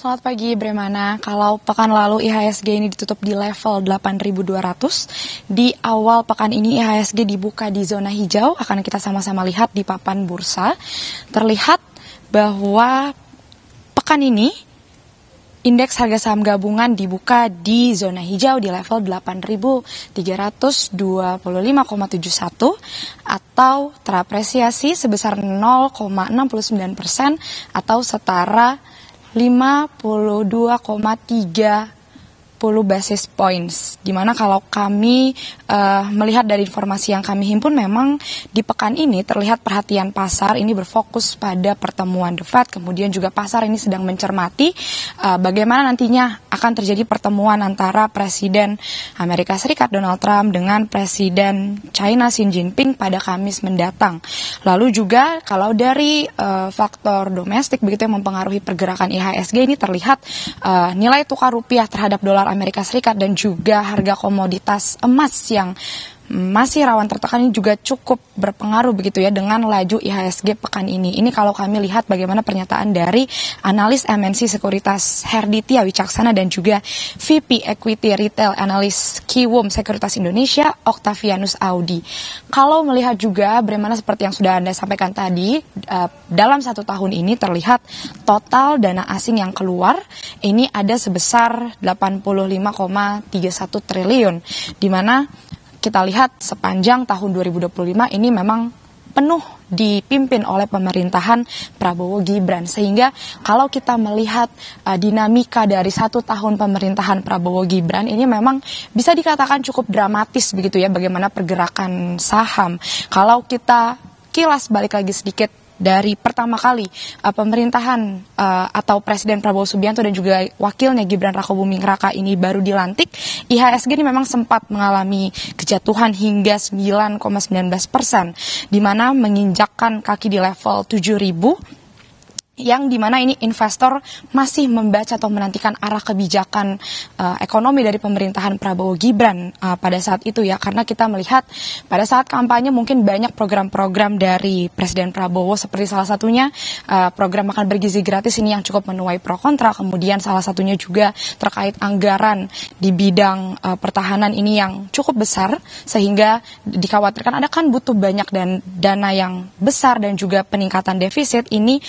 Selamat pagi Bremana, kalau pekan lalu IHSG ini ditutup di level 8.200, di awal pekan ini IHSG dibuka di zona hijau, akan kita sama-sama lihat di papan bursa. Terlihat bahwa pekan ini indeks harga saham gabungan dibuka di zona hijau di level 8.325,71 atau terapresiasi sebesar 0,69% atau setara 52,30 basis points. Dimana kalau kami melihat dari informasi yang kami himpun, memang di pekan ini terlihat perhatian pasar ini berfokus pada pertemuan The Fed. Kemudian juga pasar ini sedang mencermati bagaimana nantinya akan terjadi pertemuan antara Presiden Amerika Serikat Donald Trump dengan Presiden China Xi Jinping pada Kamis mendatang. Lalu juga kalau dari faktor domestik begitu yang mempengaruhi pergerakan IHSG ini terlihat nilai tukar rupiah terhadap dolar Amerika Serikat dan juga harga komoditas emas yang masih rawan tertekan ini juga cukup berpengaruh begitu ya dengan laju IHSG pekan ini. Ini kalau kami lihat bagaimana pernyataan dari analis MNC Sekuritas Herditia Wicaksana dan juga VP Equity Retail Analyst Kiwum Sekuritas Indonesia Octavianus Audi. Kalau melihat juga bagaimana seperti yang sudah Anda sampaikan tadi, dalam 1 tahun ini terlihat total dana asing yang keluar ini ada sebesar 85,31 triliun, di mana kita lihat sepanjang tahun 2025 ini memang penuh dipimpin oleh pemerintahan Prabowo Gibran. Sehingga kalau kita melihat dinamika dari 1 tahun pemerintahan Prabowo Gibran ini memang bisa dikatakan cukup dramatis begitu ya bagaimana pergerakan saham. Kalau kita kilas balik lagi sedikit dari pertama kali pemerintahan atau Presiden Prabowo Subianto dan juga wakilnya Gibran Rakabuming Raka ini baru dilantik, IHSG ini memang sempat mengalami kejatuhan hingga 9,19%, di mana menginjakkan kaki di level 7.000 yang dimana ini investor masih membaca atau menantikan arah kebijakan ekonomi dari pemerintahan Prabowo Gibran pada saat itu ya, karena kita melihat pada saat kampanye mungkin banyak program-program dari Presiden Prabowo seperti salah satunya program makan bergizi gratis ini yang cukup menuai pro kontra, kemudian salah satunya juga terkait anggaran di bidang pertahanan ini yang cukup besar sehingga dikhawatirkan ada kan butuh banyak dan dana yang besar dan juga peningkatan defisit ini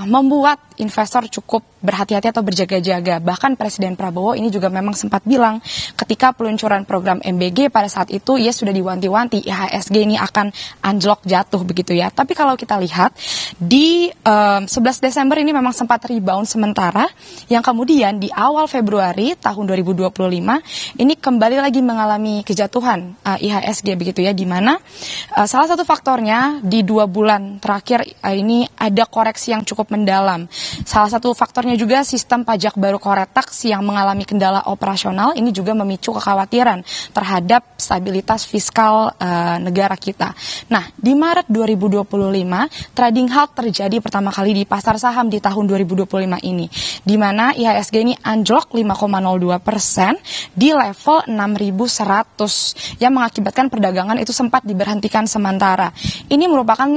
membuat investor cukup berhati-hati atau berjaga-jaga. Bahkan Presiden Prabowo ini juga memang sempat bilang ketika peluncuran program MBG pada saat itu ia sudah diwanti-wanti IHSG ini akan anjlok jatuh begitu ya. Tapi kalau kita lihat di 11 Desember ini memang sempat rebound sementara yang kemudian di awal Februari tahun 2025 ini kembali lagi mengalami kejatuhan IHSG begitu ya, di mana salah satu faktornya di 2 bulan terakhir ini ada koreksi yang cukup mendalam. Salah satu faktornya juga sistem pajak baru Coretax yang mengalami kendala operasional ini juga memicu kekhawatiran terhadap stabilitas fiskal negara kita. Nah, di Maret 2025 trading halt terjadi pertama kali di pasar saham di tahun 2025 ini, di mana IHSG ini anjlok 5,02% di level 6.100 yang mengakibatkan perdagangan itu sempat diberhentikan sementara. Ini merupakan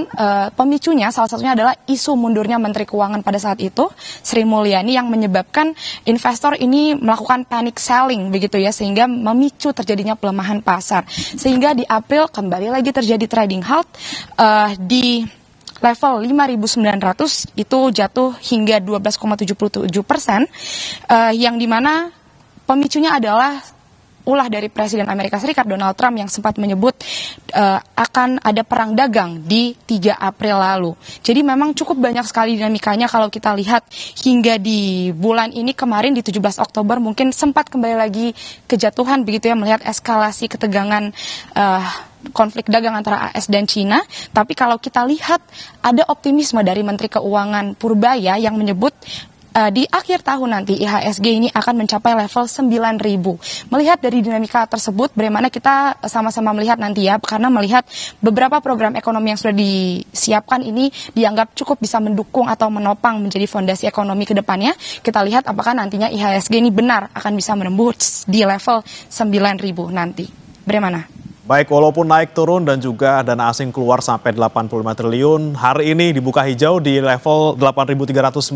pemicunya salah satunya adalah isu mundurnya Menteri Keuangan pada saat itu, Sri Mulyani, yang menyebabkan investor ini melakukan panic selling begitu ya, sehingga memicu terjadinya pelemahan pasar. Sehingga di April kembali lagi terjadi trading halt di level 5.900 itu jatuh hingga 12,77%, yang dimana pemicunya adalah ulah dari Presiden Amerika Serikat Donald Trump yang sempat menyebut akan ada perang dagang di 3 April lalu. Jadi memang cukup banyak sekali dinamikanya kalau kita lihat hingga di bulan ini kemarin di 17 Oktober mungkin sempat kembali lagi kejatuhan begitu ya, melihat eskalasi ketegangan konflik dagang antara AS dan Cina. Tapi kalau kita lihat ada optimisme dari Menteri Keuangan Purbaya yang menyebut di akhir tahun nanti IHSG ini akan mencapai level 9.000. Melihat dari dinamika tersebut, bagaimana kita sama-sama melihat nanti ya, karena melihat beberapa program ekonomi yang sudah disiapkan ini dianggap cukup bisa mendukung atau menopang menjadi fondasi ekonomi ke depannya. Kita lihat apakah nantinya IHSG ini benar akan bisa menembus di level 9.000 nanti. Bagaimana? Baik, walaupun naik turun dan juga dana asing keluar sampai 85 triliun, hari ini dibuka hijau di level 8.319.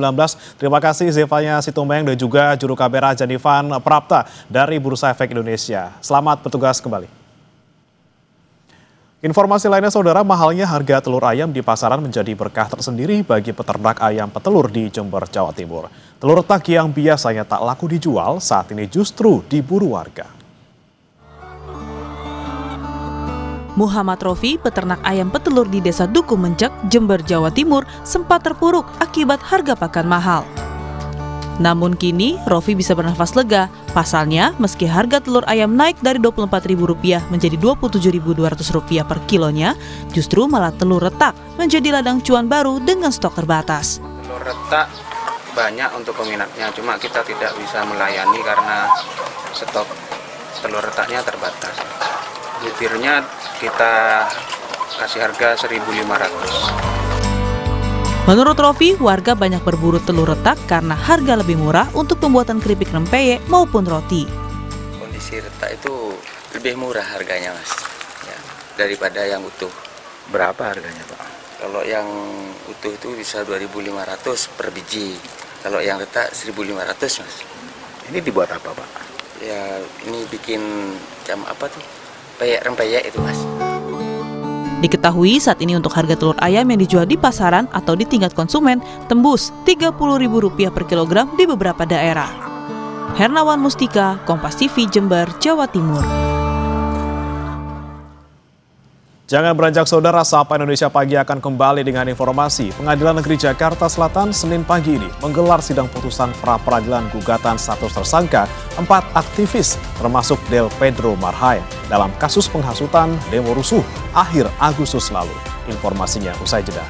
Terima kasih Zevanya Situmeng dan juga juru kamera Janivan Prapta dari Bursa Efek Indonesia. Selamat bertugas kembali. Informasi lainnya saudara, mahalnya harga telur ayam di pasaran menjadi berkah tersendiri bagi peternak ayam petelur di Jember, Jawa Timur. Telur retak yang biasanya tak laku dijual saat ini justru diburu warga. Muhammad Rofi, peternak ayam petelur di Desa Duku Mencek, Jember, Jawa Timur, sempat terpuruk akibat harga pakan mahal. Namun kini, Rofi bisa bernafas lega. Pasalnya, meski harga telur ayam naik dari Rp24.000 menjadi Rp27.200 per kilonya, justru malah telur retak menjadi ladang cuan baru dengan stok terbatas. Telur retak banyak untuk peminatnya, cuma kita tidak bisa melayani karena stok telur retaknya terbatas. Butirnya kita kasih harga 1.500. Menurut Rofi, warga banyak berburu telur retak karena harga lebih murah untuk pembuatan keripik rempeyek maupun roti. Kondisi retak itu lebih murah harganya, Mas, ya, daripada yang utuh. Berapa harganya, Pak? Kalau yang utuh itu bisa 2.500 per biji. Kalau yang retak 1.500, Mas. Ini dibuat apa, Pak? Ya, ini bikin jam apa tuh? Rempeyek itu, Mas. Diketahui saat ini untuk harga telur ayam yang dijual di pasaran atau di tingkat konsumen tembus Rp30.000 per kilogram di beberapa daerah. Hernawan Mustika, Kompas TV, Jember, Jawa Timur. Jangan beranjak saudara, Sapa Indonesia Pagi akan kembali dengan informasi. Pengadilan Negeri Jakarta Selatan Senin pagi ini menggelar sidang putusan pra-peradilan gugatan status tersangka 4 aktivis termasuk Del Pedro Marhain dalam kasus penghasutan demo rusuh akhir Agustus lalu. Informasinya usai jeda.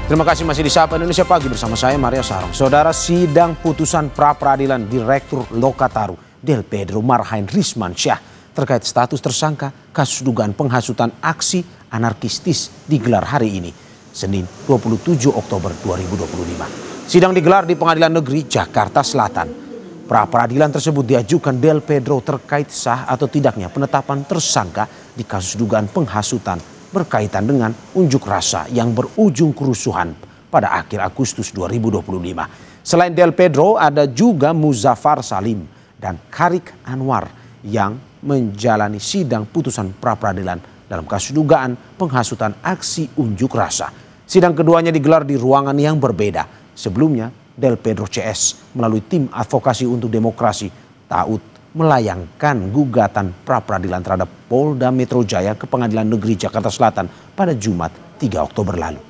Terima kasih masih di Sapa Indonesia Pagi bersama saya Maria Sarong. Saudara, sidang putusan pra-peradilan Direktur Lokataru Del Pedro Marhain Rismansyah terkait status tersangka kasus dugaan penghasutan aksi anarkistis digelar hari ini, Senin 27 Oktober 2025. Sidang digelar di Pengadilan Negeri Jakarta Selatan. Pra-peradilan tersebut diajukan Del Pedro terkait sah atau tidaknya penetapan tersangka di kasus dugaan penghasutan berkaitan dengan unjuk rasa yang berujung kerusuhan pada akhir Agustus 2025. Selain Del Pedro, ada juga Muzaffar Salim dan Karik Anwar yang menjalani sidang putusan pra-peradilan dalam kasus dugaan penghasutan aksi unjuk rasa. Sidang keduanya digelar di ruangan yang berbeda. Sebelumnya, Del Pedro CS melalui tim advokasi untuk demokrasi Taut melayangkan gugatan pra-peradilan terhadap Polda Metro Jaya ke Pengadilan Negeri Jakarta Selatan pada Jumat 3 Oktober lalu.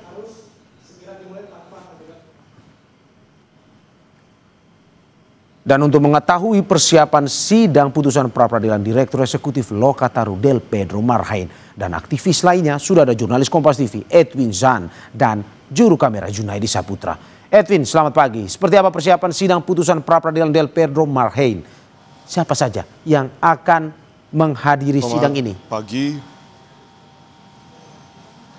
Dan untuk mengetahui persiapan sidang putusan pra-peradilan Direktur Eksekutif Lokataru Del Pedro Marhain dan aktivis lainnya, sudah ada jurnalis Kompas TV Edwin Zan dan juru kamera Junaidi Saputra. Edwin, selamat pagi. Seperti apa persiapan sidang putusan pra-peradilan Del Pedro Marhain? Siapa saja yang akan menghadiri sidang ini?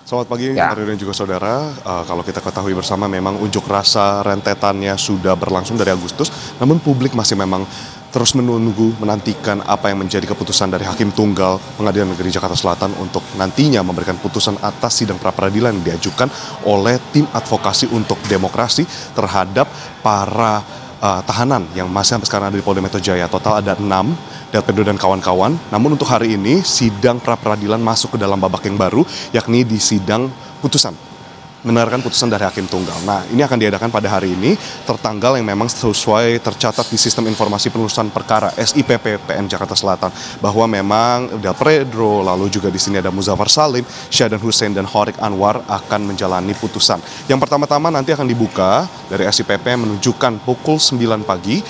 Selamat pagi, Mario dan juga saudara. Kalau kita ketahui bersama, memang unjuk rasa rentetannya sudah berlangsung dari Agustus, namun publik masih memang terus menantikan apa yang menjadi keputusan dari Hakim Tunggal Pengadilan Negeri Jakarta Selatan untuk nantinya memberikan putusan atas sidang pra-peradilan yang diajukan oleh tim advokasi untuk demokrasi terhadap para tahanan yang masih sampai sekarang ada di Polda Metro Jaya. Total ada 6, Del Pedro dan kawan-kawan. Namun untuk hari ini sidang pra-peradilan masuk ke dalam babak yang baru, yakni di sidang putusan, mendengarkan putusan dari Hakim Tunggal. Nah, ini akan diadakan pada hari ini, tertanggal yang memang sesuai tercatat di Sistem Informasi Penelusuran Perkara SIPP PN Jakarta Selatan, bahwa memang Del Pedro, lalu juga di sini ada Muzaffar Salim, Syadan Hussein dan Horik Anwar akan menjalani putusan. Yang pertama-tama nanti akan dibuka dari SIPP menunjukkan pukul 9 pagi,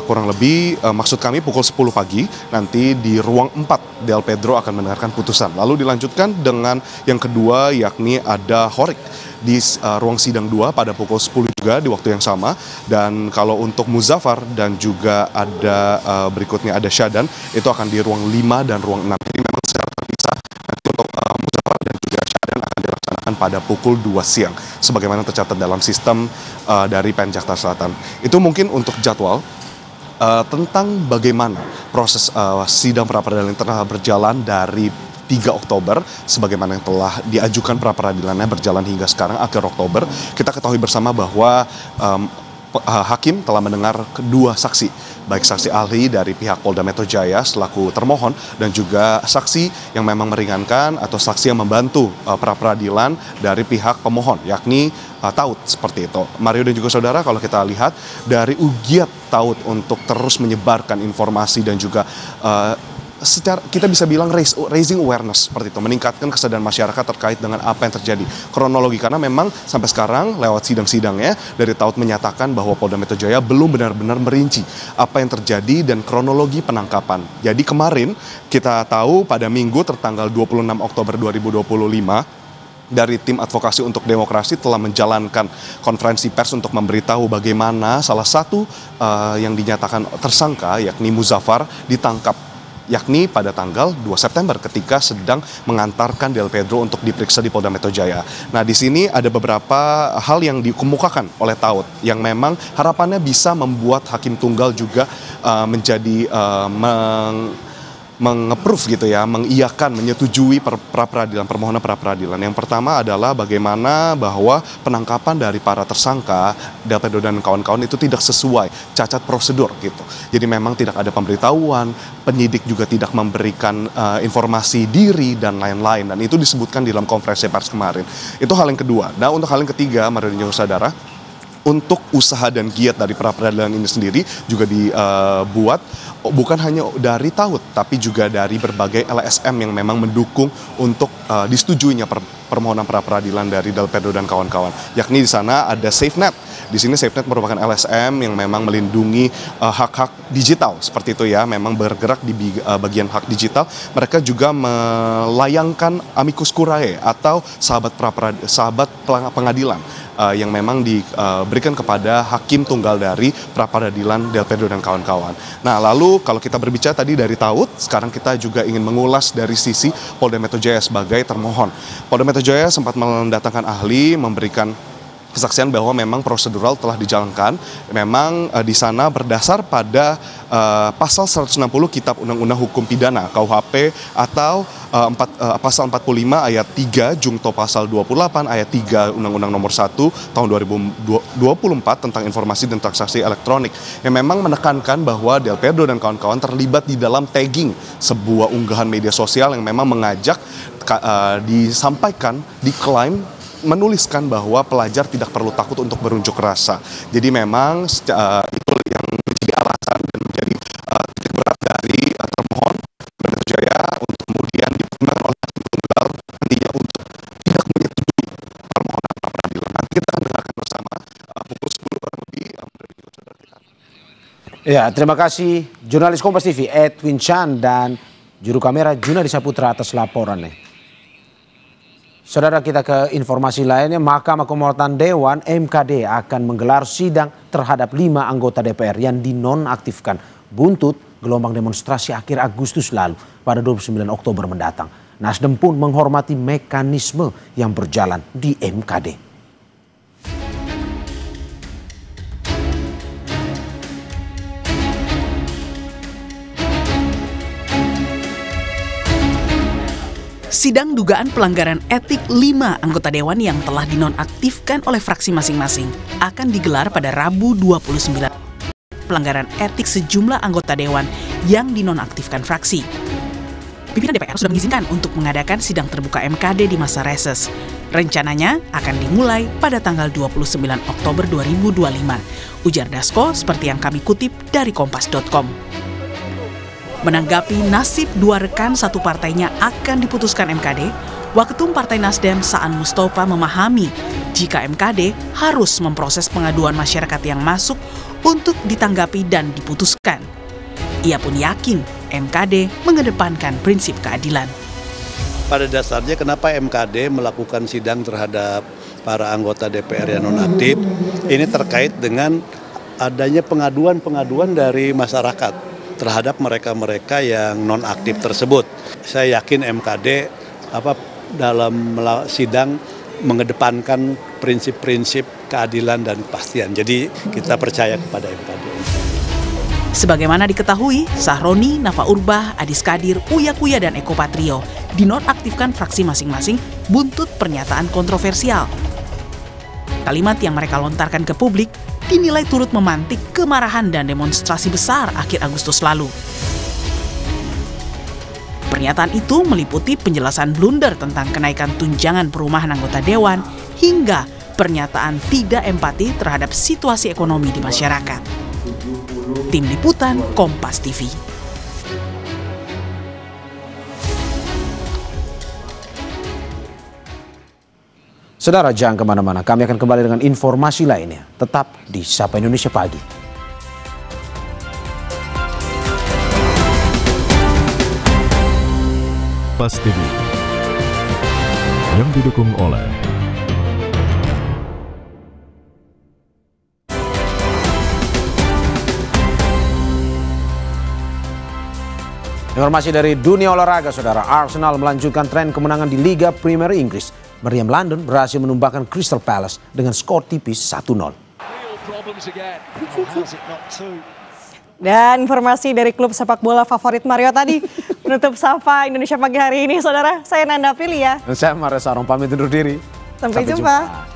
kurang lebih maksud kami pukul 10 pagi, nanti di ruang 4 Del Pedro akan mendengarkan putusan. Lalu dilanjutkan dengan yang kedua, yakni ada Horik di ruang sidang 2 pada pukul 10 juga di waktu yang sama. Dan kalau untuk Muzaffar dan juga ada berikutnya ada Syadan, itu akan di ruang 5 dan ruang 6. Jadi memang secara terpisah nanti untuk Muzaffar dan juga Syadan akan dilaksanakan pada pukul 2 siang sebagaimana tercatat dalam sistem dari PN Jakarta Selatan. Itu mungkin untuk jadwal. Tentang bagaimana proses sidang pra-peradilan yang telah berjalan dari 3 Oktober, sebagaimana yang telah diajukan pra-peradilannya berjalan hingga sekarang akhir Oktober, kita ketahui bersama bahwa Hakim telah mendengar kedua saksi, baik saksi ahli dari pihak Polda Metro Jaya selaku termohon dan juga saksi yang memang meringankan atau saksi yang membantu pra-peradilan dari pihak pemohon, yakni Taut, seperti itu. Mario dan juga saudara, kalau kita lihat dari ugiat Taut untuk terus menyebarkan informasi dan juga secara kita bisa bilang raising awareness, seperti itu, meningkatkan kesadaran masyarakat terkait dengan apa yang terjadi, kronologi, karena memang sampai sekarang lewat sidang-sidangnya dari Taut menyatakan bahwa Polda Metro Jaya belum benar-benar merinci apa yang terjadi dan kronologi penangkapan. Jadi kemarin kita tahu pada Minggu tertanggal 26 Oktober 2025 dari tim advokasi untuk demokrasi telah menjalankan konferensi pers untuk memberitahu bagaimana salah satu yang dinyatakan tersangka, yakni Muzaffar, ditangkap, yakni pada tanggal 2 September ketika sedang mengantarkan Del Pedro untuk diperiksa di Polda Metro Jaya. Nah, di sini ada beberapa hal yang dikemukakan oleh Taut yang memang harapannya bisa membuat Hakim Tunggal juga menjadi meng-approve gitu ya, mengiyakan, menyetujui permohonan pra-peradilan. Yang pertama adalah bagaimana bahwa penangkapan dari para tersangka Del Pedro dan kawan-kawan itu tidak sesuai cacat prosedur gitu. Jadi memang tidak ada pemberitahuan, penyidik juga tidak memberikan informasi diri dan lain-lain, dan itu disebutkan di dalam konferensi pers kemarin. Itu hal yang kedua. Nah, untuk hal yang ketiga, Mario dan juga saudara, untuk usaha dan giat dari pra-peradilan ini sendiri juga dibuat bukan hanya dari Taut, tapi juga dari berbagai LSM yang memang mendukung untuk disetujuinya permohonan pra-peradilan dari Del Pedro dan kawan-kawan. Yakni di sana ada SafeNet. Di sini SafeNet merupakan LSM yang memang melindungi hak-hak digital, seperti itu ya, memang bergerak di bagian hak digital. Mereka juga melayangkan amicus curiae atau sahabat pengadilan yang memang diberikan diberikan kepada hakim tunggal dari pra-peradilan Del Pedro dan kawan-kawan. Nah, lalu kalau kita berbicara tadi dari Taut, sekarang kita juga ingin mengulas dari sisi Polda Metro Jaya sebagai termohon. Polda Metro Jaya sempat mendatangkan ahli, memberikan kesaksian bahwa memang prosedural telah dijalankan. Memang di sana berdasar pada pasal 160 Kitab Undang-Undang Hukum Pidana KUHP atau pasal 45 ayat 3 jungto pasal 28 ayat 3 Undang-Undang Nomor 1 tahun 2024 tentang informasi dan transaksi elektronik, yang memang menekankan bahwa Del Pedro dan kawan-kawan terlibat di dalam tagging sebuah unggahan media sosial yang memang mengajak disampaikan, diklaim, menuliskan bahwa pelajar tidak perlu takut untuk berunjuk rasa. Jadi memang itu yang menjadi alasan dan menjadi titik berat dari termohon Metro Jaya untuk kemudian dipertimbangkan oleh hakim tunggal nantinya untuk tidak menyetujui permohonan pra-peradilan. Nanti kita akan dengarkan bersama pukul 10 kurang lebih. Ya, terima kasih jurnalis Kompas TV Edwin Chan dan juru kamera Junadi Saputra atas laporannya. Saudara, kita ke informasi lainnya. Mahkamah Kehormatan Dewan (MKD) akan menggelar sidang terhadap 5 anggota DPR yang dinonaktifkan buntut gelombang demonstrasi akhir Agustus lalu pada 29 Oktober mendatang. Nasdem pun menghormati mekanisme yang berjalan di MKD. Sidang dugaan pelanggaran etik 5 anggota dewan yang telah dinonaktifkan oleh fraksi masing-masing akan digelar pada Rabu 29. Pelanggaran etik sejumlah anggota dewan yang dinonaktifkan fraksi. Pimpinan DPR sudah mengizinkan untuk mengadakan sidang terbuka MKD di masa reses. Rencananya akan dimulai pada tanggal 29 Oktober 2025. Ujar Dasko seperti yang kami kutip dari kompas.com. Menanggapi nasib 2 rekan satu partainya akan diputuskan MKD, Waketum Partai Nasdem Saan Mustafa memahami jika MKD harus memproses pengaduan masyarakat yang masuk untuk ditanggapi dan diputuskan. Ia pun yakin MKD mengedepankan prinsip keadilan. Pada dasarnya kenapa MKD melakukan sidang terhadap para anggota DPR yang nonaktif, ini terkait dengan adanya pengaduan-pengaduan dari masyarakat terhadap mereka-mereka yang nonaktif tersebut. Saya yakin MKD dalam sidang mengedepankan prinsip-prinsip keadilan dan kepastian. Jadi kita percaya kepada MKD. Sebagaimana diketahui, Sahroni, Nafa Urbah, Adis Kadir, Uya Kuya, dan Eko Patrio dinonaktifkan fraksi masing-masing buntut pernyataan kontroversial. Kalimat yang mereka lontarkan ke publik dinilai turut memantik kemarahan dan demonstrasi besar akhir Agustus lalu. Pernyataan itu meliputi penjelasan blunder tentang kenaikan tunjangan perumahan anggota dewan hingga pernyataan tidak empati terhadap situasi ekonomi di masyarakat. Tim Liputan Kompas TV. Saudara, jangan kemana-mana, kami akan kembali dengan informasi lainnya. Tetap di Sapa Indonesia Pagi. Kompas TV yang didukung oleh informasi dari dunia olahraga, saudara. Arsenal melanjutkan tren kemenangan di Liga Premier Inggris. Meriam London berhasil menumbangkan Crystal Palace dengan skor tipis 1-0. Dan informasi dari klub sepak bola favorit Mario tadi menutup Sapa Indonesia Pagi hari ini, saudara. Saya Nanda Pili ya. Dan saya Maria Sarong pamit undur diri. Sampai jumpa.